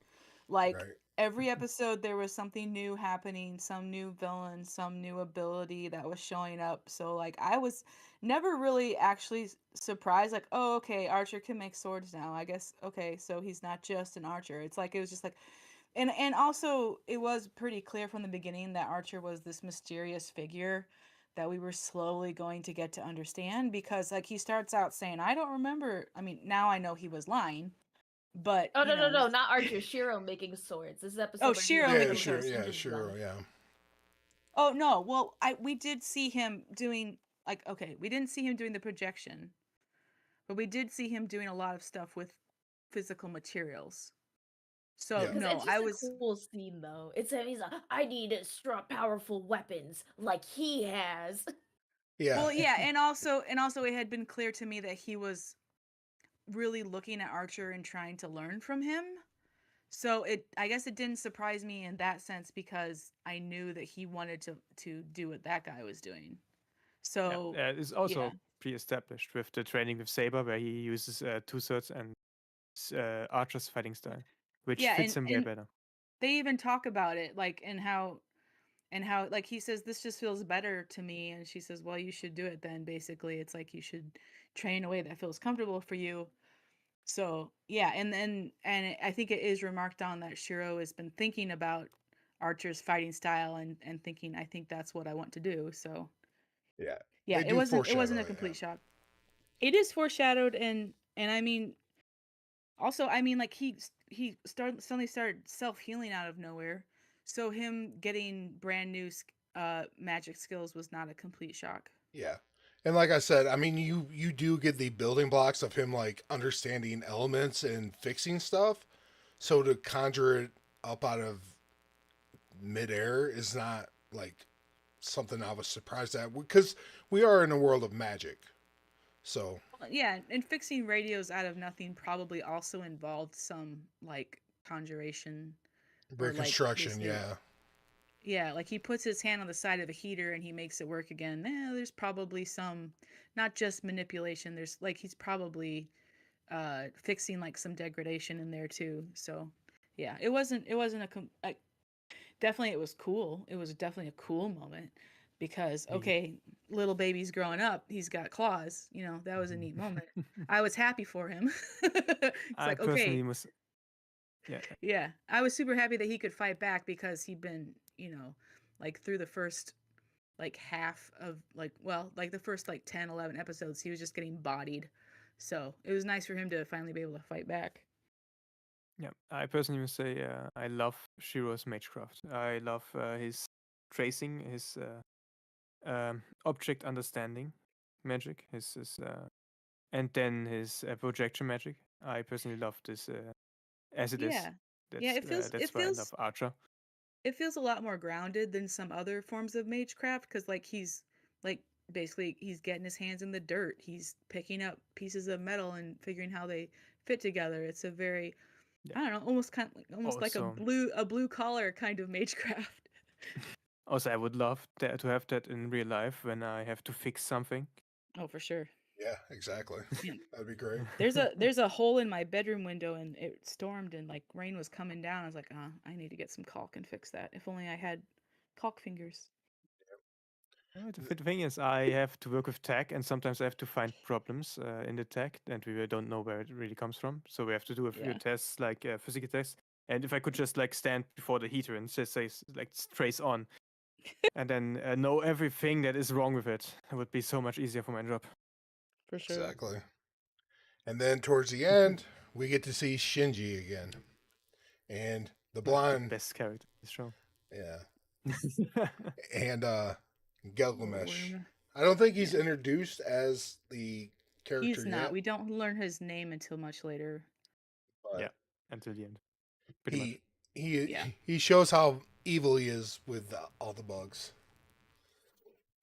Like Right. every episode there was something new happening, some new villain, some new ability that was showing up. So like I was never really actually surprised like, "Oh, okay, Archer can make swords now. I guess okay, so he's not just an archer." It's like it was just like and also it was pretty clear from the beginning that Archer was this mysterious figure that we were slowly going to get to understand because like he starts out saying, "I don't remember." I mean, now I know he was lying, but Oh you no no know, no, not Archer. Shirou making swords. This is oh, episode where he Shirou like Yeah, making sure. swords. Yeah, teaches them. sure. Yeah. Oh no, well, we did see him doing like okay, we didn't see him doing the projection, but we did see him doing a lot of stuff with physical materials. So Yeah. Because no, it's I just a was cool scene though. It's him. He's like, I need strong, powerful weapons like he has. Yeah. well, yeah, and also it had been clear to me that he was really looking at Archer and trying to learn from him. So I guess it didn't surprise me in that sense because I knew that he wanted to do what that guy was doing. So It's yeah. also pre-established with the training with Saber, where he uses two swords and Archer's fighting style, which Yeah, fits him way and better. they even talk about it like and how like he says this just feels better to me and she says, "Well, you should do it then." Basically, it's like you should train in a way that feels comfortable for you. So, yeah, and then and I think it is remarked on that Shiro has been thinking about Archer's fighting style and thinking, "I think that's what I want to do." So, Yeah. yeah, They it do wasn't foreshadow a it. Yeah. complete shock. It is foreshadowed and I mean also, I mean, like suddenly started self healing out of nowhere. So him getting brand new magic skills was not a complete shock. Yeah. And like I said, I mean, you do get the building blocks of him like understanding elements and fixing stuff. So to conjure it up out of midair is not like something I was surprised at because we are in a world of magic. So Yeah, and fixing radios out of nothing probably also involved some like conjuration or like reconstruction, basically yeah, yeah, like he puts his hand on the side of a heater and he makes it work again. There's probably some not just manipulation, there's like he's probably fixing like some degradation in there too. So, yeah, it wasn't definitely it was cool. It was definitely a cool moment because Me. okay, little baby's growing up, he's got claws, that was a neat moment. I was happy for him. It's I like, personally okay, must, yeah, yeah, I was super happy that he could fight back because he'd been, like through the first like half of like well, like the first like 10, 11 episodes, he was just getting bodied. So, it was nice for him to finally be able to fight back. yeah. I personally must say I love Shiro's magecraft. I love his tracing, his object understanding magic, and then his projection magic. I personally love this as it is. Yeah. Yeah, it feels it That's why I love feels Archer. it feels a lot more grounded than some other forms of magecraft because like he's like basically he's getting his hands in the dirt, he's picking up pieces of metal and figuring how they fit together. It's a very Yeah. I don't know, almost like a Also, blue collar kind of magecraft. I would love to have that in real life when I have to fix something. Oh, for sure. yeah, exactly. Man, That'd be great. there's a hole in my bedroom window and it stormed and like rain was coming down. I was like, I need to get some caulk and fix that. If only I had caulk fingers. The thing is, I have to work with tech, and sometimes I have to find problems in the tech, and we don't know where it really comes from. So we have to do a few Yeah, tests, like physical tests. And if I could just like stand before the heater and just say like trace on, and then know everything that is wrong with it, it would be so much easier for my job. for sure. Exactly. And then towards the end, we get to see Shinji again, and the The blonde, best character in the show. yeah, and Gilgamesh. Worm. I don't think he's Yeah. introduced as the character He's not. yet, We don't learn his name until much later. Yeah, but until the end, pretty much. he Yeah. he shows how evil he is with all the bugs.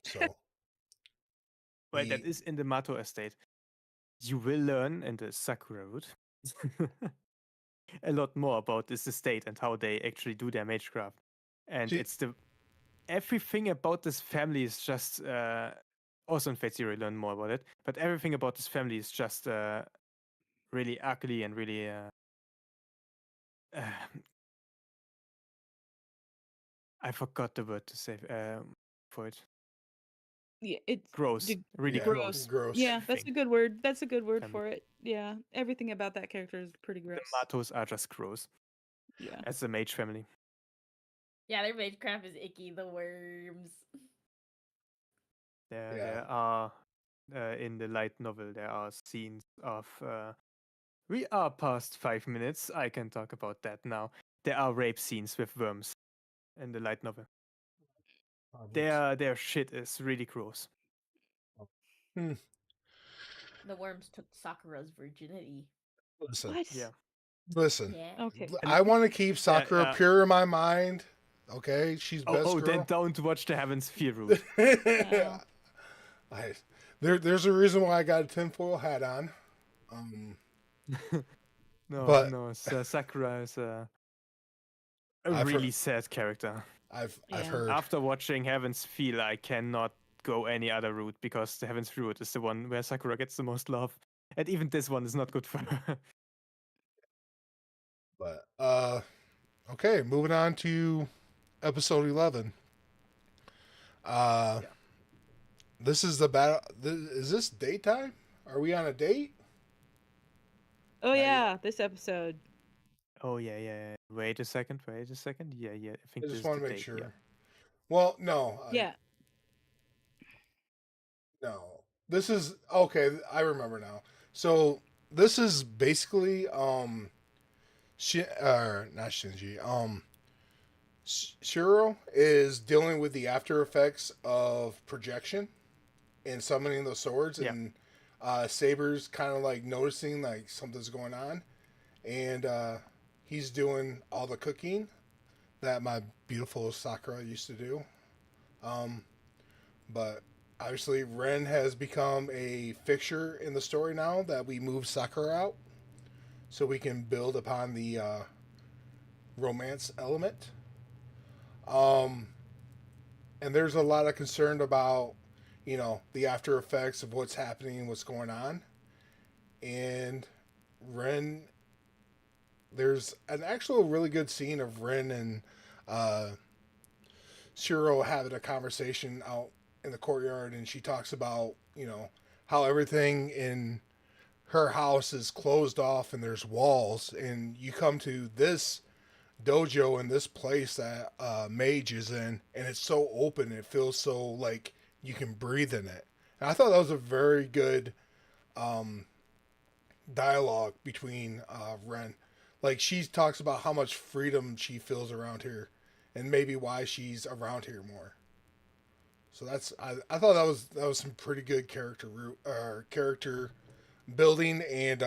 So Well, that he is in the Mato estate. You will learn in the Sakura route a lot more about this estate and how they actually do their magecraft. And See- it's everything about this family is just also in Fate Zero you learn more about it, but everything about this family is just really ugly and really uh, I forgot the word to say for it. Yeah, it's Gross. Really Yeah, gross. gross. Yeah, that's a Everything. good word. That's a good word Family. for it. Yeah, everything about that character is pretty The gross. Matos are just gross. Yeah. As a mage family. Yeah, their magecraft is icky. The worms. There are in the light novel there are scenes of we are past 5 minutes. I can talk about that now. There are rape scenes with worms in the light novel. Their shit is really gross. Hmm. The worms took Sakura's virginity. Listen, What? Yeah. listen. Yeah. Okay. I want to keep Sakura pure in my mind. Okay, she's best Oh, then girl. don't watch the Heaven's Fear route. Wow. There's a reason why I got a tinfoil hat on. No, But- no, Sakura is a I've really heard- sad character. I've Yeah. heard. After watching Heaven's Feel, I cannot go any other route because the Heaven's Feel route is the one where Sakura gets the most love. And even this one is not good for her. But okay, moving on to episode 11. Yeah. This is the battle. Is this daytime? Are we on a date? Oh Not yeah, this episode. Oh yeah. Wait a second. Yeah. I think I this just is want the to make date, sure. yeah. Well, no. Yeah. No. This is okay. I remember now. So this is basically not Shinji. Shirou is dealing with the after effects of projection and summoning the swords, Yeah. and Saber's kind of like noticing like something's going on, and he's doing all the cooking that my beautiful Sakura used to do. But obviously, Ren has become a fixture in the story now that we move Sakura out, so we can build upon the romance element. And there's a lot of concern about, the after effects of what's happening, what's going on. And Ren, there's an actual really good scene of Ren and Shiro having a conversation out in the courtyard, and she talks about, how everything in her house is closed off and there's walls, and you come to this dojo in this place that Mage is in, and it's so open. It feels so like you can breathe in it. And I thought that was a very good dialogue between Ren. Like, she talks about how much freedom she feels around here, and maybe why she's around here more. So I thought that was some pretty good character building, and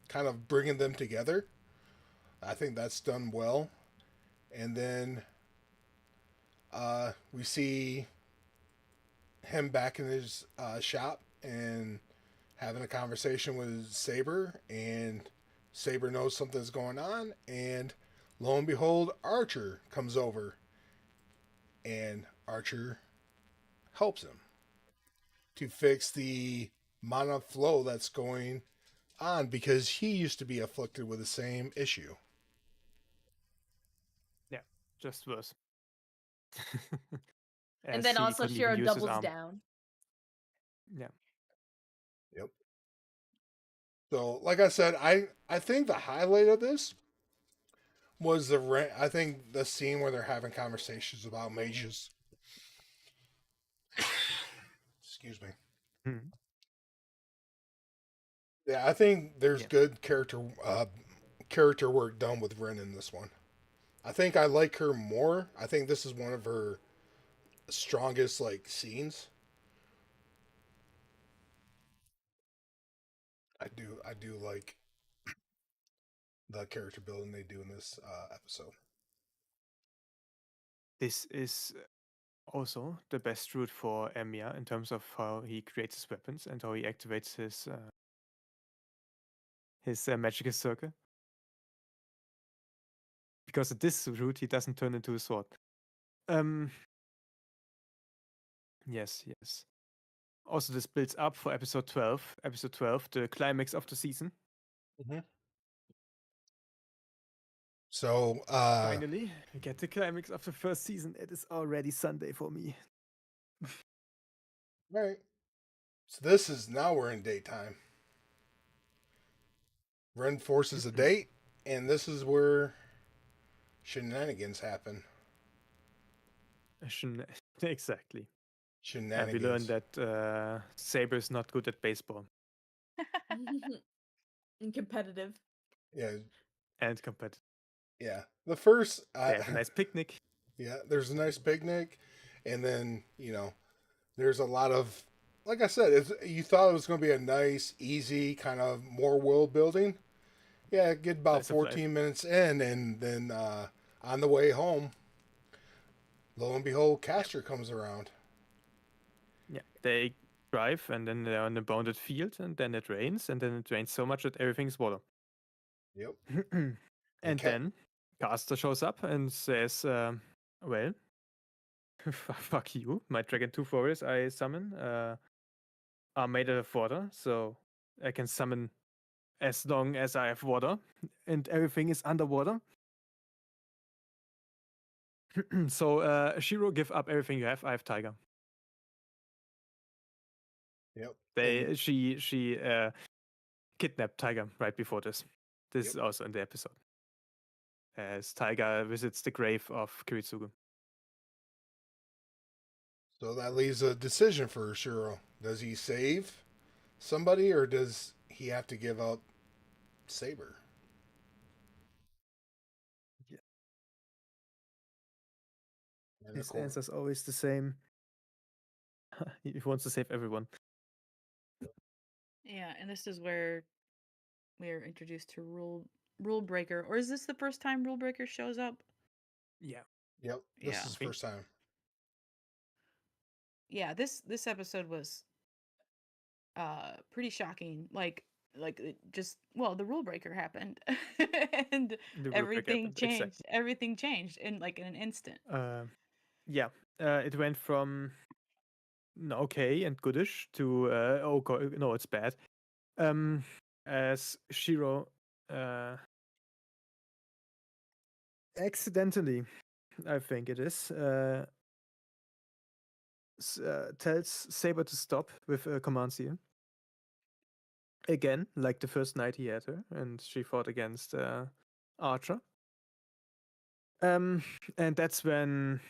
kind of bringing them together. I think that's done well. And then we see him back in his shop and having a conversation with Saber, and Saber knows something's going on, and lo and behold, Archer comes over, and Archer helps him to fix the mana flow that's going on, because he used to be afflicted with the same issue. Yeah. Just worse. And As then he also couldn't even Shiro use his doubles arm. down. Yeah. Yep. So, like I said, I think the highlight of this was I think the scene where they're having conversations about mages. Excuse me. Hmm. Yeah, I think there's Yeah. good character work done with Ren in this one. I think I like her more. I think this is one of her strongest scenes. I do like the character building they do in this episode. This is also the best route for Emiya in terms of how he creates his weapons and how he activates his magical circle. Because at this route he doesn't turn into a sword. Yes. Also, this builds up for episode 12. Episode 12, the climax of the season. So, Finally, we get the climax of the first season. It is already Sunday for me. right. So this is now we're in daytime. Ren forces a date, and this is where shenanigans happen. Exactly. And Shenanigans. we learned that Saber is not good at baseball And competitive. Yeah, and competitive. yeah. The first, They have a nice picnic. yeah. There's a nice picnic, and then there's a lot of, like I said, you thought it was going to be a nice, easy kind of more world building. Yeah, get about Slice of life. 14 minutes in, and then on the way home, lo and behold, Castor comes around. Yeah, they drive and then they're on a bounded field, and then it rains, and then it rains so much that everything's water. Yep. And then Caster shows up and says, well, fuck you. My Dragon 2 warriors I summon are made out of water, so I can summon as long as I have water, and everything is underwater. So, Shirou, give up everything you have. I have Tiger. Yep. She kidnapped Tiger right before this. This is also in the episode. As Tiger visits the grave of Kiritsugu. So that leaves a decision for Shiro. Does he save somebody, or does he have to give up Saber? Yeah. And His answer's always the same. He wants to save everyone. Yeah, and this is where we are introduced to Rule Breaker. Or is this the first time Rule Breaker shows up? Yeah. Yep. This is the first time. Yeah, this episode was pretty shocking. Like it just the Rule Breaker happened and everything changed. Exactly. Everything changed in an instant. Yeah. It went from okay and goodish to oh god, no, it's bad. As Shiro accidentally, I think it is, tells Saber to stop with a command seal. Again, like the first night he had her, and she fought against Archer. And that's when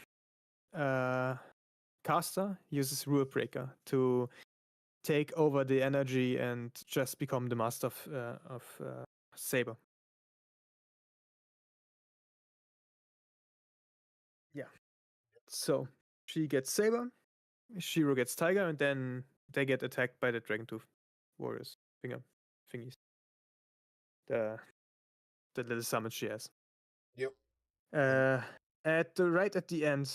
Caster uses Rule Breaker to take over the energy and just become the master of Saber. Yeah. So she gets Saber, Shiro gets Tiger, and then they get attacked by the Dragon Tooth warriors thingies. The little summons she has. Yep. Right at the end,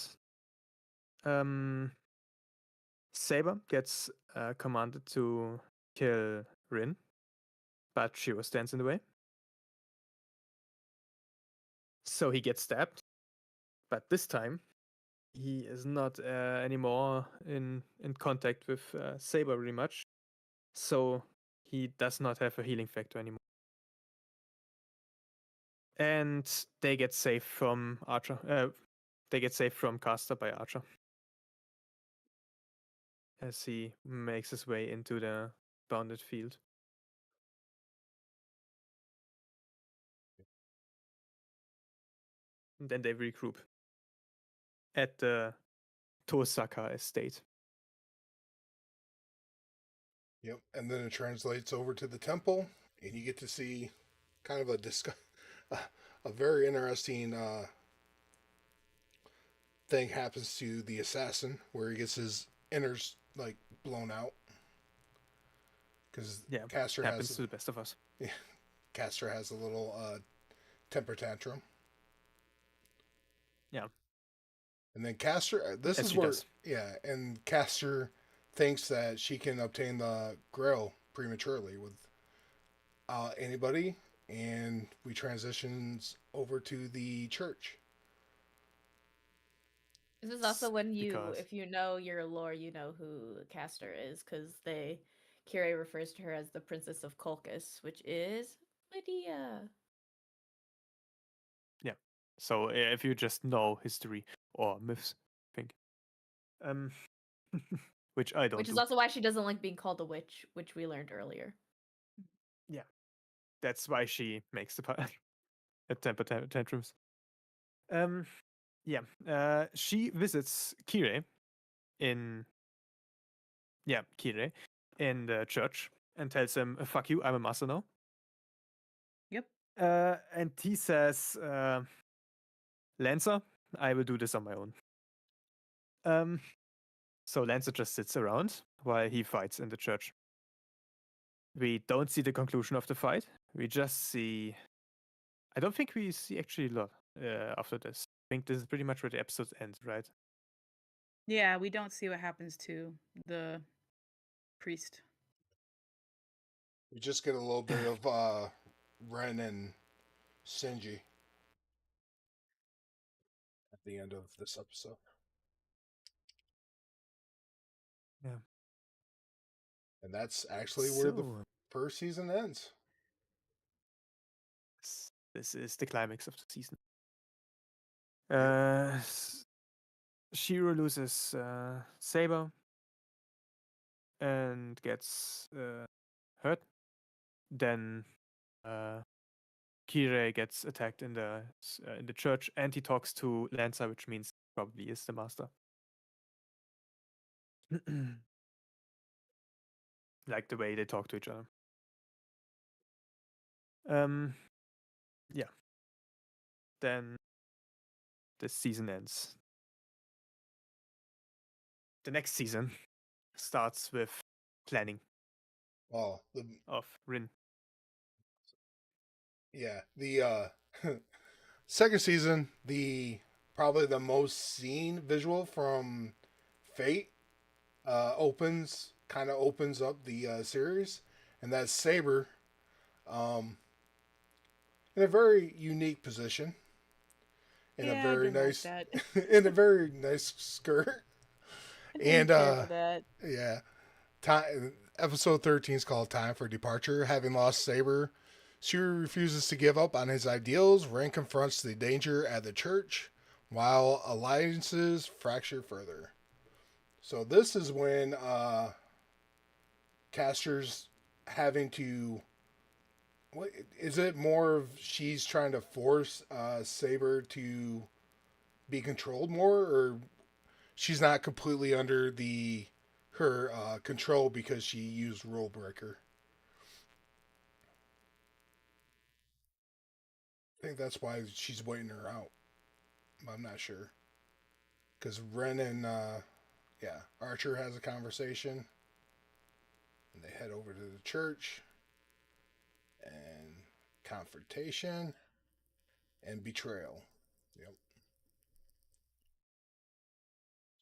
Saber gets commanded to kill Rin, but Shiro stands in the way. So he gets stabbed, but this time he is not anymore in contact with Saber really much, so he does not have a healing factor anymore. And they get saved from Archer. They get saved from Caster by Archer as he makes his way into the bounded field. And then they regroup at the Tosaka estate. Yep. And then it translates over to the temple, and you get to see kind of a very interesting thing happens to the assassin, where he gets his innards like blown out. Because Castor happens has to the best of us. Yeah, Castor has a little temper tantrum. Yeah. And then Castor, this As is she where, does. yeah, and Castor thinks that she can obtain the Grail prematurely with anybody, and we transitions over to the church. This is also when Because- if you know your lore, you know who Castor is, because Kiri refers to her as the Princess of Colchis, which is Lydia. So if you just know history or myths, I think. Which I don't Which is do. also why she doesn't like being called a witch, which we learned earlier. Yeah. That's why she makes the temper tantrums. Yeah. She visits Kire in Kire in the church and tells him, "Fuck you, I'm a master now." Yep. And he says, "Lancer, I will do this on my own." So Lancer just sits around while he fights in the church. We don't see the conclusion of the fight. We just see. I don't think we see actually a lot after this. I think this is pretty much where the episode ends, right? Yeah, we don't see what happens to the priest. We just get a little bit of Ren and Shinji at the end of this episode. Yeah. And that's actually where the So, first season ends. this is the climax of the season. Yep. Shirou loses Saber and gets hurt. Then Kirei gets attacked in the church, and he talks to Lancer, which means probably is the master. Like the way they talk to each other. Yeah. Then the season ends. The next season starts with planning Oh, of Rin. the second season, probably the most seen visual from Fate opens up the series, and that's Saber, in a very unique position, in a Yeah, I very didn't like nice that. in a very nice skirt, I didn't and care for that. yeah, episode 13 is called "Time for Departure." Having lost Saber, Shirou refuses to give up on his ideals. Ren confronts the danger at the church, while alliances fracture further. So this is when Caster's having to. What is it? More of she's trying to force Saber to be controlled more, or she's not completely under her control because she used Rule Breaker. I think that's why she's waiting her out. I'm not sure because Ren and Archer has a conversation, and they head over to the church, and confrontation and betrayal. Yep.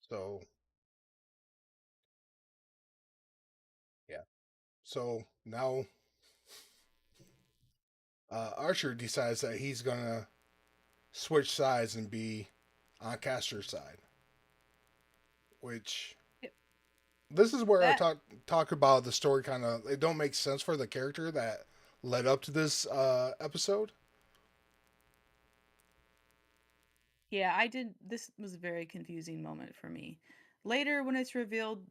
So yeah. So now Archer decides that he's gonna switch sides and be on Caster's side, which Yep. this is where I That talk about the story kind of it don't make sense for the character that led up to this episode. Yeah, I did. This was a very confusing moment for me. Later, when it's revealed,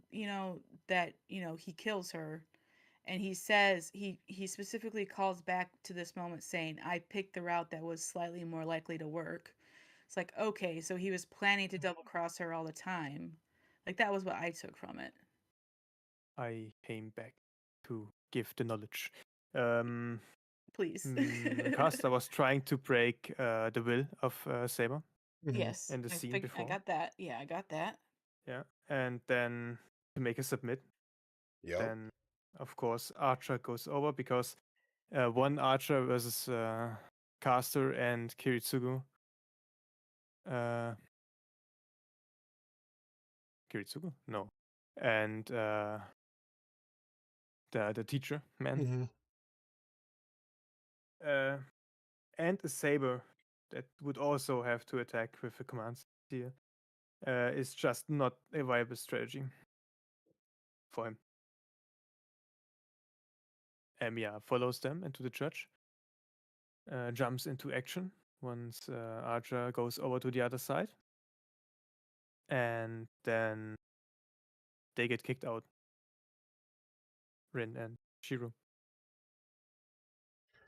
that he kills her, and he says he specifically calls back to this moment saying, "I picked the route that was slightly more likely to work." It's like, okay, so he was planning to double cross her all the time. Like that was what I took from it. I came back to give the knowledge. Please. Caster was trying to break the will of Saber Yes, in the scene I before. got that. Yeah, I got that. Yeah, and then to make a submit, Yep. then of course Archer goes over because one Archer versus Caster and Kiritsugu. Kiritsugu? No. And the teacher man. Mm-hmm. And a Saber that would also have to attack with the commands here is just not a viable strategy for him. Emiya follows them into the church, jumps into action, once Archer goes over to the other side, and then they get kicked out. Rin and Shirou.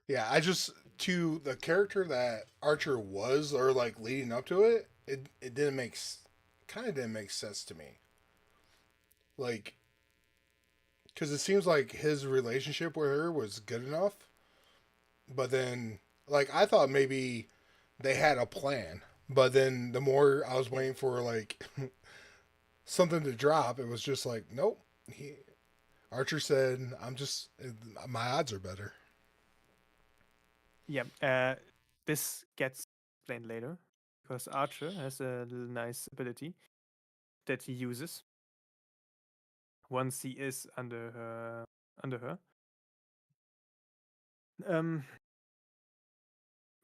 Yeah, I just to the character that Archer was, or like leading up to it, it didn't make kind of didn't make sense to me. Like, because it seems like his relationship with her was good enough, but then like I thought maybe they had a plan, but then the more I was waiting for like something to drop, it was just like nope. Archer said, "I'm just my odds are better." Yeah, this gets explained later because Archer has a little nice ability that he uses once he is under her,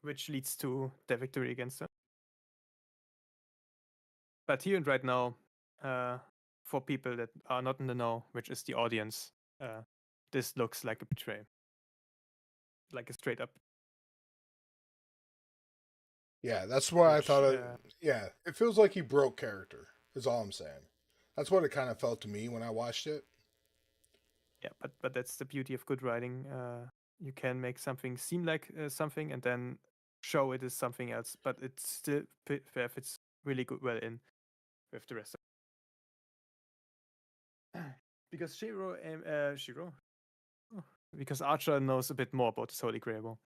which leads to the victory against her. But here and right now, for people that are not in the know, which is the audience, this looks like a betrayal, like a straight up. Yeah, that's what I Which, thought. Yeah, it feels like he broke character. Is all I'm saying. That's what it kind of felt to me when I watched it. Yeah, but that's the beauty of good writing. You can make something seem like something and then show it as something else, but it still fits really good well in with the rest. Because Shiro, oh, because Archer knows a bit more about this Holy Grail War.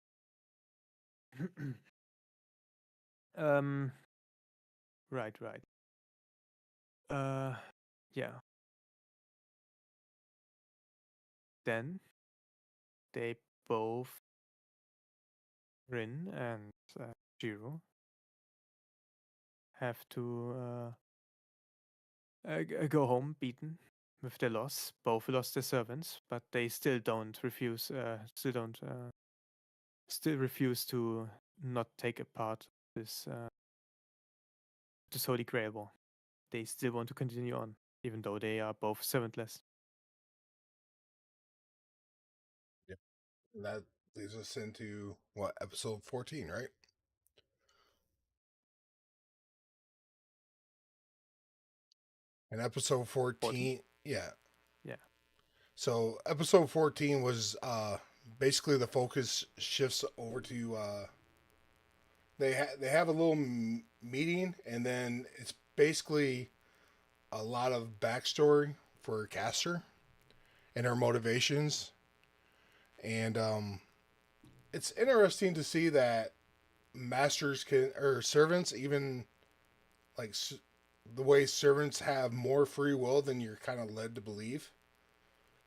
um, right. Yeah. Then they both, Rin and Shiro, have to go home beaten with their loss. Both lost their servants, but they still still refuse to not take a part this this Holy Grail War. They still want to continue on, even though they are both servantless. Yep. And that leads us into what, episode 14, right? And episode 14, yeah. Yeah. So episode 14 was basically the focus shifts over to they have a little meeting, and then it's basically a lot of backstory for Caster and her motivations, and it's interesting to see that masters can, or servants, even like the way servants have more free will than you're kind of led to believe,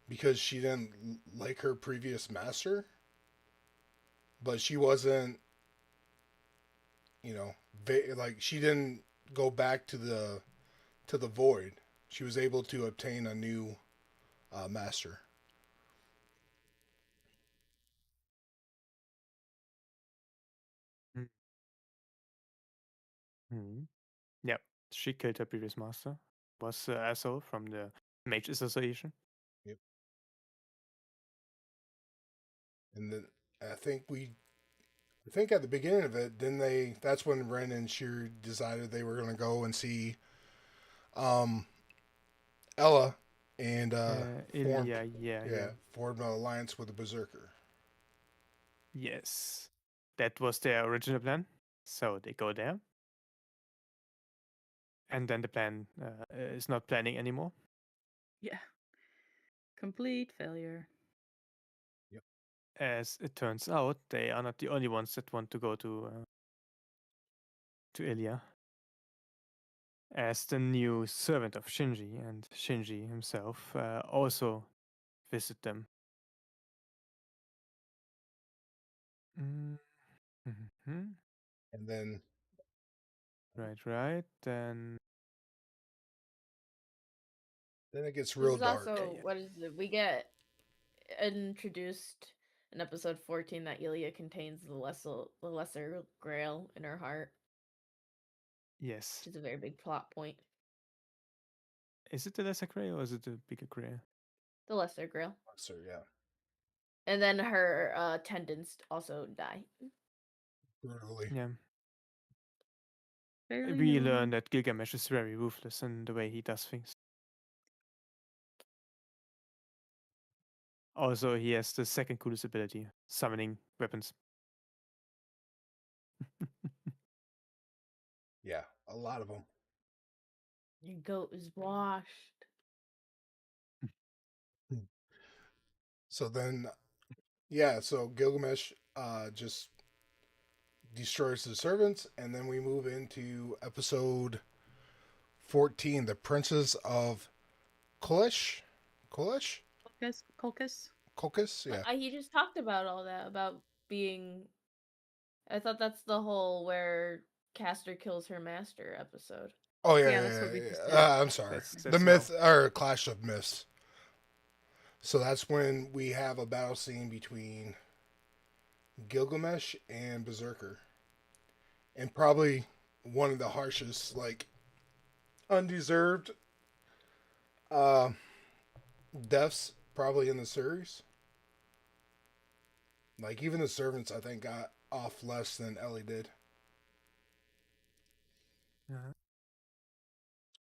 because she didn't like her previous master, but she wasn't, you know, like she didn't go back to the void. She was able to obtain a new master. Mm-hmm. Yeah. She killed her previous master. Was asshole from the Mage Association. Yep. And then I think I think at the beginning of it, then they, that's when Ren and Sheer decided they were going to go and see um, Ella and formed, Illya, yeah. formed an alliance with the Berserker. Yes. That was their original plan. So they go there. And then the plan is not planning anymore. Yeah. Complete failure. Yep. As it turns out, they are not the only ones that want to go to Illya as the new servant of Shinji, and Shinji himself also visit them. Mm-hmm. And then Right. then it gets This real is dark. also what is it? We get introduced in episode 14 that Illya contains the lesser grail in her heart. Yes. Which is a very big plot point. Is it the lesser grail or is it the bigger grail? The lesser grail. Lesser, yeah. And then her tendons also die. brutally. Yeah. Fairly We new. learn that Gilgamesh is very ruthless in the way he does things. Also, he has the second coolest ability, summoning weapons. Yeah, a lot of them. Your goat is washed. So then, yeah, so Gilgamesh just destroys the servants, and then we move into episode 14, the Princess of Kulish. Kulish? Colchis. Kokis? Yeah. He just talked about all that about being. I thought that's the whole where Caster kills her master episode. Oh, yeah, Yeah, yeah, that's what we yeah, just yeah. did. I'm sorry. That's The now. myth, or Clash of Myths. So that's when we have a battle scene between Gilgamesh and Berserker. And probably one of the harshest, like, undeserved uh, deaths probably in the series. Like, even the servants, I think, got off less than Ellie did. Uh-huh.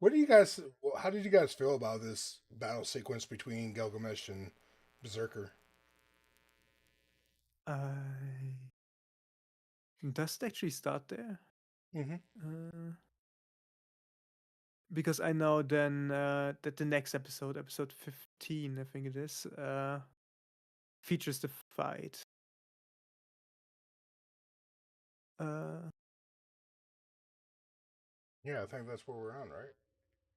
What do you guys? How did you guys feel about this battle sequence between Gilgamesh and Berserker? Does it actually start there? Mm-hmm. Because I know then that the next episode, episode 15, I think it is, features the fight. Yeah, I think that's where we're on, right?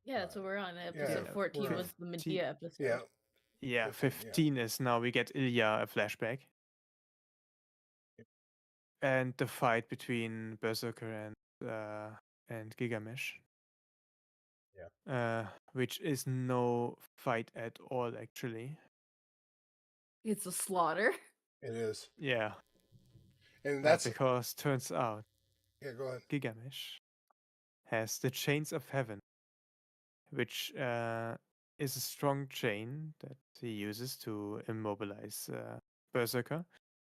Yeah, that's what we're on. Episode Yeah, 14 we're on. was the Medea episode. Yeah. Yeah, 15, 15 is now we get Illya a flashback. And the fight between Berserker and Gilgamesh. Yeah. Which is no fight at all, actually. It's a slaughter. It is. Yeah. And that's because turns out yeah. Go ahead. Gilgamesh has the chains of heaven, which is a strong chain that he uses to immobilize Berserker.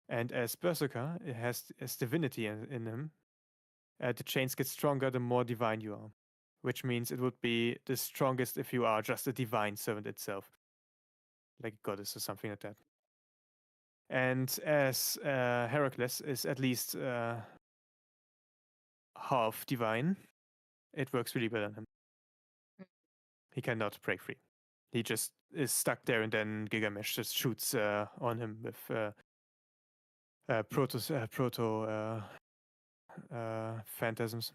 And as Berserker, it has divinity in him. The chains get stronger the more divine you are, which means it would be the strongest if you are just a divine servant itself, like a goddess or something like that. And as Heracles is at least half divine, it works really well on him. He cannot break free. He just is stuck there, and then Gilgamesh just shoots on him with proto phantasms.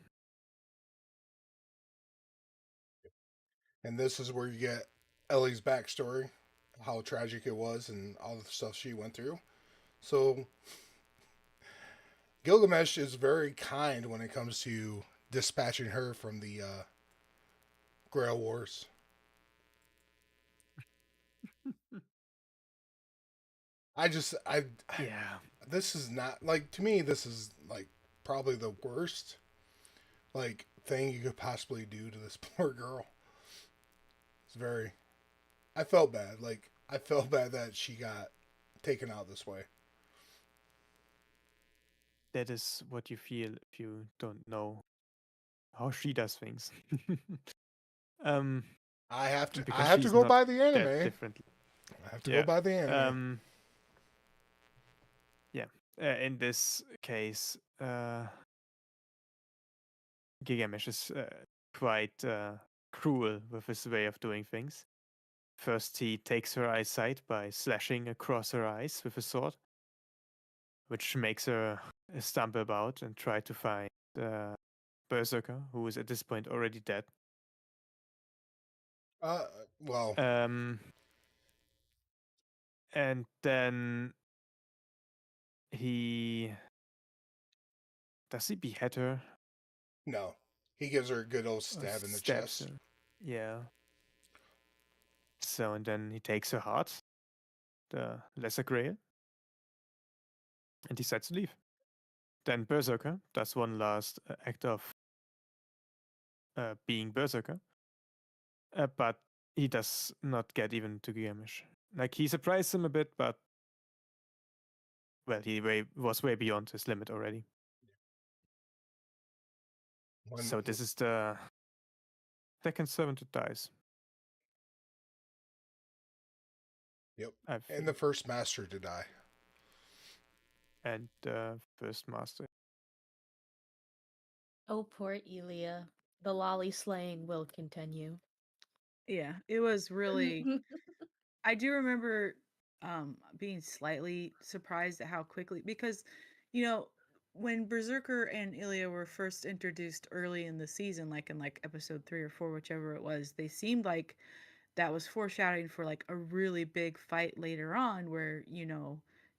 And this is where you get Ellie's backstory, how tragic it was, and all the stuff she went through. So Gilgamesh is very kind when it comes to dispatching her from the Grail Wars. Yeah. This is not like, to me, this is like probably the worst like thing you could possibly do to this poor girl. It's very. I felt bad. Like, I felt bad that she got taken out this way. That is what you feel if you don't know how she does things. I have to. Because I have to she's go not by the that anime. differently. I have to go by the anime. Yeah. In this case, Gilgamesh is quite cruel with his way of doing things. First, he takes her eyesight by slashing across her eyes with a sword, which makes her stumble about and try to find Berserker, who is at this point already dead. Well, and then he does he behead her? no. He gives her a good old stab in the Stabs chest. her. Yeah. So, and then he takes her heart, the Lesser Grail, and decides to leave. Then Berserker does one last act of being Berserker, but he does not get even to Gilgamesh. Like, he surprised him a bit, but well, he was way beyond his limit already. So this is the second servant that dies. Yep. I And think. the first master to die. And first master. Oh, poor Illya. The lolly slaying will continue. Yeah, it was really. I do remember being slightly surprised at how quickly, because you know, when Berserker and Ilya were first introduced early in the season, like in like episode 3 or 4, whichever it was, they seemed like that was foreshadowing for like a really big fight later on where,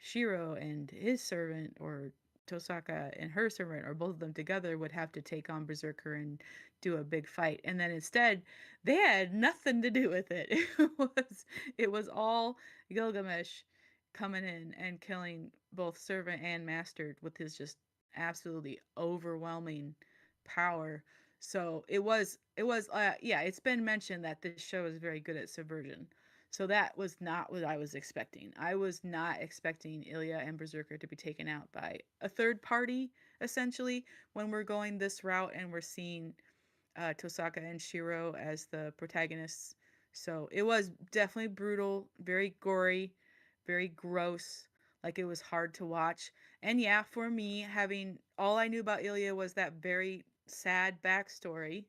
Shirou and his servant, or Tosaka and her servant, or both of them together, would have to take on Berserker and do a big fight. And then instead, they had nothing to do with it. It was all Gilgamesh coming in and killing both servant and master with his just absolutely overwhelming power. So yeah, it's been mentioned that this show is very good at subversion. So that was not what I was expecting. I was not expecting Ilya and Berserker to be taken out by a third party, essentially, when we're going this route and we're seeing Tosaka and Shirou as the protagonists. So it was definitely brutal, very gory, very gross. Like, it was hard to watch. And yeah, for me, having all I knew about Ilya was that very sad backstory,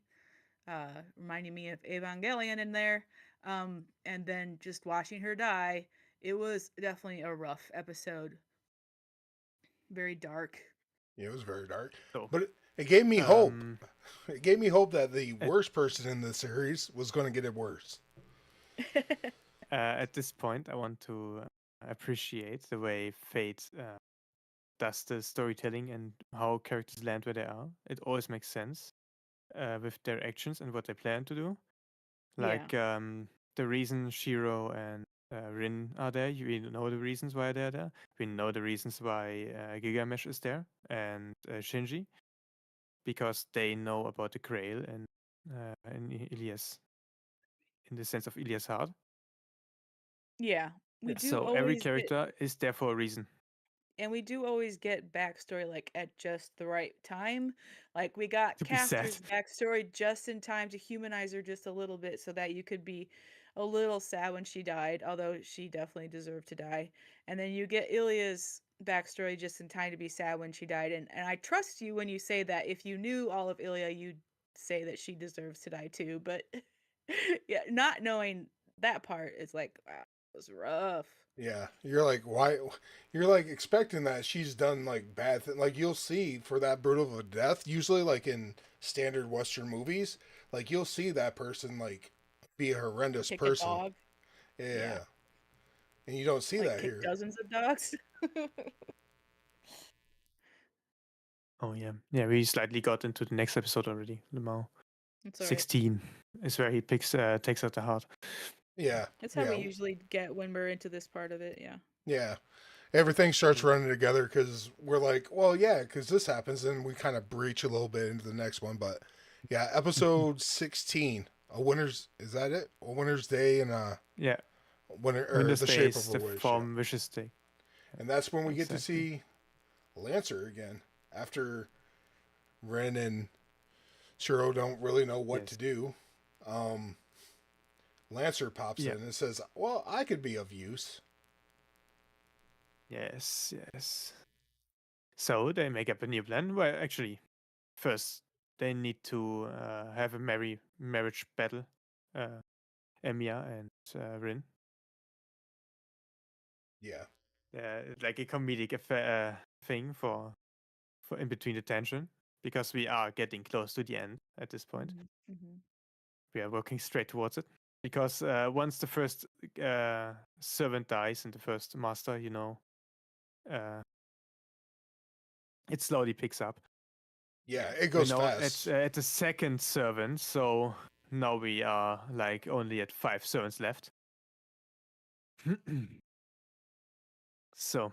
reminding me of Evangelion in there. And then just watching her die, it was definitely a rough episode. Very dark. Yeah, it was very dark. So, But it gave me hope. um, It gave me hope that the At- worst person in the series was going to get it worse. at this point, I want to appreciate the way Fate does the storytelling and how characters land where they are. It always makes sense with their actions and what they plan to do. Yeah. Like the reason Shiro and Rin are there, we know the reasons why they're there. We know the reasons why Gilgamesh is there and Shinji, because they know about the Grail and Ilya's, in the sense of Ilya's heart. Yeah. We do So every always get character is there for a reason. And we do always get backstory, like, at just the right time. Like, we got To be sad. Caster's backstory just in time to humanize her just a little bit so that you could be a little sad when she died, although she definitely deserved to die. And then you get Ilya's backstory just in time to be sad when she died. And I trust you when you say that if you knew all of Ilya, you'd say that she deserves to die too. But yeah, not knowing that part is like, wow, it was rough. Yeah, you're like, why? You're like expecting that she's done like bad things. Like you'll see for that brutal of a death. Usually, like in standard Western movies, like you'll see that person like be a horrendous Kick a person. dog. Yeah, Yeah. and you don't see Like, that kick here. dozens of dogs. Oh yeah, yeah. We slightly got into the next episode already. Lemao It's all right. 16 is where he takes out the heart. Yeah, That's how yeah, we usually get when we're into this part of it. Yeah. yeah. Everything starts Mhm. running together because we're like, well, yeah, because this happens, and we kind of breach a little bit into the next one. But yeah, episode 16, a winter's, is that it? A winter's day and Yeah, winter or Windows the Day shape is of a the wish. form Vicious Day. And that's when we get to Exactly. see Lancer again after Ren and Shiro don't really know what to Yes. do. Lancer pops Yeah. in and says, "Well, I could be of use." Yes, yes. So they make up a new plan. Well, actually, first they need to have a marriage battle, Emiya and Rin. Yeah, Like a comedic thing for in between the tension, because we are getting close to the end at this point. Mm-hmm. We are working straight towards it, because once the first servant dies and the first master, uh, it slowly picks up. yeah, it We goes know fast. at the second servant, so now we are like only at 5 servants left. So,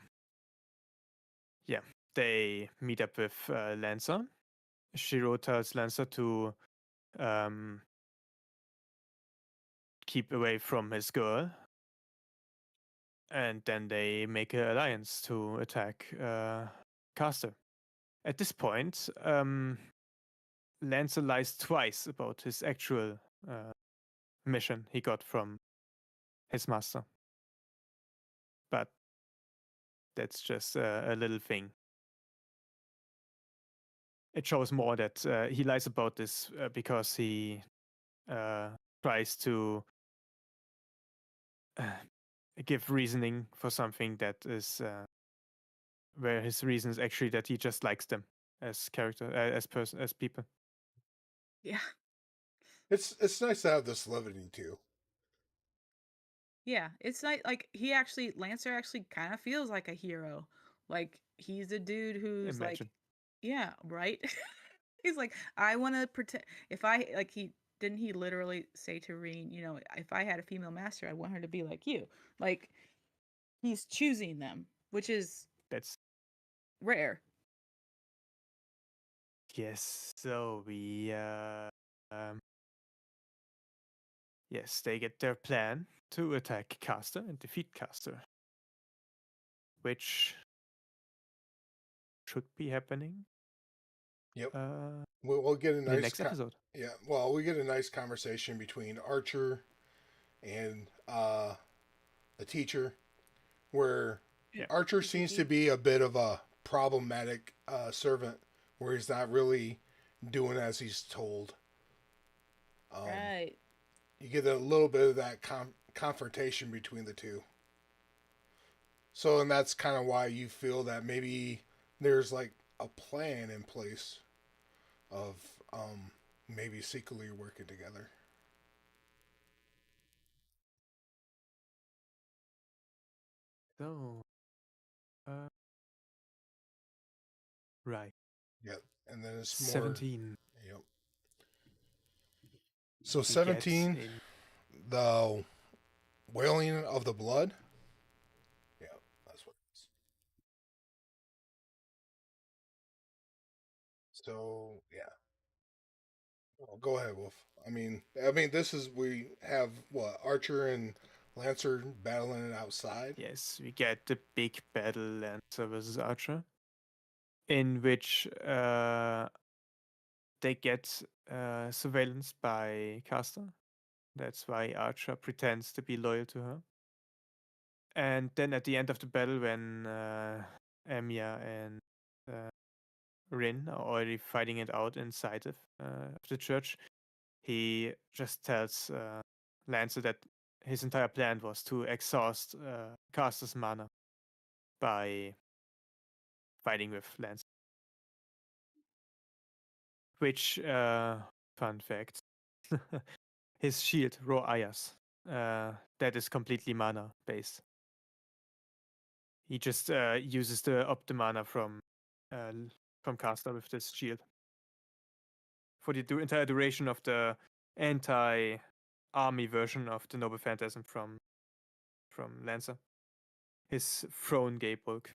yeah, they meet up with Lancer. Shiro tells Lancer to um, keep away from his girl, and then they make an alliance to attack Caster. At this point, Lancer lies twice about his actual mission he got from his master. But that's just a little thing. It shows more that he lies about this because he tries to give reasoning for something that is where his reason is actually that he just likes them as character, as people. Yeah. It's nice to have this levity too. Yeah, it's like Lancer actually kind of feels like a hero. Like he's a dude who's like, Imagine. yeah, right. He's like, I want to protect. If I like, he literally say to Reen, you know, if I had a female master, I want her to be like you. Like he's choosing them, which is That's rare. yes. So we yes, they get their plan to attack Caster and defeat Caster, which should be happening. Yep. We'll get a in the nice next episode. Yeah. Well, we get a nice conversation between Archer and the teacher, where Archer seems to be a bit of a problematic servant, where he's not really doing as he's told. Right. You get a little bit of that confrontation between the two. So, and that's kind of why you feel that maybe there's like a plan in place of maybe secretly working together. So, right. Yep. And then it's 17. More. Yep. So 17, the wailing of the blood. Yeah, that's what it is. So yeah. Well, go ahead, Wolf. I mean, this is we have what Archer and Lancer battling it outside. Yes, we get the big battle, Lancer versus Archer, in which they get surveillance by Caster. That's why Archer pretends to be loyal to her. And then at the end of the battle, when Emiya and Rin are already fighting it out inside of the church, he just tells Lancer that his entire plan was to exhaust Caster's mana by fighting with Lancer. Which, fun fact, his shield, Raw Ayas, that is completely mana based. He just uses the Optimana from Caster with this shield for the entire duration of the anti-army version of the Noble Phantasm from Lancer. His throne bulk.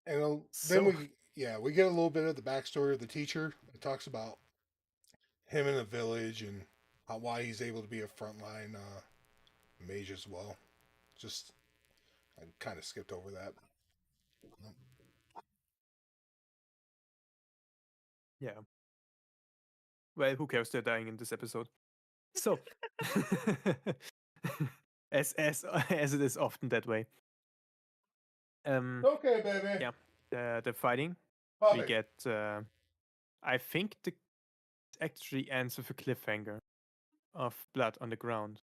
And then we get a little bit of the backstory of the teacher. It talks about him in the village and why he's able to be a frontline mage as well. Just I kind of skipped over that. Yeah. Well, who cares? They're dying in this episode. So, as it is often that way. Okay, baby. Yeah, the fighting. Puppy. We get. I think the actually ends with a cliffhanger of blood on the ground,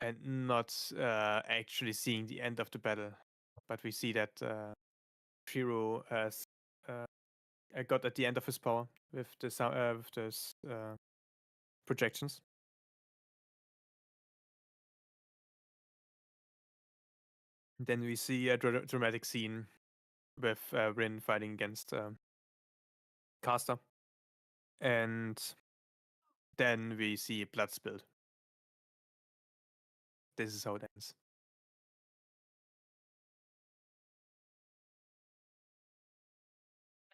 and not actually seeing the end of the battle, but we see that Shirou has got at the end of his power with this projections. Then we see a dramatic scene with Rin fighting against Caster, and then we see blood spilled. This is how it ends.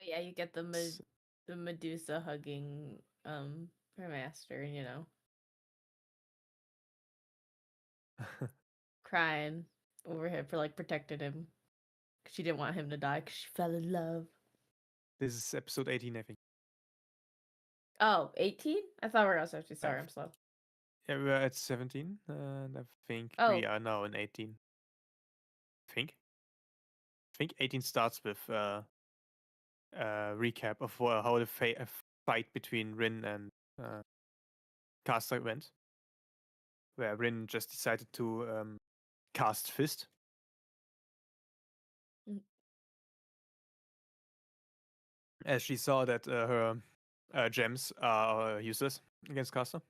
Yeah, you get the Medusa hugging her master, you know. Crying. over him for like protecting him. She didn't want him to die because she fell in love. This is episode 18, I think. Oh, 18? I thought we were also actually sorry, I'm slow. Yeah, we're at 17, and I think we Oh. are now in 18. I think 18 starts with recap of how the fight between Rin and Caster went, where Rin just decided to cast Fist. Mm. As she saw that her gems are useless against Caster,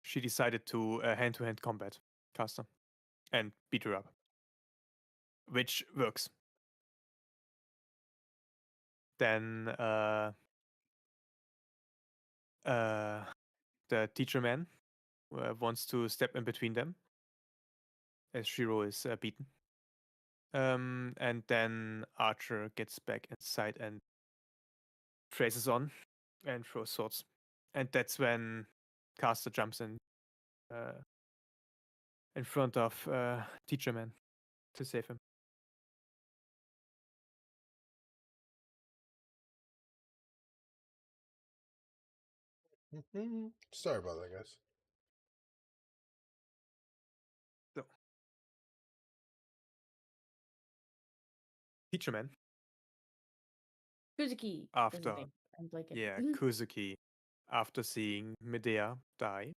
she decided to hand-to-hand combat Caster and beat her up, which works. Then the teacher man wants to step in between them as Shirou is beaten. And then Archer gets back inside and traces on and throws swords. And that's when Caster jumps in front of Teacher Man to save him. Sorry about that, guys. So, Teacher Man. Kuzuki is After, his name. I'm blanking. yeah, Kuzuki, after seeing Medea die,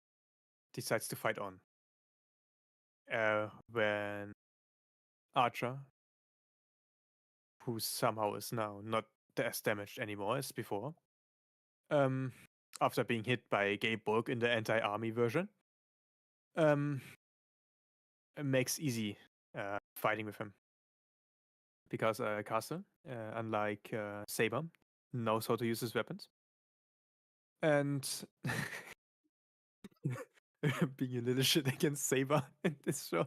decides to fight on. When Archer, who somehow is now not as damaged anymore as before, after being hit by Gabe in the anti-army version, makes easy fighting with him. Because Caster, unlike Saber, knows how to use his weapons. And being a little shit against Saber in this show.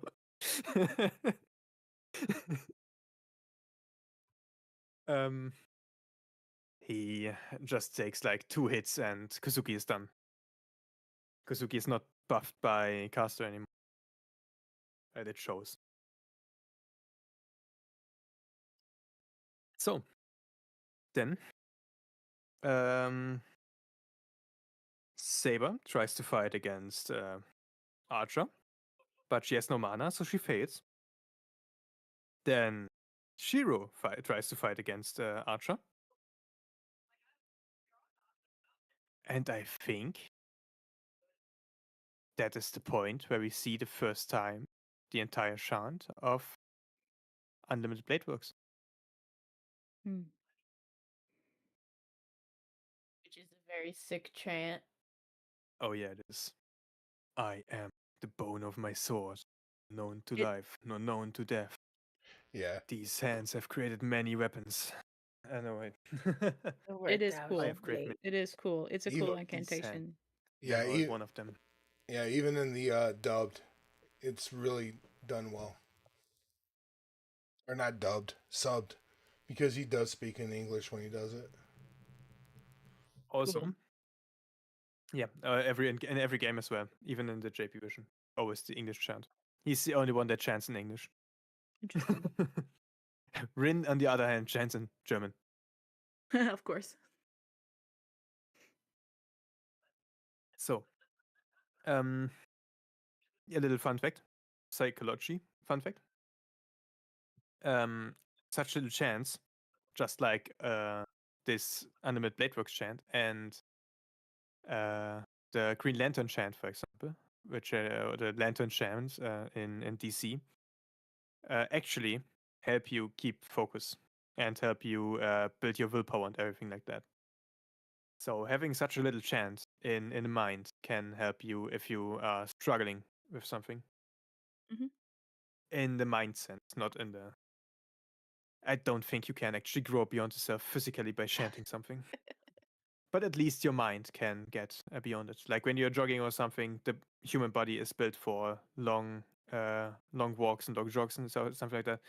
He just takes like 2 hits and Kuzuki is done. Kuzuki is not buffed by Caster anymore. And it shows. So, then Saber tries to fight against Archer, but she has no mana, so she fails. Then Shirou tries to fight against Archer. And I think that is the point where we see the first time the entire chant of Unlimited Blade works. Which is a very sick chant. Oh yeah, it is. I am the bone of my sword, known to life, not known to death. Yeah. These hands have created many weapons. I know it. It is cool. I have created It is cool. It's a Even- cool these incantation. Yeah, never heard one of them. Yeah, even in the dubbed, it's really done well. Or not dubbed, subbed, because he does speak in English when he does it. Also, Cool. yeah, in every game as well, even in the JP version, always the English chant. He's the only one that chants in English. Interesting. Rin, on the other hand, chants in German. Of course. So, a little fun fact, psychology fun fact. Such little chants, just like this Unlimited Bladeworks chant and the Green Lantern chant, for example, which the Lantern chants in DC, actually help you keep focus and help you build your willpower and everything like that. So having such a little chant in the mind can help you if you are struggling with something. Mhm. In the mind sense, not in the. I don't think you can actually grow beyond yourself physically by chanting something. But at least your mind can get beyond it. Like when you're jogging or something, the human body is built for long walks and long jogs and so something like that.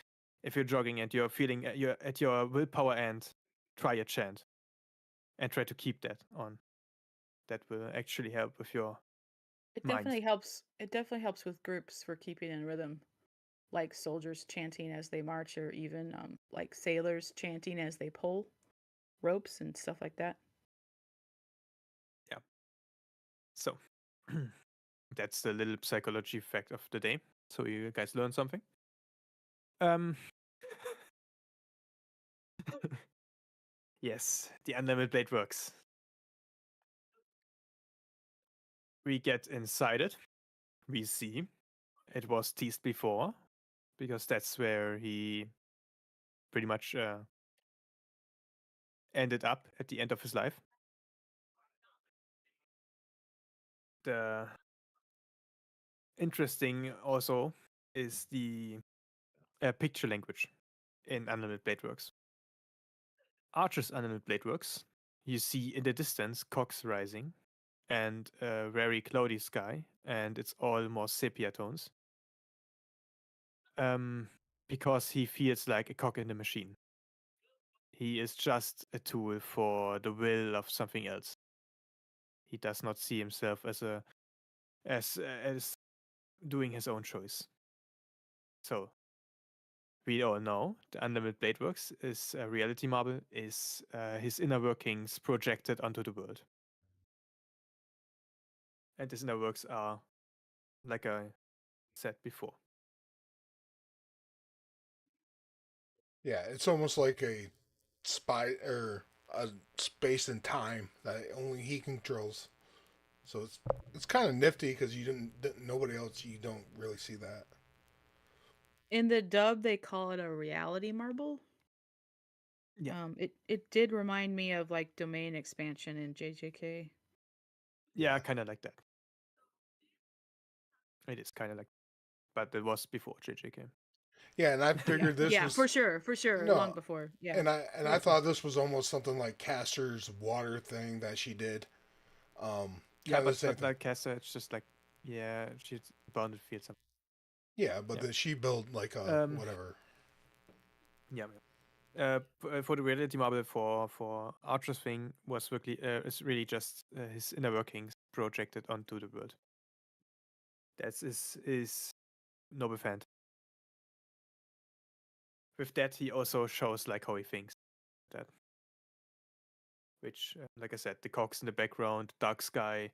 If you're jogging and you're feeling you're at your willpower end, try a chant and try to keep that on. That will actually help with your It mind. definitely helps. It definitely helps with groups for keeping in rhythm. like soldiers chanting as they march, or even like sailors chanting as they pull ropes and stuff like that. So that's the little psychology fact of the day. So you guys learned something. Yes, the unlimited blade works. We get inside it. We see it was teased before, because that's where he pretty much ended up at the end of his life. The interesting also is the picture language in Unlimited Blade Works. Archer's Unlimited Blade Works, you see in the distance cogs rising and a very cloudy sky, and it's all more sepia tones. Because he feels like a cog in the machine. He is just a tool for the will of something else. He does not see himself as doing his own choice. So we all know the Unlimited Blade Works is a reality marble, is his inner workings projected onto the world. And his inner works are, like I said before. Yeah, it's almost like a spy or a space and time that only he controls. So it's kind of nifty because you didn't nobody else you don't really see that. In the dub, they call it a reality marble. Yeah. It did remind me of like domain expansion in JJK. Yeah, kind of like that. It is kind of like, but it was before JJK. Yeah, and I figured this Yeah, was for sure, no, long before. Yeah, I thought this was almost something like Caster's water thing that she did. Yeah, Kind of the same but thing. like Kessa, it's just like, yeah, she's bounded field something. Yeah, but Yeah. then she built like a whatever. Yeah. For the reality marble for Archer's thing was really is really just his inner workings projected onto the world. That is Noble Fan. With that, he also shows like how he thinks that, which, like I said, the cogs in the background, dark sky,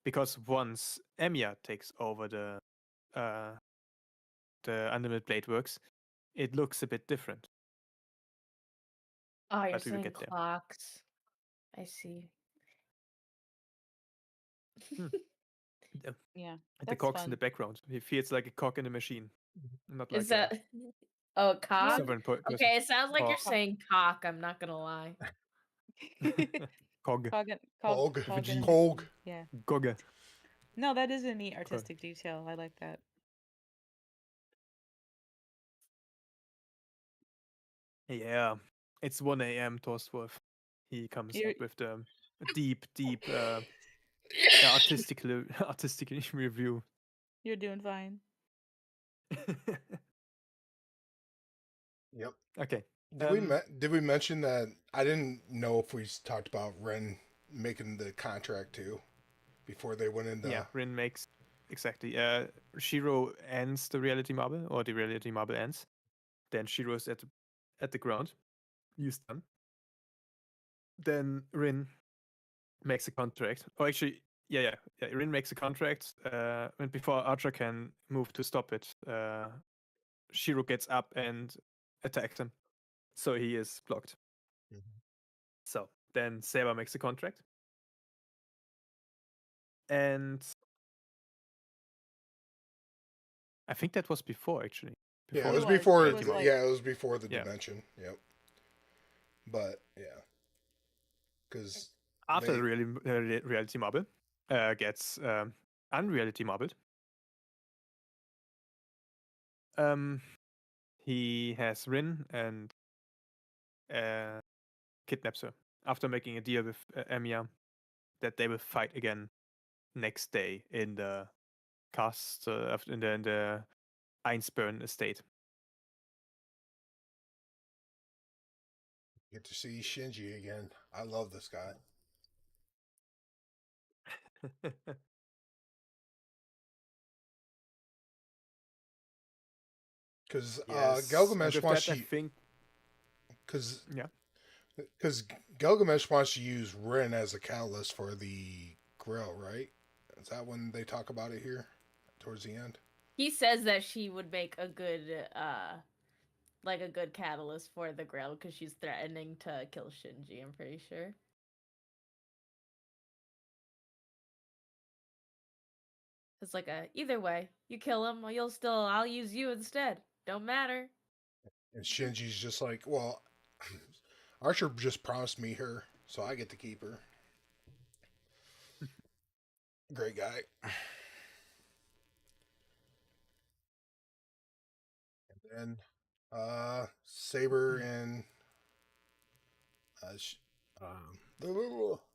because once Emiya takes over the Unlimited Blade Works, it looks a bit different. Oh, you're But we will saying get there. clocks. I see. yeah. The That's cogs in fun. the background. He feels like a cog in a machine, not Is like that oh, a cock? sovereign person. Okay, it sounds like you're Or saying cock. I'm not gonna lie. cog. Hog, With a G. Hog. Yeah. Gogge. No, that is a neat artistic detail. I like that. Yeah, it's 1 a.m. Torstwolf. He comes You're- up with the deep artistic review. You're doing fine. Yep. Okay. Did we mention that I didn't know if we talked about Ren making the contract too before they went into Yeah, Rin makes exactly. Shirou ends the reality marble, or the reality marble ends. Then Shirou's at the ground. He's done. Then Rin makes a contract. Or actually, yeah. Rin makes a contract. And before Archer can move to stop it, Shirou gets up and attacks him. So he is blocked. Mhm. So then Saber makes a contract. And I think that was before, actually. Yeah, it was was. before. It was like- Yeah, it was before the Yeah. dimension. Yep. But yeah, because After the reality marble gets unreality marbled, he has Rin and kidnaps her after making a deal with Emiya that they will fight again next day in the cast in the Einsburn estate. get to see Shinji again. I love this guy. Because Yes. Gilgamesh and with wants that, I to. think, Because yeah. Gilgamesh wants to use Ren as a catalyst for the grill, right? Is that when they talk about it here towards the end? He says that she would make a good like a good catalyst for the Grail because she's threatening to kill Shinji, I'm pretty sure. It's like either way, you kill him, or I'll use you instead. Don't matter. And Shinji's just like, well, Archer just promised me her, so I get to keep her. Great guy. And then Saber and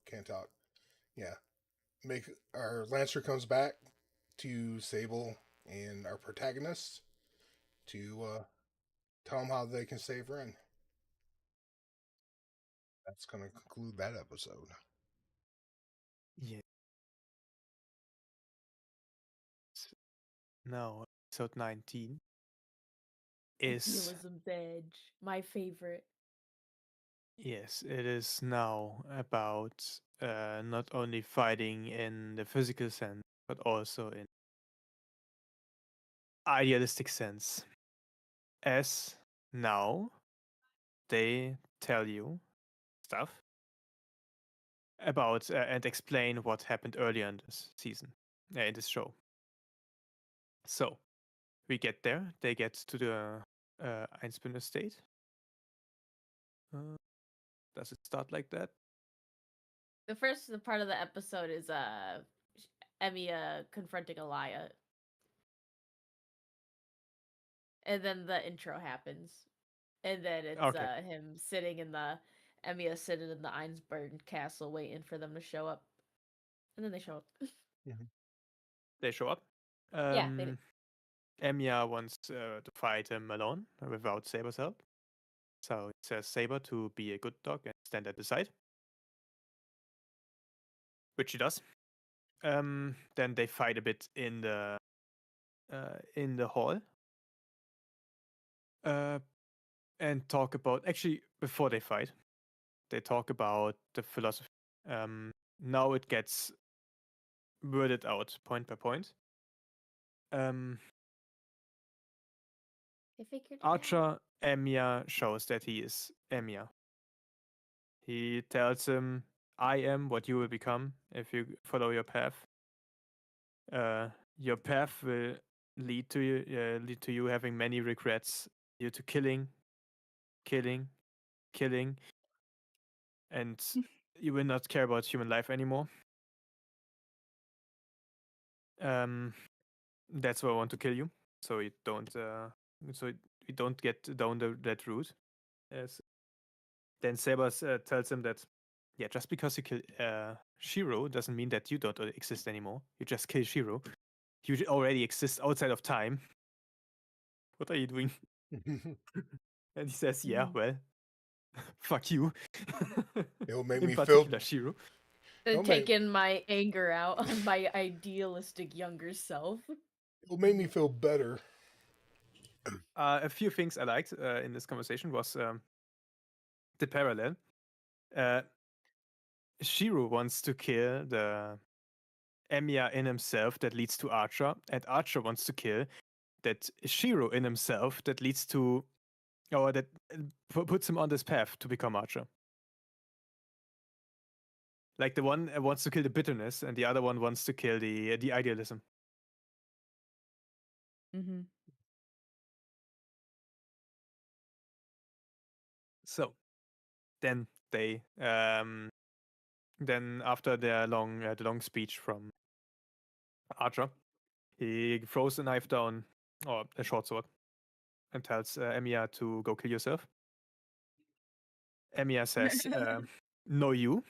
can't talk. Yeah, make our Lancer comes back to Sable and our protagonist to tell them how they can save Ren. That's going to conclude that episode. Yeah. Now, episode 19 is. Idealism's Edge, my favorite. Yes, it is now about not only fighting in the physical sense, but also in idealistic sense. As now they tell you stuff about and explain what happened earlier in this season, in this show. So we get there. They get to the Einspinner state. Does it start like that? The first part of the episode is Emiya confronting Illya. And then the intro happens. And then it's Okay. him sitting in the Emiya sitting in the Einsberg castle waiting for them to show up. And then they show up. They show up. Yeah, they do. Emiya wants to fight him alone without Saber's help. So it says Saber to be a good dog and stand at the side, which he does. Then they fight a bit in the hall, and talk about, actually before they fight, they talk about the philosophy. Now it gets worded out point by point. They figured it Archer out. Emiya shows that he is Emiya. He tells him, "I am what you will become if you follow your path. Your path will lead to you having many regrets, you to killing, and you will not care about human life anymore. That's why I want to kill you, so you don't get down that route." Then Saber tells him that, yeah, just because you kill Shirou doesn't mean that you don't exist anymore. You just kill Shirou. You already exist outside of time. What are you doing? And he says, "Yeah, well, fuck you." It'll make In me feel. particular, Shirou. And taking my anger out on my idealistic younger self. It'll make me feel better. A few things I liked in this conversation was the parallel. Shirou wants to kill the Emiya in himself that leads to Archer, and Archer wants to kill that Shirou in himself that leads to, or that puts him on this path to become Archer. Like the one wants to kill the bitterness, and the other one wants to kill the idealism. Mm-hmm. So then they then after the long speech from Archer, he throws a knife down, or a short sword, and tells Emiya to go kill yourself. Emiya says, "No, you,"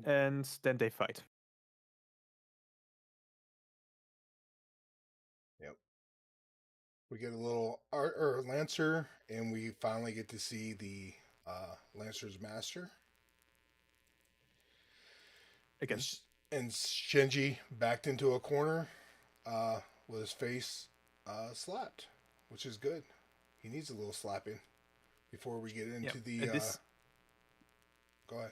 and then they fight. Yep. We get a little Lancer, and we finally get to see the Lancer's master. Again. And Shinji backed into a corner with his face slapped, which is good. He needs a little slapping before we get into the. And Go ahead.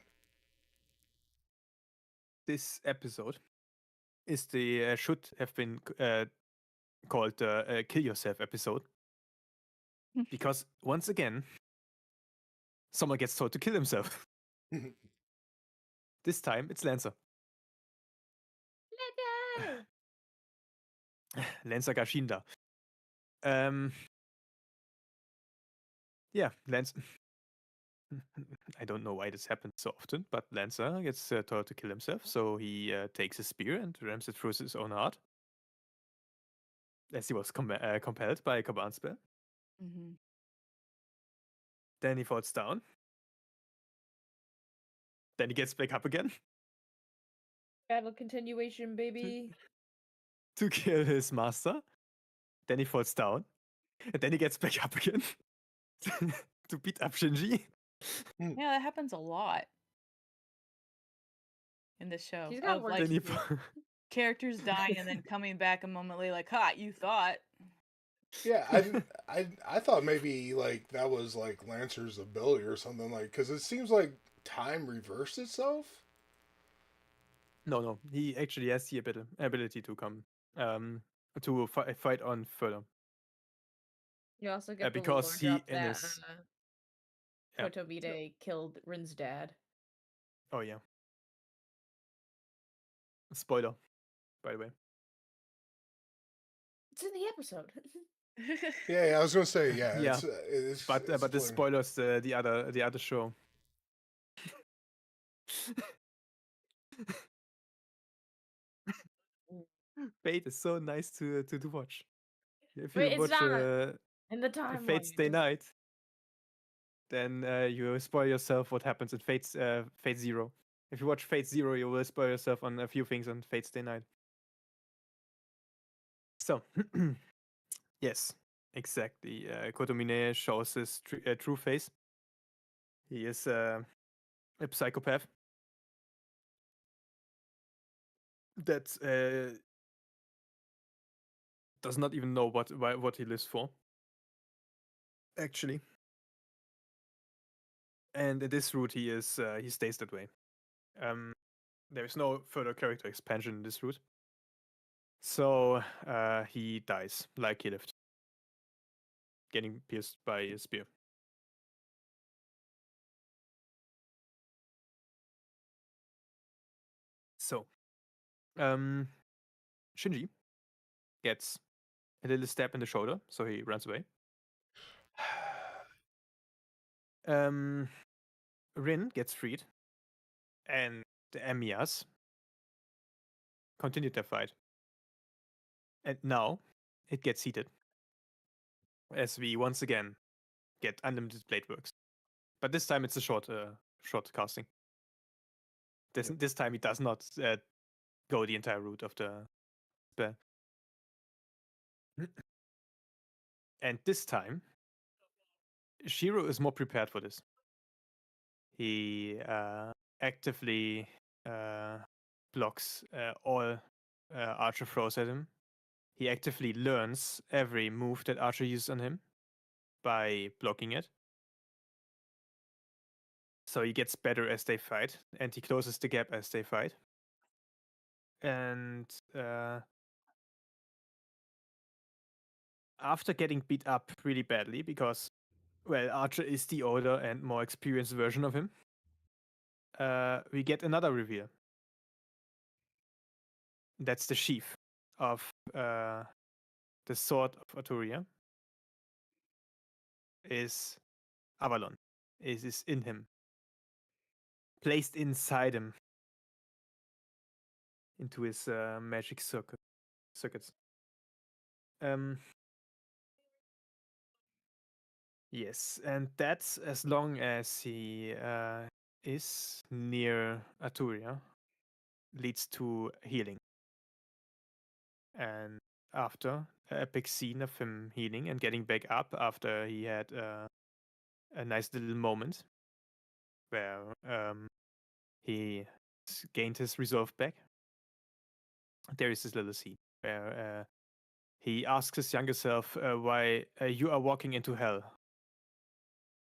this episode is the should have been called "Kill Yourself" episode, because once again, someone gets told to kill himself. This time, it's Lancer. Lancer Gashinda. Yeah, Lancer. I don't know why this happens so often, but Lancer gets told to kill himself, so he takes his spear and rams it through his own heart, as he was compelled by a command spell. Mm-hmm. Then he falls down. Then he gets back up again Battle continuation, baby. to kill his master. Then he falls down. And then he gets back up again to beat up Shinji. Yeah, that happens a lot in this show. He's got Of, work like, Then he to do. characters dying and then coming back a moment later, like, "Ha, you thought." Yeah, I thought maybe like that was like Lancer's ability or something, like, because it seems like time reversed itself. No, he actually has the ability to come to fight on further. You also get the because lore he drop in that his yeah. Kotomide killed Rin's dad. Oh yeah. Spoiler, by the way. It's in the episode. Yeah, I was gonna say Yeah. It's But the spoilers the other show. Fate is so nice to watch. If you Wait, it's watch not in the timeline. Fate's Day Night, then you spoil yourself what happens in Fate Zero. If you watch Fate Zero, you will spoil yourself on a few things on Fate's Day Night. So, yes, exactly. Kotomine shows his true face. He is a psychopath that does not even know what he lives for, actually. And in this route, he stays that way. There is no further character expansion in this route, so he dies like he lived, getting pierced by a spear. So, Shinji gets a little stab in the shoulder, so he runs away. Rin gets freed, and the Emias continued their fight. And now it gets heated, as we once again get unlimited blade works. But this time it's a short casting. This time he does not go the entire route of the spell. And this time, Shirou is more prepared for this. He actively blocks all Archer throws at him. He actively learns every move that Archer uses on him by blocking it. So he gets better as they fight, and he closes the gap as they fight. And after getting beat up really badly, because, well, Archer is the older and more experienced version of him, we get another reveal. That's the sheath of the sword of Arturia. Is Avalon. Is in him. Placed inside him. Into his magic circuits. Yes, and that's as long as he is near Arturia, leads to healing. And after an epic scene of him healing and getting back up after he had a nice little moment where he gained his resolve back, there is this little scene where he asks his younger self why you are walking into hell.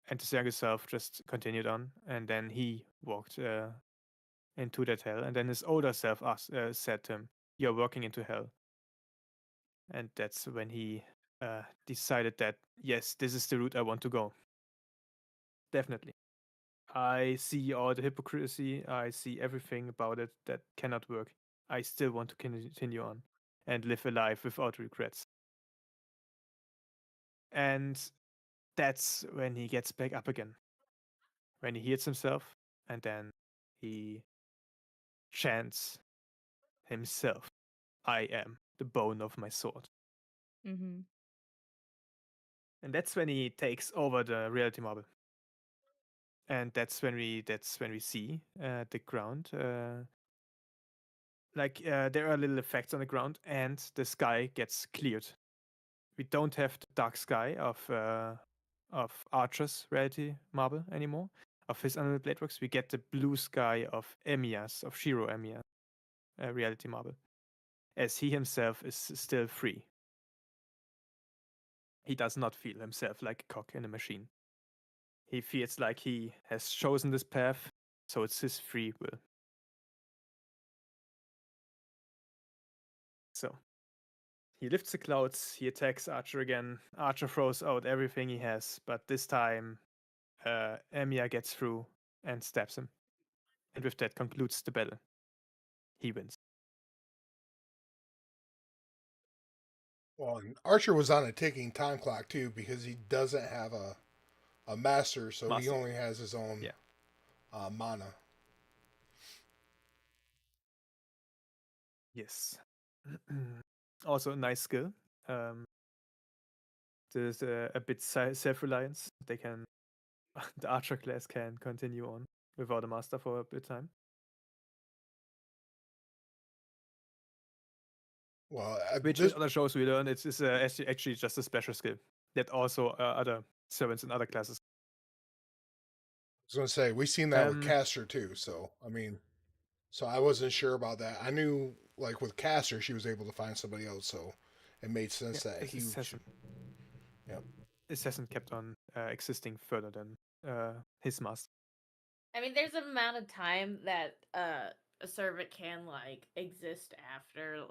And his younger self just continued on, and then he walked into that hell. And then his older self said to him, "You're walking into hell." And that's when he decided that, yes, this is the route I want to go. Definitely. I see all the hypocrisy. I see everything about it that cannot work. I still want to continue on and live a life without regrets. And that's when he gets back up again. When he heals himself, and then he chants himself, "I am the bone of my sword." Mm-hmm. And that's when he takes over the reality marble. And that's when we see the ground. There are little effects on the ground, and the sky gets cleared. We don't have the dark sky of Archer's reality marble anymore, of his unlimited blade works. We get the blue sky of Shirou Emiya's reality marble, as he himself is still free. He does not feel himself like a cog in a machine. He feels like he has chosen this path, so it's his free will. So he lifts the clouds, he attacks Archer again. Archer throws out everything he has, but this time Emiya gets through and stabs him. And with that concludes the battle. He wins. Well, and Archer was on a ticking time clock too because he doesn't have a master, so he Master. only has his own mana. Yes. Also, a nice skill. There's a bit self-reliance. They can, the Archer class can continue on without a master for a bit of time. Well, Which in other shows we learn it's actually just a special skill that also other servants in other classes. I was going to say, we've seen that with Caster too, so, I mean, so I wasn't sure about that. I knew, like, with Caster, she was able to find somebody else, so it made sense that he should... Yep. This hasn't kept on existing further than his master. I mean, there's an amount of time that a servant can, like, exist after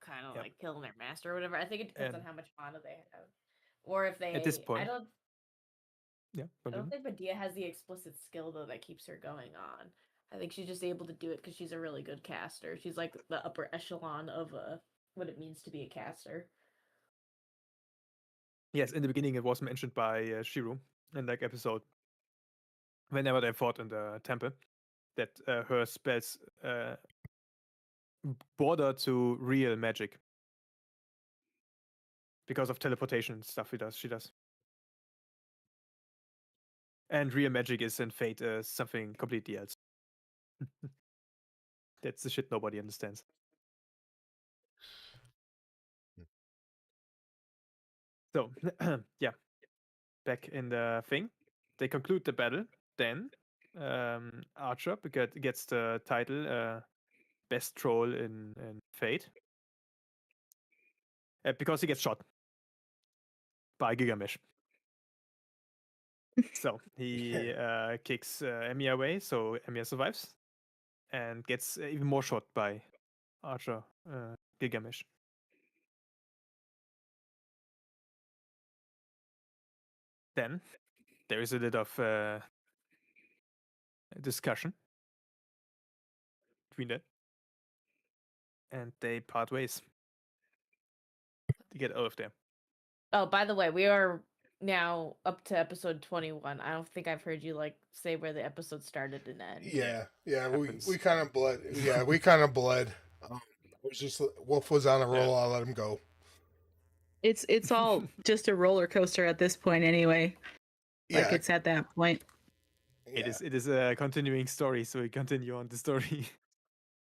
kind of like killing their master or whatever. I think it depends on how much mana they have. Or if they... At this point. I don't continue. think Medea has the explicit skill, though, that keeps her going on. I think she's just able to do it because she's a really good caster. She's like the upper echelon of what it means to be a caster. Yes, in the beginning it was mentioned by Shirou in that episode. Whenever they fought in the temple, that her spells border to real magic. Because of teleportation and stuff she does. And real magic is in Fate something completely else. That's the shit nobody understands. So, yeah. Back in the thing. They conclude the battle. Then Archer gets the title Best Troll in Fate. Because he gets shot by Gigamesh. So he kicks Emiya away, so Emiya survives. And gets even more shot by Archer Gigamesh. Then there is a bit of discussion between them, and they part ways to get out of there. Oh, by the way, we are now up to episode 21. I don't think I've heard you like say where the episode started and ended. Yeah. We kind of bled. Yeah, we kind of bled. It was just Wolf was on a roll. I'll let him go. It's all just a roller coaster at this point, anyway. Like it's at that point. Yeah. It is a continuing story, so we continue on the story.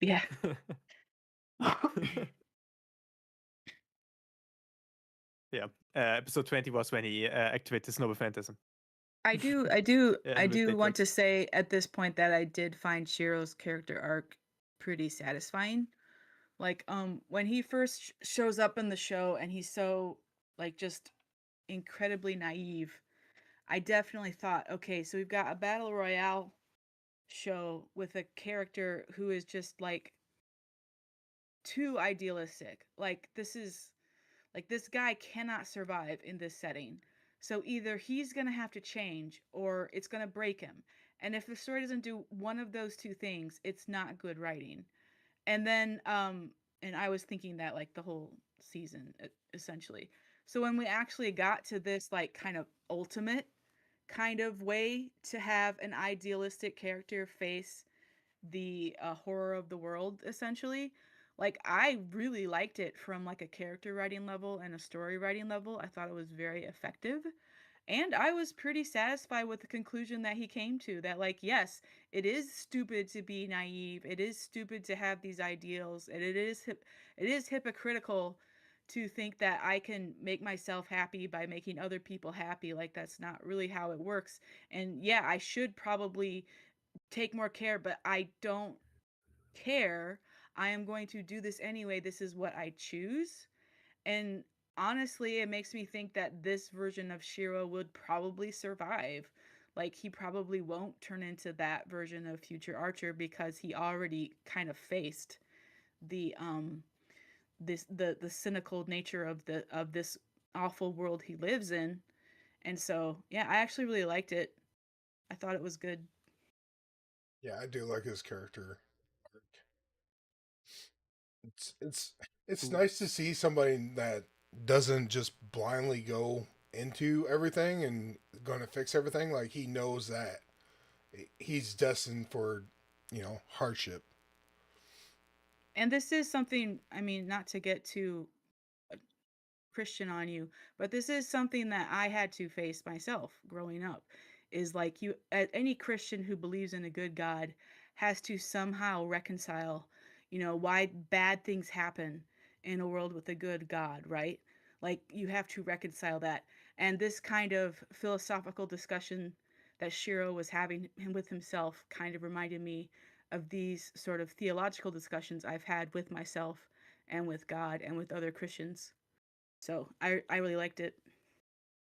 Yeah. Yeah. Episode 20 was when he activated his noble phantasm. I do want to say at this point that I did find Shirou's character arc pretty satisfying. Like when he first shows up in the show and he's so like just incredibly naive, I definitely thought, okay, so we've got a battle royale show with a character who is just like too idealistic. Like this guy cannot survive in this setting. So either he's going to have to change or it's going to break him. And if the story doesn't do one of those two things, it's not good writing. And then and I was thinking that like the whole season essentially. So when we actually got to this like kind of ultimate kind of way to have an idealistic character face the horror of the world essentially, like I really liked it from like a character writing level and a story writing level. I thought it was very effective, and I was pretty satisfied with the conclusion that he came to, that like yes, it is stupid to be naive, it is stupid to have these ideals, and it is hypocritical to think that I can make myself happy by making other people happy. Like that's not really how it works. And yeah, I should probably take more care, but I don't care. I am going to do this anyway. This is what I choose. And honestly, it makes me think that this version of Shirou would probably survive. Like he probably won't turn into that version of Future Archer because he already kind of faced the the cynical nature of this awful world he lives in. And so, yeah, I actually really liked it. I thought it was good. Yeah, I do like his character arc. It's it's Ooh. nice to see somebody that doesn't just blindly go into everything and going to fix everything. Like he knows that he's destined for, hardship. And this is something, I mean, not to get too Christian on you, but this is something that I had to face myself growing up. Is like any Christian who believes in a good God has to somehow reconcile, why bad things happen in a world with a good God, right? Like you have to reconcile that. And this kind of philosophical discussion that Shiro was having with himself kind of reminded me of these sort of theological discussions I've had with myself and with God and with other Christians. So I really liked it.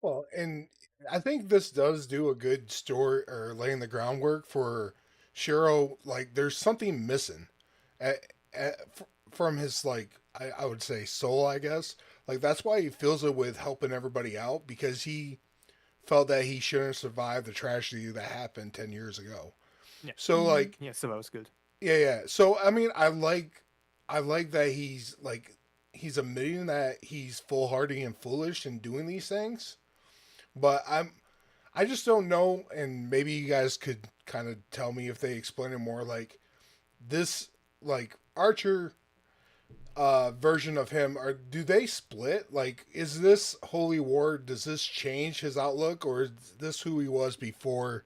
Well, and I think this does do a good story or laying the groundwork for Shiro. Like, there's something missing from his, like, I would say soul, I guess. Like, that's why he feels it with helping everybody out because he felt that he shouldn't survive the tragedy that happened 10 years ago. Yeah. So, like, Yeah, so that was good. yeah. So, I mean, I like that he's admitting that he's foolhardy and foolish in doing these things. But I just don't know, and maybe you guys could kind of tell me if they explain it more. Like this, like Archer version of him, or do they split? Like, is this Holy War? Does this change his outlook, or is this who he was before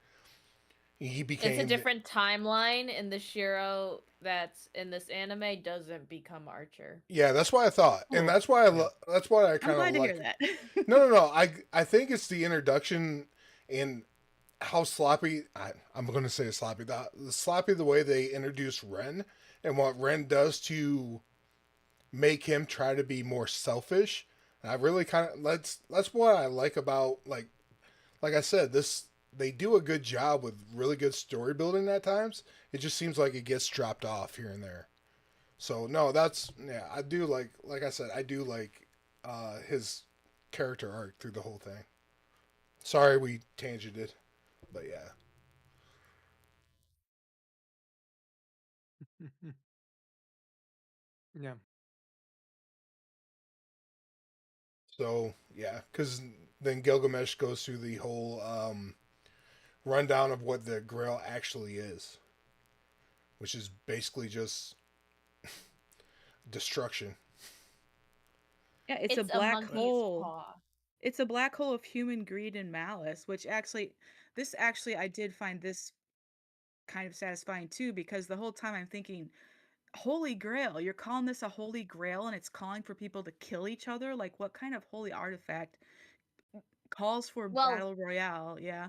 he became? It's a different timeline, and the Shiro that's in this anime doesn't become Archer. Yeah, that's what I thought, and Cool. that's why that's why I I'm kind glad of to hear like. that. No. I think it's the introduction and how sloppy. I'm going to say sloppy. The sloppy the way they introduce Ren and what Ren does to make him try to be more selfish. And I really kind of that's what I like about like I said, this they do a good job with really good story building at times. It just seems like it gets dropped off here and there. So no, that's yeah, I do like I said, I do like his character arc through the whole thing. Sorry we tangented, but yeah. Yeah. So yeah, because then Gilgamesh goes through the whole rundown of what the Grail actually is, which is basically just destruction. Yeah, it's a It's a black monkey's hole. paw. It's a black hole of human greed and malice, which actually, this actually, I did find this kind of satisfying too, because the whole time I'm thinking, Holy Grail, you're calling this a Holy Grail and it's calling for people to kill each other? Like, what kind of holy artifact calls for Well, battle royale? Yeah.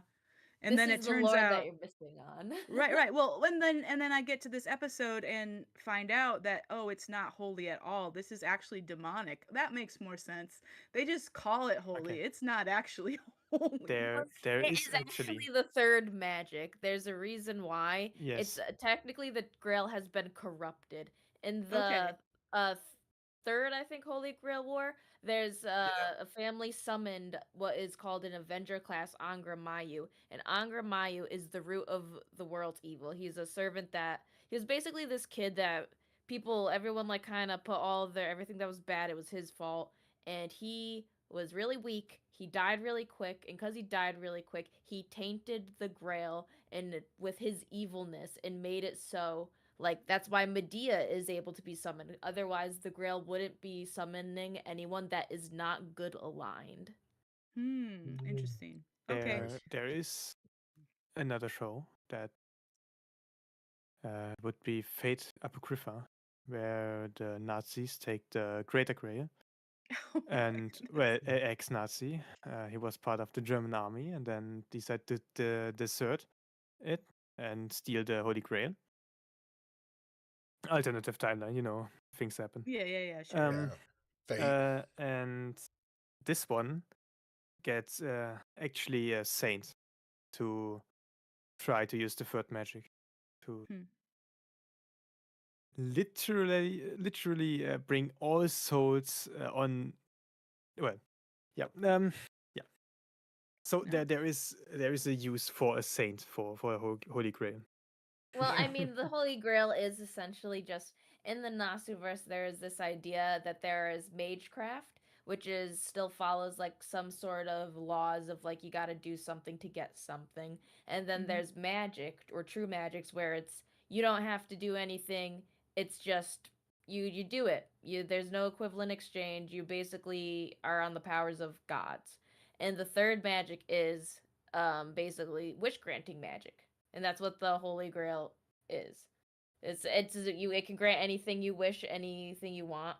And then This it is the turns lore out that you're missing on. right. Well, and then I get to this episode and find out that it's not holy at all. This is actually demonic. That makes more sense. They just call it holy. Okay. It's not actually holy. There It is is actually actually the third magic. There's a reason why. It's yes. technically the Grail has been corrupted. In Okay. the third, I think, Holy Grail War, there's a family summoned what is called an Avenger class Angra Mayu, and Angra Mayu is the root of the world's evil. He's a servant that he was basically this kid that everyone like kind of put all of their everything that was bad. It was his fault, and he was really weak. He died really quick, and because he died really quick, he tainted the Grail and with his evilness and made it so like that's why Medea is able to be summoned. Otherwise, the Grail wouldn't be summoning anyone that is not good aligned. Interesting. Okay. There is another show that would be Fate Apocrypha, where the Nazis take the Greater Grail. And well, ex-Nazi, he was part of the German army, and then decided to desert it and steal the Holy Grail. Alternative timeline, things happen. Yeah, sure. Fate. And this one gets actually a saint to try to use the third magic to literally bring all souls on. Well, yeah, yeah. So there is a use for a saint for a Holy Grail. Well, I mean, the Holy Grail is essentially just in the Nasuverse. There is this idea that there is magecraft, which is still follows like some sort of laws of like you got to do something to get something, and then there's magic or true magics where it's you don't have to do anything. It's just you do it. There's no equivalent exchange. You basically are on the powers of gods, and the third magic is basically wish granting magic, and that's what the Holy Grail is. It can grant anything you wish, anything you want.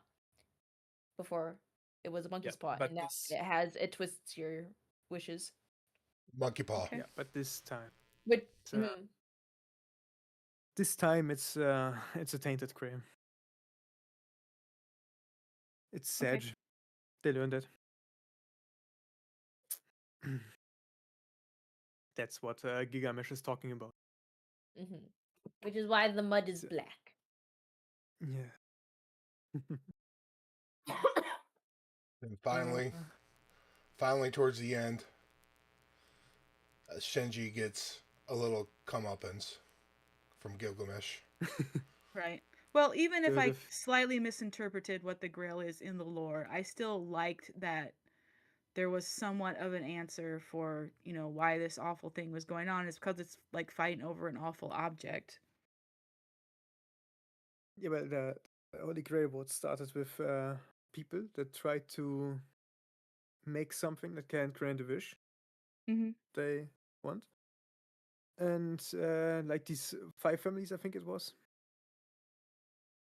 Before it was a monkey's paw, but and now this it twists your wishes. Monkey paw. Okay. yeah, but this time But this time it's a tainted grail. It's sad. Okay. They learned it. That's what Gigamesh is talking about. which is why the mud is black. Yeah. And finally, towards the end, Shinji gets a little comeuppance from Gilgamesh. Right. Well, even if I Good. slightly misinterpreted what the Grail is in the lore, I still liked that there was somewhat of an answer for, why this awful thing was going on. It's because it's like fighting over an awful object. Yeah, but the Holy Grail War started with people that tried to make something that can grant a wish they want. And like these 5 families, I think it was.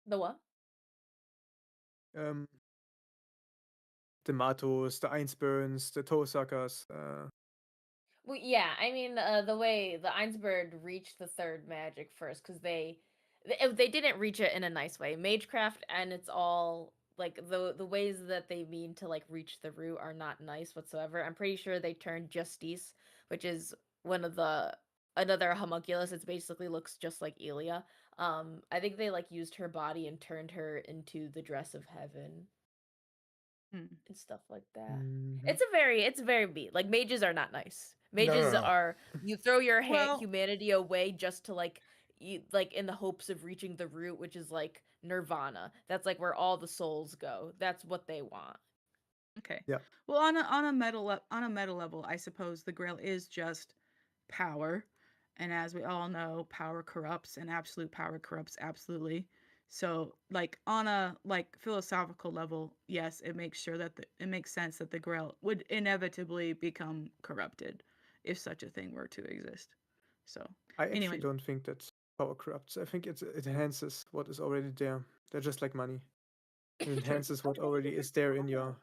The what? The Matos, the Einsburns, the Tosakas. Well, yeah, I mean, the way the Einsberg reached the third magic first, because they didn't reach it in a nice way. Magecraft, and it's all like the ways that they mean to like reach the root are not nice whatsoever. I'm pretty sure they turned Justice, which is one of another homunculus. It basically looks just like Illya. I think they like used her body and turned her into the dress of heaven. And stuff like that. It's very beat. Like mages are not nice. Mages No. are you throw your Well- humanity away just to like like in the hopes of reaching the root, which is like nirvana. That's like where all the souls go. That's what they want. Okay. Yeah. Well, on a meta level, I suppose the Grail is just power, and as we all know, power corrupts, and absolute power corrupts absolutely. So, like on a philosophical level, yes, it makes sense that the Grail would inevitably become corrupted if such a thing were to exist. So, I actually anyway. don't think that power corrupts. I think it enhances what is already there. They're just like money. It enhances what already is there in your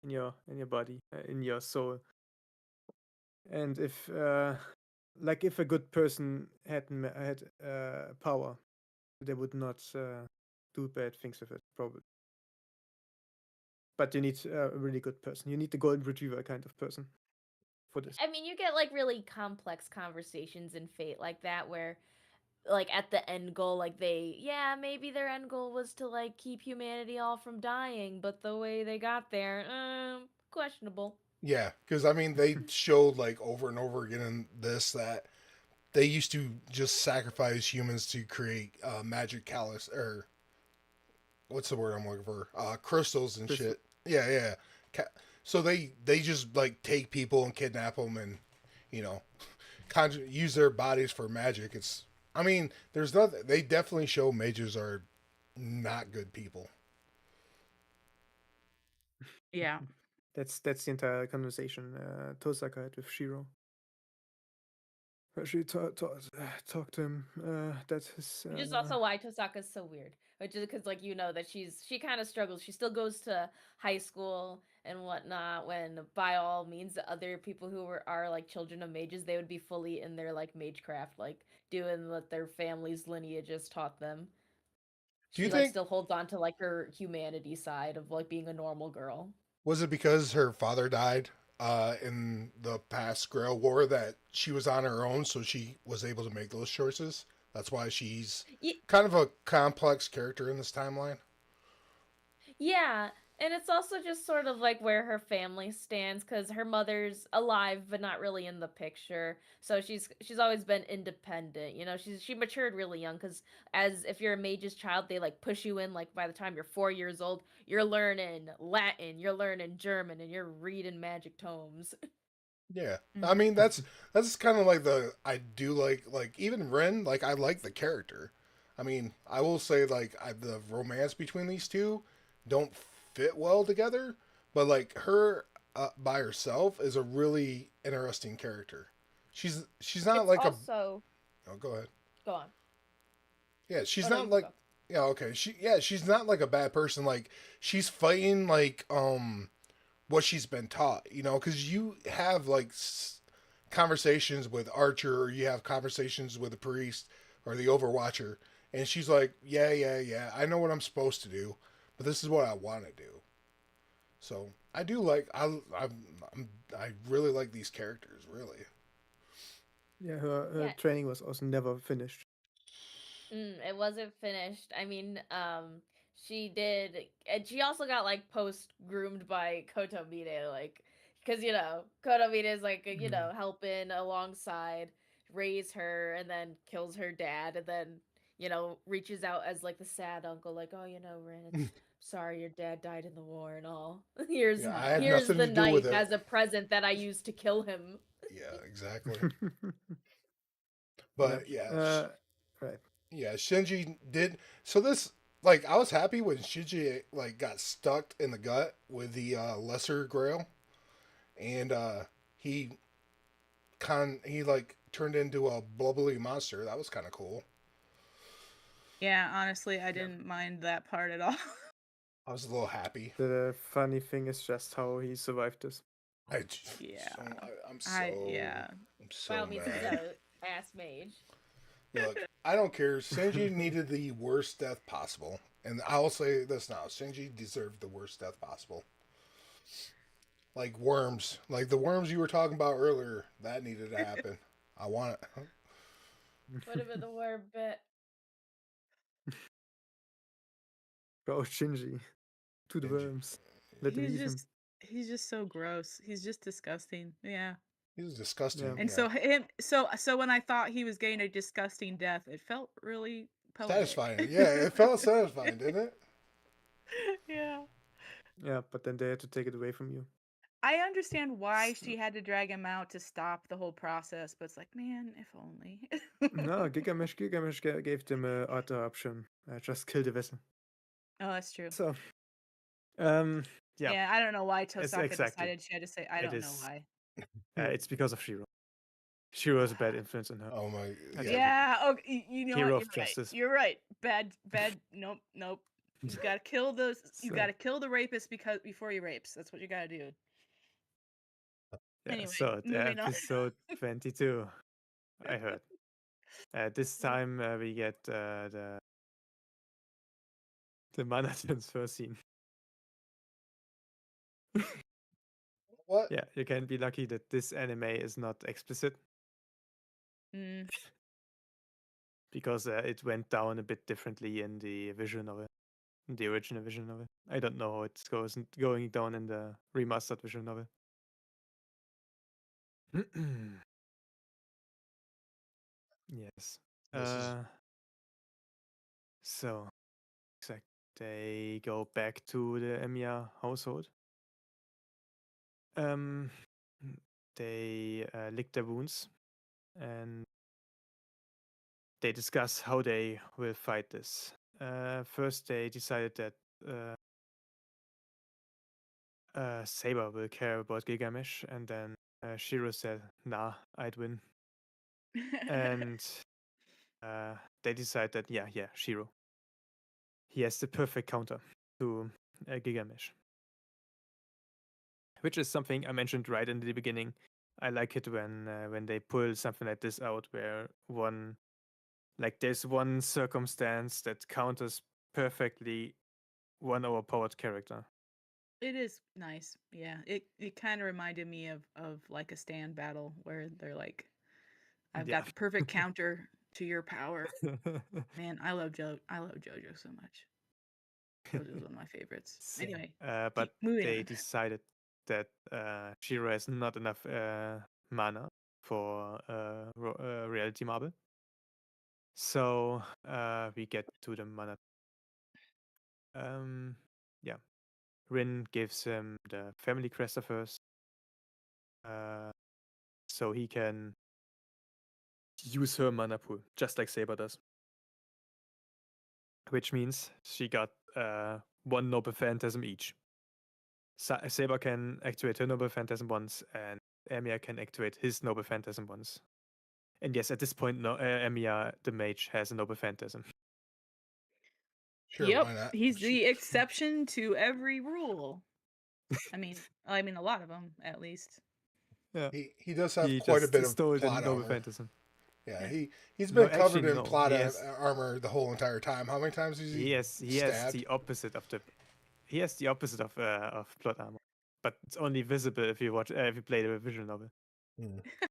in your body, in your soul. And if if a good person had power, they would not do bad things with it, probably. But you need a really good person. You need the golden retriever kind of person for this. I mean, you get like really complex conversations in Fate like that where like at the end goal like maybe their end goal was to like keep humanity all from dying, but the way they got there, questionable. Yeah, because I mean, they showed like over and over again in this that they used to just sacrifice humans to create magic callus or what's the word I'm looking for? Crystals and Crystal. shit. Yeah, yeah. So they just like take people and kidnap them and you know use their bodies for magic. It's I mean, there's nothing. They definitely show mages are not good people. Yeah. That's the entire conversation Tosaka had with Shirou. She talked to him. That is Which is also why Tosaka's so weird. Which is because, like, you know, that she kind of struggles. She still goes to high school and whatnot. When by all means, the other people who are like children of mages, they would be fully in their like magecraft, like doing what their family's lineages taught them. Do you She like think still holds on to like her humanity side of like being a normal girl. was it because her father died in the past Grail War that she was on her own, so she was able to make those choices? That's why she's kind of a complex character in this timeline. Yeah, and it's also just sort of like where her family stands because her mother's alive but not really in the picture. So she's always been independent. You know, she matured really young because as if you're a mage's child, they like push you in like by the time you're 4 years old, you're learning Latin, you're learning German, and you're reading magic tomes. Yeah, I Mhm. mean that's kind of like the I do like even Ren like I like the character. I mean I will say like the romance between these two don't fit well together, but like her by herself is a really interesting character. She's not It's like a also oh go ahead go on. yeah she's Oh no, not you can like go. yeah okay she's not like a bad person like she's fighting like what she's been taught you know because you have like conversations with Archer or you have conversations with the priest or the Overwatcher, and she's like, yeah, I know what I'm supposed to do, but this is what I want to do. So I do like I really like these characters, really. Yeah, her Yeah, training was also never finished. it wasn't finished. I mean, she did, and she also got like post groomed by Kotomine, like, because you know Kotomine is like helping alongside raise her, and then kills her dad, and then reaches out as like the sad uncle, like, oh Ren, it's sorry your dad died in the war and all. here's Yeah, I had here's nothing the to do with knife it. as a present that I used to kill him. Yeah, exactly. Yeah. But yeah, Right. yeah, Shinji did. So this, like, I was happy when Shinji like got stuck in the gut with the Lesser Grail, and he he like turned into a bubbly monster. That was kind of cool. Yeah, honestly, I Yeah. didn't mind that part at all. I was a little happy. The funny thing is just how he survived this. I, Yeah. I'm Yeah. By all so means, he's mad. a ass mage. Look, I don't care. Shinji needed the worst death possible, and I'll say this now: Shinji deserved the worst death possible. Like worms, like the worms you were talking about earlier, that needed to happen. I want it. Would have been the word bit. Bro, Shinji. To the Shinji. worms. Let them eat him. He's just so gross. He's just disgusting. Yeah. He was Yeah. disgusting. And Yeah, so when I thought he was getting a disgusting death, it felt really poetic. satisfying. Yeah, it felt satisfying, didn't it? Yeah. Yeah, but then they had to take it away from you. I understand why she had to drag him out to stop the whole process, but it's like, man, if only. No, Gigamesh gave them a other option. Just kill the vessel. Oh, that's true. So, yeah. Yeah, I don't know why Tosaka exactly. decided she had to say. I It don't know is- why. It's because of Shirou. Shirou has a bad influence on her. Oh my. Okay. Yeah. Okay. You know Hero what? of You're justice. right. You're right. Bad. Nope. Nope. You gotta kill those. You So- gotta kill the rapist before he rapes. That's what you gotta do. Anyway, so moving on. episode 22, I heard. This time we get the mana transfer scene. What? Yeah, you can be lucky that this anime is not explicit Mm. because it went down a bit differently in the visual novel, in the original visual novel. I don't know how it's going down in the remastered visual novel. Yes. This is So, exact. They go back to the Emiya household. They lick their wounds and they discuss how they will fight this. First, they decided that Saber will care about Gilgamesh, and then Shirou said, "Nah, I'd win." And they decide that yeah, Shirou. He has the perfect counter to Gilgamesh, which is something I mentioned right in the beginning. I like it when they pull something like this out, where there's one circumstance that counters perfectly one overpowered character. It is nice. Yeah. It kind of reminded me of like a stand battle where they're like, I've Yeah. got the perfect counter to your power. Man, I love JoJo so much. JoJo's one of my favorites. Anyway, but moving they on. decided that Shiro has not enough mana for Reality Marble. So we get to the mana. Yeah. Rin gives him the family crest of hers, so he can use her mana pool, just like Saber does. Which means she got one Noble Phantasm each. Saber can activate her Noble Phantasm once, and Emiya can activate his Noble Phantasm once. And yes, at this point, Emiya, the mage, has a Noble Phantasm. sure. Yep, Why not? he's the exception to every rule. I mean, a lot of them, at least. Yeah, He does have he quite a just bit of stole the plot Noble armor. Phantasm. Yeah, Yeah. he's No, been covered actually, in no. plot He has armor the whole entire time. How many times has he has stabbed? the opposite of the he has the opposite of plot armor, but it's only visible if you play the visual novel.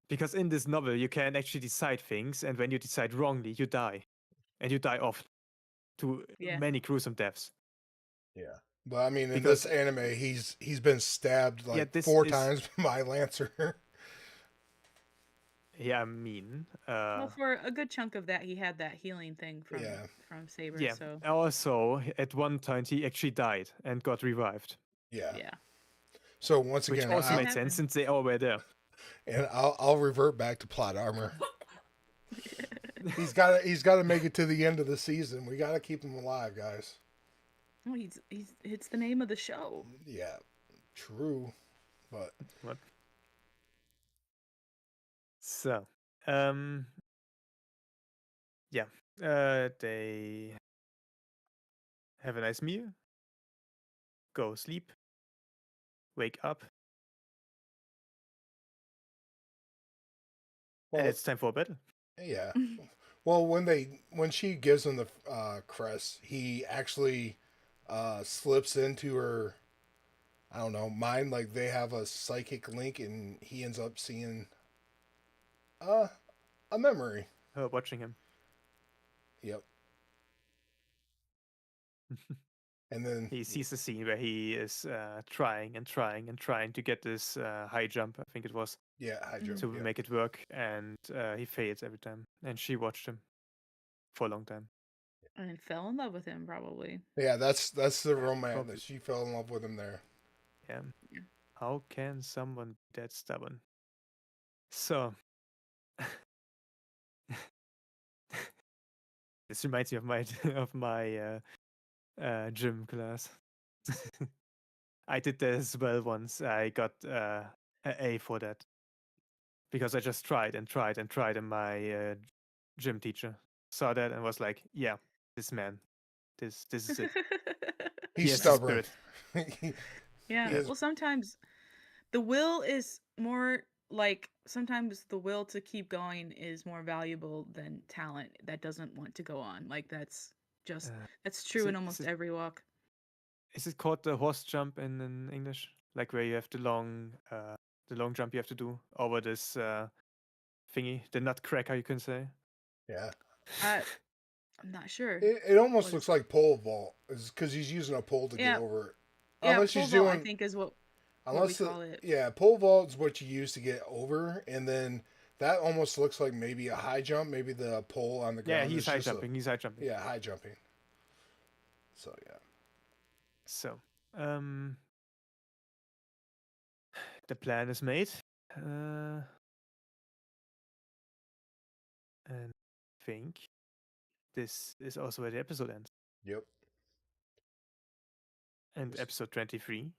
Because in this novel you can actually decide things, and when you decide wrongly, you die, and you die often to many gruesome deaths. Yeah, but I mean, in Because- this anime, he's been stabbed like this 4 is- times by Lancer. Yeah, I mean, Well, for a good chunk of that, he had that healing thing from Saber. yeah. So Also, at one point, he actually died and got revived. yeah. So once Which again, also I'll, made sense since they all were there. and I'll revert back to plot armor. He's got to make it to the end of the season. We got to keep him alive, guys. Oh, it's the name of the show. Yeah, true, but What? So, yeah, they have a nice meal, go sleep, wake up, and it's time for bed. Yeah. Well, when she gives him the crest, he actually slips into her, I don't know, mind. Like they have a psychic link, and he ends up seeing a memory. Her watching him. Yep. And then he sees the scene where he is trying to get this high jump. I think it was. Yeah, high jump. To make it work, and he fails every time. And she watched him for a long time. And fell in love with him, probably. Yeah, that's the romance that she fell in love with him there. Yeah. How can someone be that stubborn? So, this reminds me of my gym class. I did that as well once. I got an A for that because I just tried, and my gym teacher saw that and was like, "Yeah, this man, this is it." He's stubborn. Yeah. Well, sometimes the will is more like sometimes the will to keep going is more valuable than talent that doesn't want to go on. Like that's true in almost every walk. Is it called the horse jump in English? Like where you have the long jump you have to do over this thingy, the nutcracker, you can say. Yeah. I'm not sure. It almost looks like pole vault, because he's using a pole to Yeah. get over it. Yeah, Unless pole he's vault, doing, I think is what we unless call it. yeah, pole vault is what you use to get over, and then that almost looks like maybe a high jump, maybe the pole on the Yeah, ground. he's high jumping. He's high jumping. Yeah, high jumping. So yeah. So, the plan is made, and I think this is also where the episode ends. Yep. And episode 23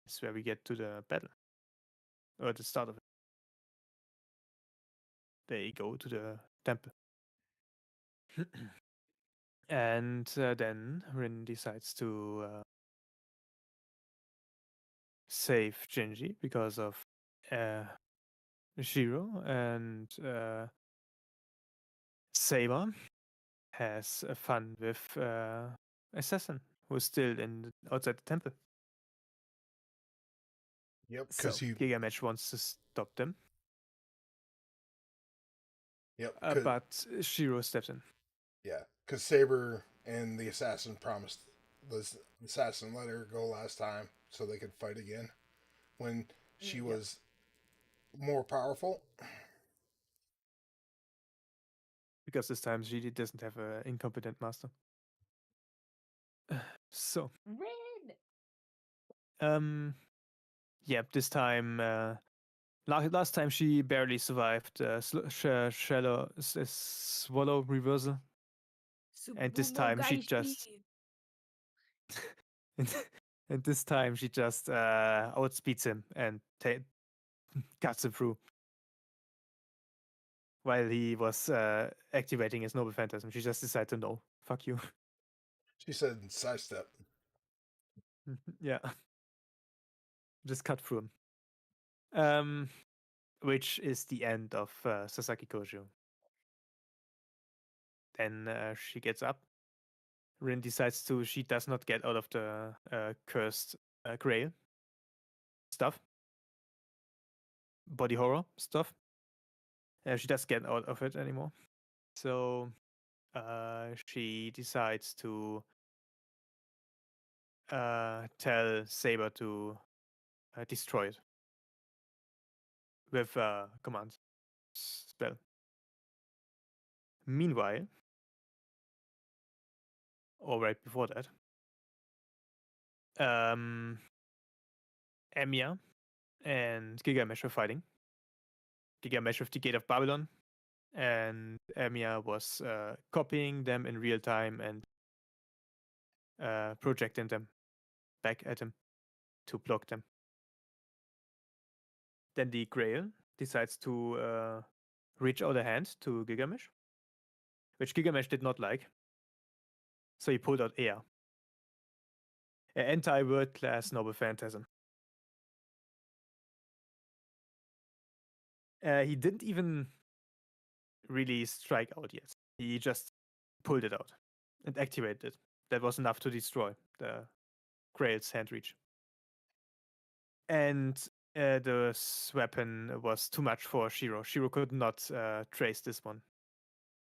is where we get to the battle, or the start of it. They go to the temple. And then Rin decides to save Shinji because of Shirou, and Saber has fun with Assassin, who's still outside the temple. Yep. So Because Gilgamesh wants to stop them. Yep. But Shirou steps in. Yeah, because Saber and the assassin promised the assassin let her go last time so they could fight again when she was more powerful. Because this time she doesn't have an incompetent master. So Rin. Yeah, this time last time she barely survived swallow reversal. And this time she just and this time she just outspeeds him and cuts him through while he was activating his noble phantasm. She just decided to no, fuck you. She said sidestep. Yeah, just cut through him. Which is the end of Sasaki Kojo. Then she gets up. Rin decides she does not get out of the cursed grail stuff. Body horror stuff. She doesn't get out of it anymore. So she decides to tell Saber to destroy it with command spell. Meanwhile, or right before that, Emiya and Gilgamesh were fighting. Gilgamesh with the Gate of Babylon, and Emiya was copying them in real time and projecting them back at him to block them. Then the Grail decides to reach out a hand to Gilgamesh, which Gilgamesh did not like. So he pulled out air. An anti-world class noble phantasm. He didn't even really strike out yet. He just pulled it out and activated it. That was enough to destroy the Grail's hand reach. And the weapon was too much for Shirou. Shirou could not trace this one.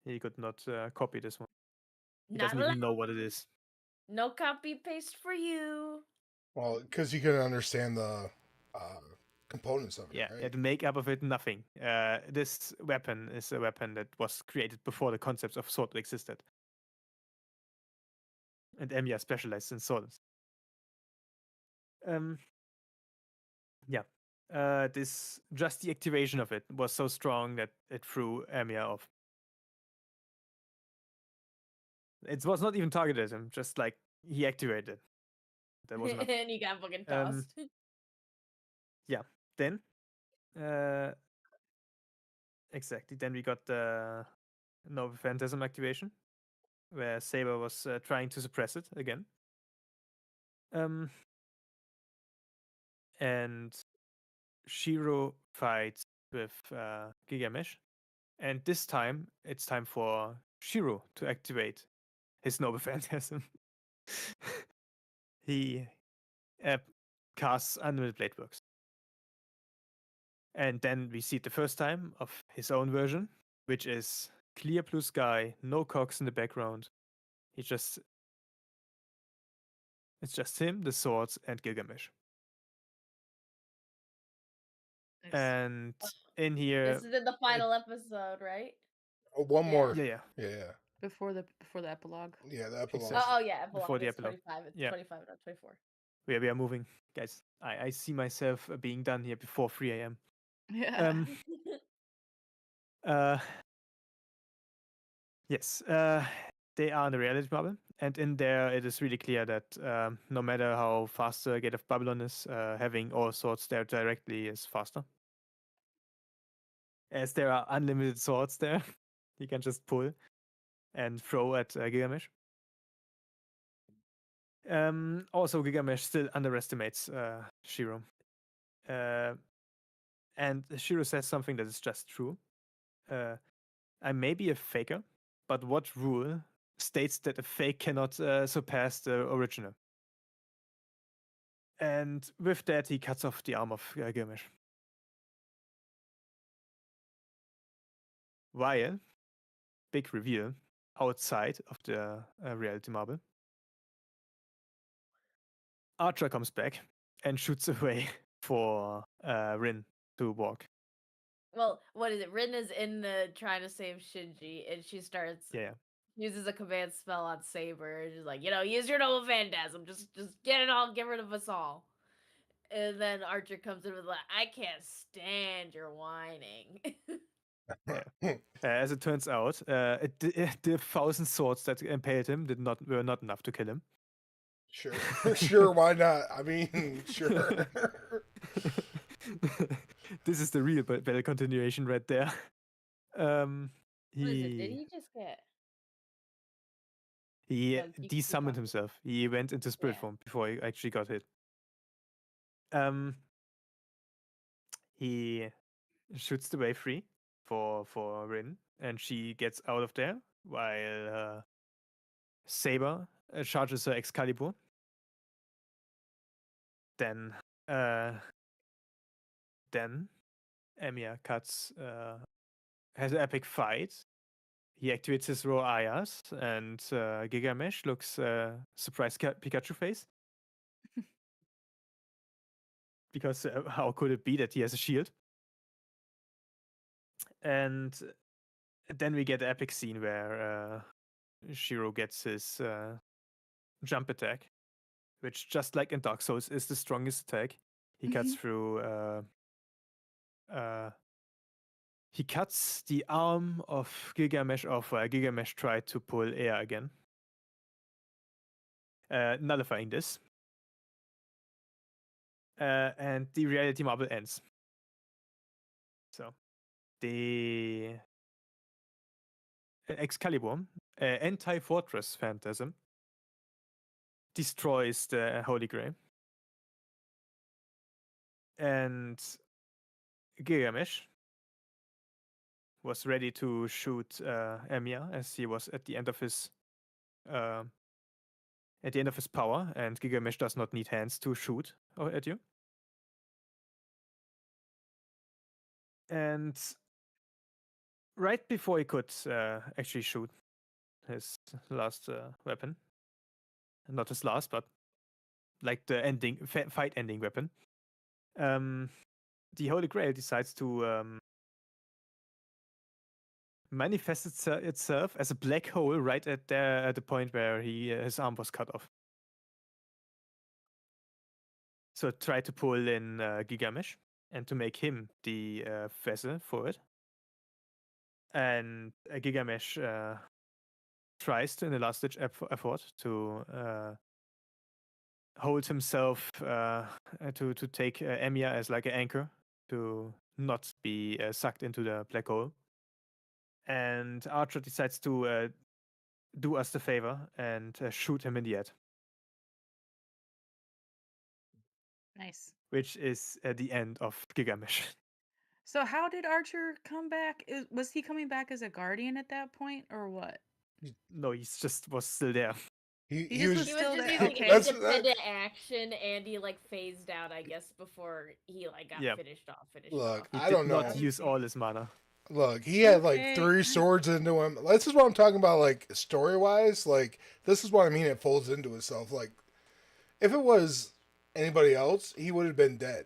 He could not copy this one. He doesn't even know what it is. No copy paste for you. Well, because you can understand the components of it, Yeah, right? the makeup of it, nothing. This weapon is a weapon that was created before the concepts of sword existed. And Emiya specialized in swords. Yeah. Just the activation of it was so strong that it threw Emiya off. It was not even targeted at him, just like he activated it. That was enough. And he got fucking tossed. Yeah. Then exactly. Then we got the Noble Phantasm activation, where Saber was trying to suppress it again. And Shirou fights with Gilgamesh, and this time it's time for Shirou to activate his noble phantasm. He casts unlimited blade works. And then we see it the first time of his own version, which is clear blue sky, no cogs in the background. It's just him, the swords, and Gilgamesh. Nice. And in here, This is in the final episode, right? Oh, one Yeah. more. yeah, Yeah. Before the epilogue. Yeah, the epilogue. Exactly. Oh yeah, epilogue. Before the It's epilogue. 25. It's Yeah. 25, not 24. we are moving, guys. I see myself being done here before 3 a.m. Yeah. Yes, they are in the reality bubble, and in there it is really clear that no matter how fast the Gate of Babylon is, having all swords there directly is faster. As there are unlimited swords there, you can just pull and throw at Gilgamesh. Also, Gilgamesh still underestimates Shirou. And Shirou says something that is just true. I may be a faker, but what rule states that a fake cannot surpass the original? And with that, he cuts off the arm of Gilgamesh. While, big reveal, outside of the reality marble, Archer comes back and shoots away for Rin to walk. Well, what is it? Rin is in the trying to save Shinji, and she starts Yeah. uses a command spell on Saber. And she's like, use your noble phantasm. Just get it all. Get rid of us all. And then Archer comes in with like, I can't stand your whining. As it turns out, the 1,000 swords that impaled him were not enough to kill him. Sure. Sure, why not? I mean, sure. This is the real battle continuation right there. What is it? Did he just get? He No, you keep desummoned talking. himself. He went into spirit Yeah. form before he actually got hit. He shoots the way free for Rin, and she gets out of there while Saber charges her Excalibur. Then Emiya has an epic fight. He activates his raw Ayas, and Gilgamesh looks surprised Pikachu face. Because how could it be that he has a shield? And then we get an epic scene where Shirou gets his jump attack, which, just like in Dark Souls, is the strongest attack. He cuts through. He cuts the arm of Gilgamesh off while Gilgamesh tried to pull air again, nullifying this. And the reality marble ends. So, the Excalibur, anti-fortress phantasm, destroys the Holy Grail. And Gilgamesh was ready to shoot Emiya as he was at the end of his power, and Gilgamesh does not need hands to shoot at you. And right before he could actually shoot his last weapon, not his last, but like the ending fight ending weapon, the Holy Grail decides to manifest itself as a black hole right at the point where his arm was cut off. So it tried to pull in Gilgamesh and to make him the vessel for it. And Gilgamesh tries to, in a last-ditch effort, to hold himself to take Emiya as like an anchor to not be sucked into the black hole. And Archer decides to do us the favor and shoot him in the head. Nice. which is at the end of Gilgamesh. So how did Archer come back? Was he coming back as a guardian at that point, or what? No, he's just was still there. He He just was He was still just there. using Okay. independent action, and he like phased out, I guess, before he like got Yeah. finished off. Look, He I did don't not know. use all his mana. Look, he had like Okay. 3 swords into him. This is what I'm talking about, like story wise. Like this is what I mean. It folds into itself. Like if it was anybody else, he would have been dead.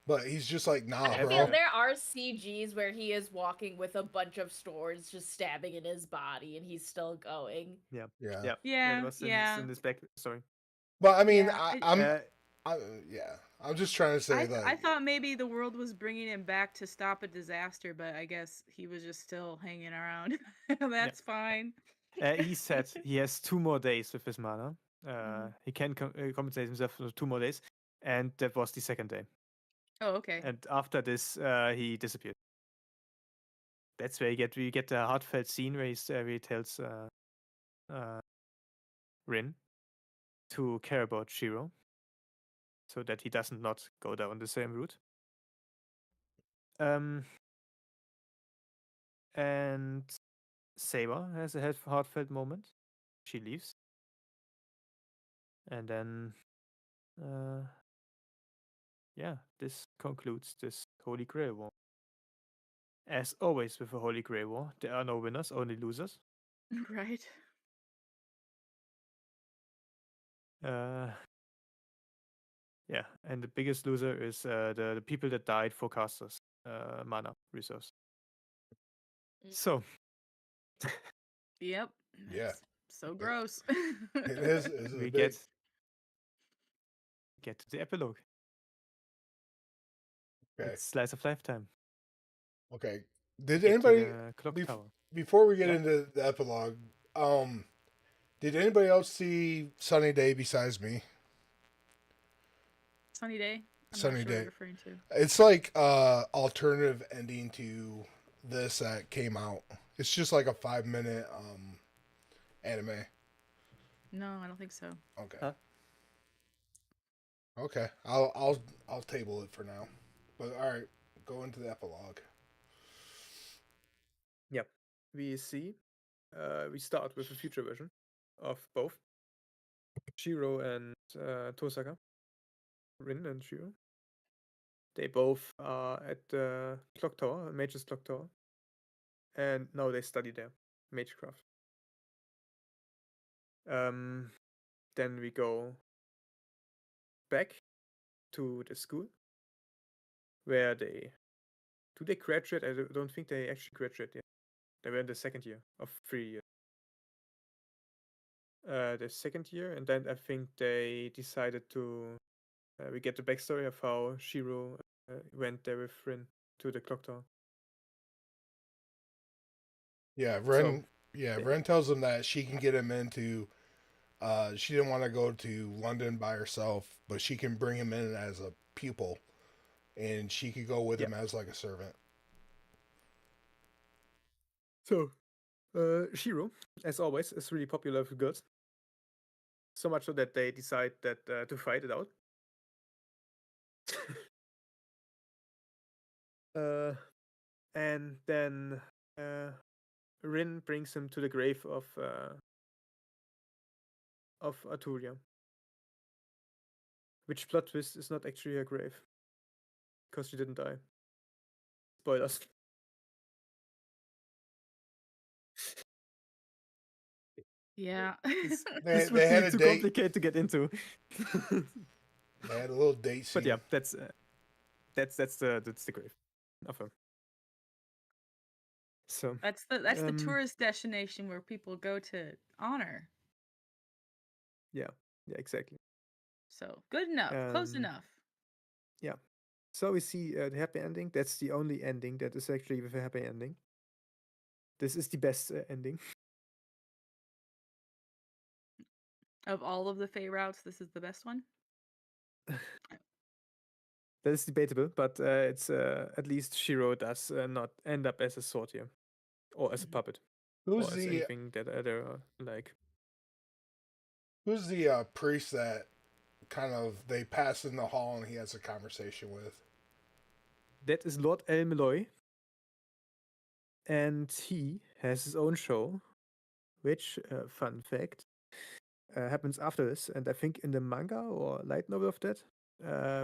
But he's just like, nah, I bro. feel there are CGs where he is walking with a bunch of swords just stabbing in his body, and he's still going. Yeah. Yeah. Yeah. Yeah, It was yeah. in this back story. But I mean, Yeah, I'm just trying to say that. I thought maybe the world was bringing him back to stop a disaster, but I guess he was just still hanging around. That's fine. He said he has 2 more days with his mana. He can compensate himself for 2 more days, and that was the second day. Oh, okay. And after this, he disappeared. That's where we get the heartfelt scene where he tells Rin to care about Shirou, so that he doesn't not go down the same route. And Saber has a heartfelt moment. She leaves, and then this concludes this Holy Grail War. As always with a Holy Grail War, there are no winners, only losers. Right. And the biggest loser is the people that died for casters mana resource. So Yep. Yeah. It's so gross. It is. It's we big. get to the epilogue. Okay. It's slice of lifetime. Okay. Did Get to anybody the clock tower? before we get Yeah. into the epilogue? Did anybody else see Sunny Day besides me? Sunny Day? I'm Sunny not sure Day. what you're referring to. It's like alternative ending to this that came out. It's just like a 5-minute anime. No, I don't think so. Okay. Huh? Okay. I'll table it for now. But all right, go into the epilogue. Yep. We see. We start with a future version of both Shirou and Tosaka. Rin and Shirou. They both are at the clock tower, Mage's clock tower, and now they study there, magecraft. Then we go back to the school where they graduate. I don't think they actually graduate yet. They were in the second year of 3 years. The second year, and then I think they decided to. We get the backstory of how Shirou went there with Rin to the clock tower. Yeah, Ren. Ren tells him that she can get him into. She didn't want to go to London by herself, but she can bring him in as a pupil, and she could go with him as like a servant. So, Shirou, as always, is really popular with girls. So much so that they decide that to fight it out. And then Rin brings him to the grave of Arturia. Which plot twist is not actually her grave. Because she didn't die. Spoilers. Yeah. This would They had be a too date. complicated to get into. They had a little date scene. But yeah, that's the grave of her. So That's the tourist destination where people go to honor. yeah, exactly. So good enough, close enough. Yeah. So we see the happy ending. That's the only ending that is actually with a happy ending. This is the best ending. Of all of the Fey routes, this is the best one. That is debatable, but it's at least Shirou does not end up as a sword here, or as a puppet, Who's or as the anything that other like. Who's the priest that they pass in the hall and he has a conversation with. That is Lord El Malloy. And he has his own show, which, fun fact, happens after this. And I think in the manga or light novel of that,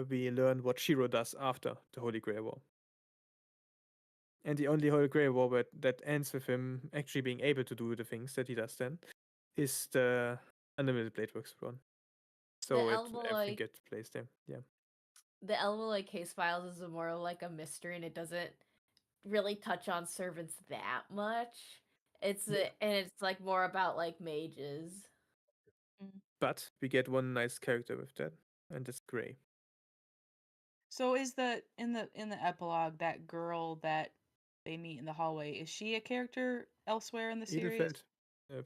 we learn what Shirou does after the Holy Grail War. And the only Holy Grail War that ends with him actually being able to do the things that he does then is the Unlimited Blade Works run. So I think it plays there. Yeah. The Elmo case files is more like a mystery, and it doesn't really touch on servants that much. And it's like more about like mages. But we get one nice character with that, and it's Gray. So is in the epilogue that girl that they meet in the hallway, is she a character elsewhere in the series? Edelfeld.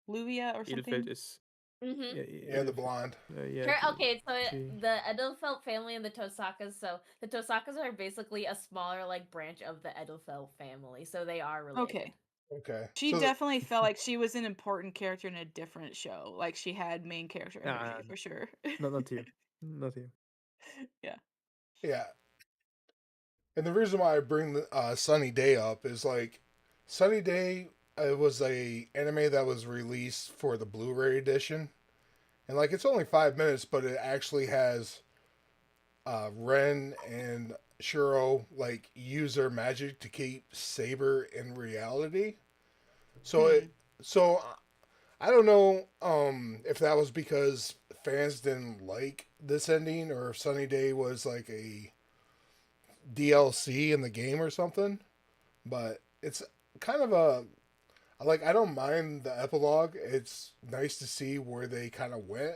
Luvia or something? Edelfeld is Yeah, the blonde. Okay, so the Edelfelt family and the Tosakas. So the Tosakas are basically a smaller like branch of the Edelfelt family. So they are related. Okay. She definitely felt like she was an important character in a different show. Like she had main character energy for sure. Not here. Not here. Yeah. Yeah. And the reason why I bring the Sunny Day up is like Sunny Day. It was a anime that was released for the Blu-ray edition, and like it's only 5 minutes, but it actually has Ren and Shirou like use their magic to keep Saber in reality. So I don't know if that was because fans didn't like this ending or if Sunny Day was like a DLC in the game or something, but it's kind of a like I don't mind the epilogue. It's nice to see where they kind of went,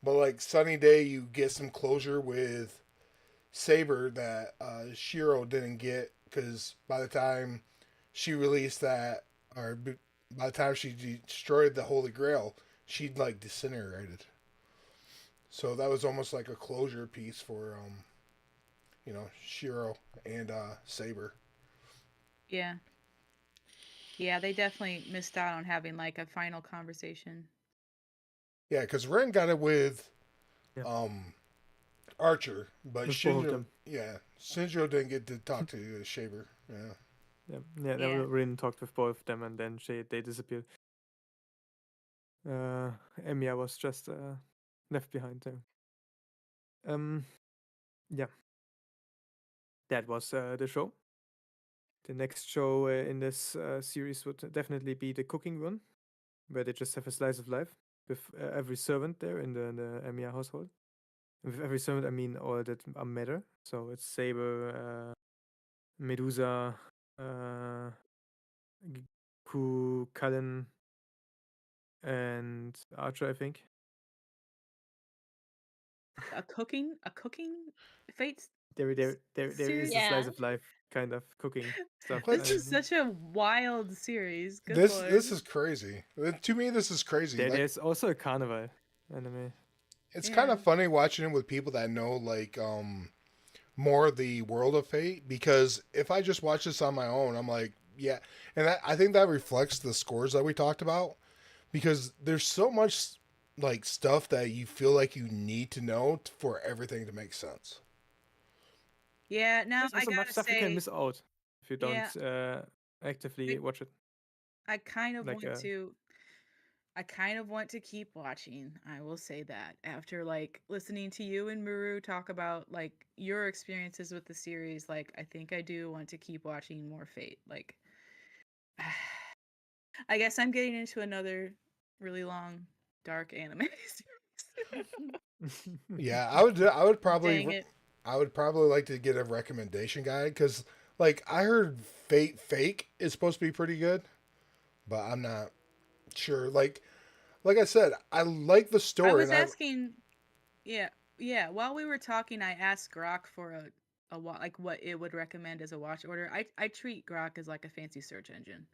but like Sunny Day, you get some closure with Saber that Shiro didn't get because by the time she released that, or by the time she destroyed the Holy Grail, she'd like disintegrated. So that was almost like a closure piece for Shiro and Saber. Yeah. Yeah, they definitely missed out on having like a final conversation. Yeah, because Ren got it with Archer, but Shinjo didn't get to talk to Saber. Yeah. Rin talked with both of them, and then they disappeared. Emiya was just left behind there. Yeah. That was the show. The next show in this series would definitely be the cooking one, where they just have a slice of life with every servant there in the Emiya household. And with every servant, I mean all that are matter. So it's Saber, Medusa, Cullen, and Archer, I think. A cooking Fates. There is a slice of life kind of cooking stuff. This is such a wild series. Good this Lord. this is crazy. To me, this is crazy. There's also a carnival anime. It's kind of funny watching it with people that know like more of the world of Fate, because if I just watch this on my own, I'm like, yeah, and I think that reflects the scores that we talked about, because there's so much like stuff that you feel like you need to know for everything to make sense. Yeah, now there's also much stuff you can miss out if you don't actively watch it. I kind of want to keep watching. I will say that after like listening to you and Muru talk about like your experiences with the series, like I think I do want to keep watching more Fate. Like I guess I'm getting into another really long dark anime series. Yeah, I would probably like to get a recommendation guide, because like I heard Fate Fake is supposed to be pretty good, but I'm not sure. Like I said, I like the story. I was asking, yeah. While we were talking, I asked Grok for a like what it would recommend as a watch order. I treat Grok as like a fancy search engine.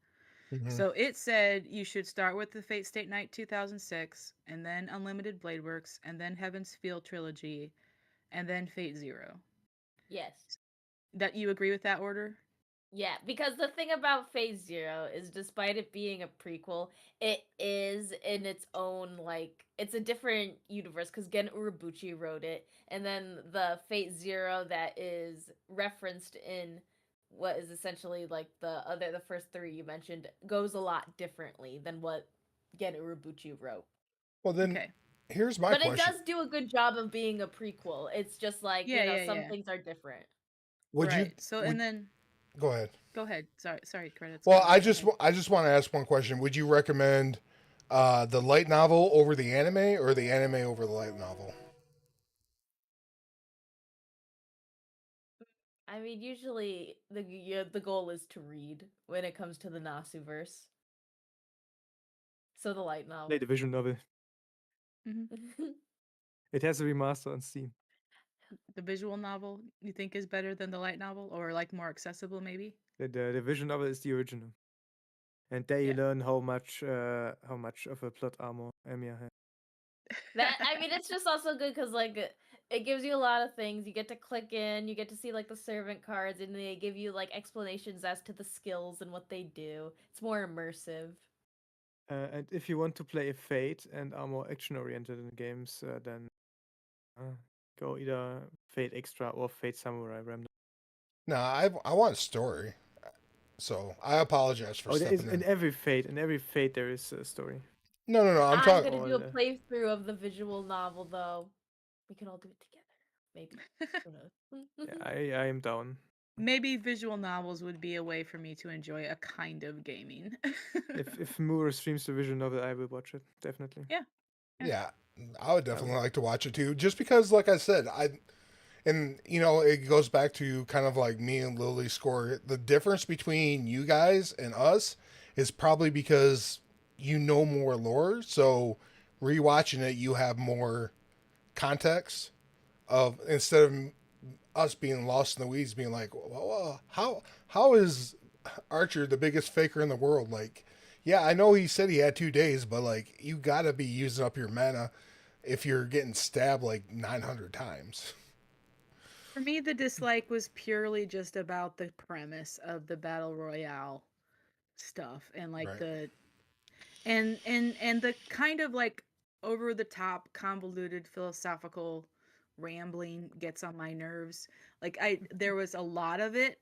Mm-hmm. So it said you should start with the Fate State Night 2006, and then Unlimited Blade Works, and then Heaven's Feel trilogy, and then Fate Zero. Yes. That you agree with that order? Yeah, because the thing about Phase Zero is despite it being a prequel, it is in its own, like, it's a different universe because Gen Urobuchi wrote it, and then the Fate Zero that is referenced in what is essentially like the first three you mentioned goes a lot differently than what Gen Urobuchi wrote. Well, then Okay. here's my But it question: does do a good job of being a prequel. It's just like, Yeah, yeah, some yeah. things are different. Would you? Right. So Would and then go ahead? go ahead. Sorry, credits. Well, Go I go just ahead. I just want to ask one question. Would you recommend the light novel over the anime, or the anime over the light novel? I mean, usually the goal is to read when it comes to the Nasuverse. So the light Play novel. the visual novel. Hmm. It has a remaster on Steam. The visual novel you think is better than the light novel, or like more accessible, maybe? The visual novel is the original, and there you Yeah. learn how much of a plot armor Emiya has. That, I mean, it's just also good because like it gives you a lot of things. You get to click in, you get to see like the servant cards, and they give you like explanations as to the skills and what they do. It's more immersive. And if you want to play a Fate and are more action-oriented in games, then go either Fate Extra or Fate Samurai Remnant. No, I want a story. So I apologize for Oh, there is stepping in. in every Fate there is a story. No. I'm I'm talking. gonna do a All playthrough of the visual novel though. We can all do it together. Maybe. Who knows? yeah, I am down. Maybe visual novels would be a way for me to enjoy a kind of gaming. If Muru streams the visual novel, I will watch it definitely. Yeah. Yeah, I would I definitely will. like to watch it too. Just because, like I said, and it goes back to kind of like me and Lily score. The difference between you guys and us is probably because you know more lore. So rewatching it, you have more context of instead of us being lost in the weeds, being like, well, how is Archer the biggest faker in the world? Like, yeah, I know he said he had 2 days, but like, you gotta be using up your mana if you're getting stabbed like 900 times. For me, the dislike was purely just about the premise of the battle royale stuff and like Right. and the kind of like over the top convoluted philosophical rambling gets on my nerves. Like I there was a lot of it.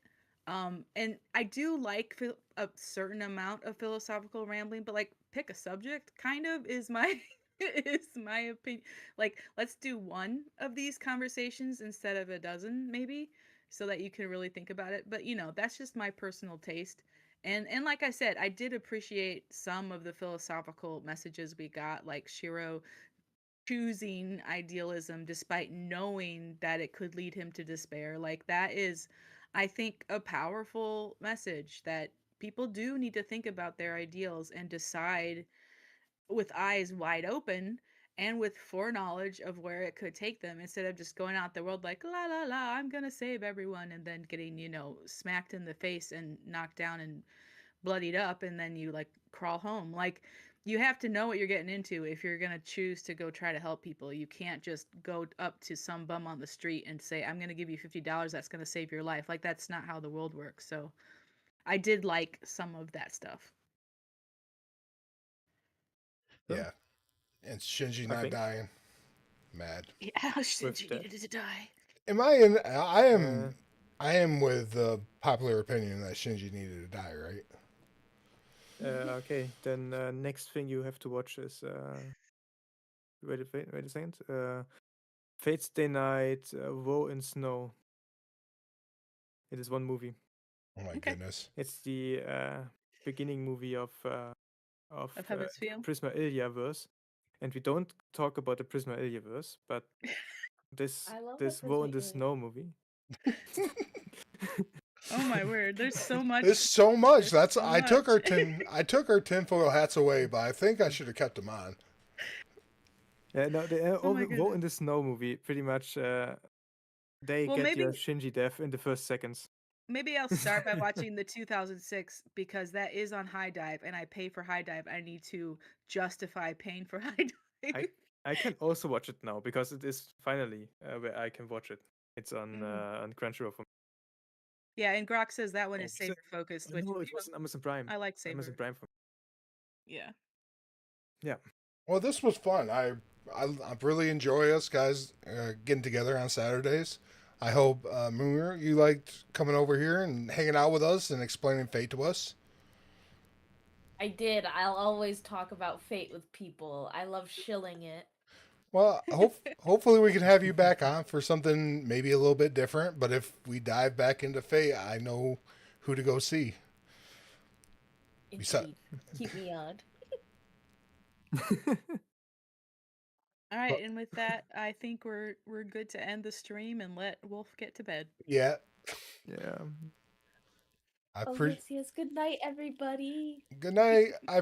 And I do like a certain amount of philosophical rambling, but like pick a subject kind of is my is my opinion. Like let's do one of these conversations instead of a dozen maybe, so that you can really think about it. But that's just my personal taste. And like I said, I did appreciate some of the philosophical messages we got, like Shirou choosing idealism despite knowing that it could lead him to despair. Like that is, I think, a powerful message that people do need to think about their ideals and decide with eyes wide open and with foreknowledge of where it could take them, instead of just going out the world like la la la, I'm gonna save everyone, and then getting smacked in the face and knocked down and bloodied up, and then you like crawl home. Like you have to know what you're getting into if you're going to choose to go try to help people. You can't just go up to some bum on the street and say, I'm going to give you $50 that's going to save your life. Like that's not how the world works. So I did like some of that stuff. So, Yeah. And Shinji I not think dying. Mad. Yeah, with Shinji that, needed to die. Am I in? uh, I am with the popular opinion that Shinji needed to die, right? okay, then next thing you have to watch is wait a second. Fate's Day Night, Woe in Snow. It is one movie. Oh my Okay. goodness. It's the beginning movie of Of Heaven's Feel. Prisma Illya verse, and we don't talk about the Prisma Illya verse, but this I love this the Woe in the Prisma Alien. Snow movie. Oh my word. There's so much. There's so much. There's That's so much. I took our tinfoil hats away, but I think I should have kept them on. Yeah, no, the Oh my Woe goodness. in the Snow movie pretty much they Well, get your maybe Shinji death in the first seconds. maybe I'll start by watching the 2006 because that is on High Dive and I pay for High Dive. I need to justify paying for High Dive. I I can also watch it now because it is finally where I can watch it. It's on Mm. Crunchyroll for me. Yeah, and Grok says that one Oh, is so- Saber focused, which No, it was an Amazon Prime. I like Saber. Amazon Prime for Yeah. Yeah. Well, this was fun. I really enjoy us guys getting together on Saturdays. I hope Muru, you liked coming over here and hanging out with us and explaining Fate to us. I did. I'll always talk about Fate with people. I love shilling it. Well, hopefully we can have you back on for something maybe a little bit different. But if we dive back into Fate, I know who to go see. Indeed. Keep me on. All right, and with that, I think we're good to end the stream and let Wolf get to bed. Yeah, Yeah. I Oh, pre- yes, good night, everybody. Good night. I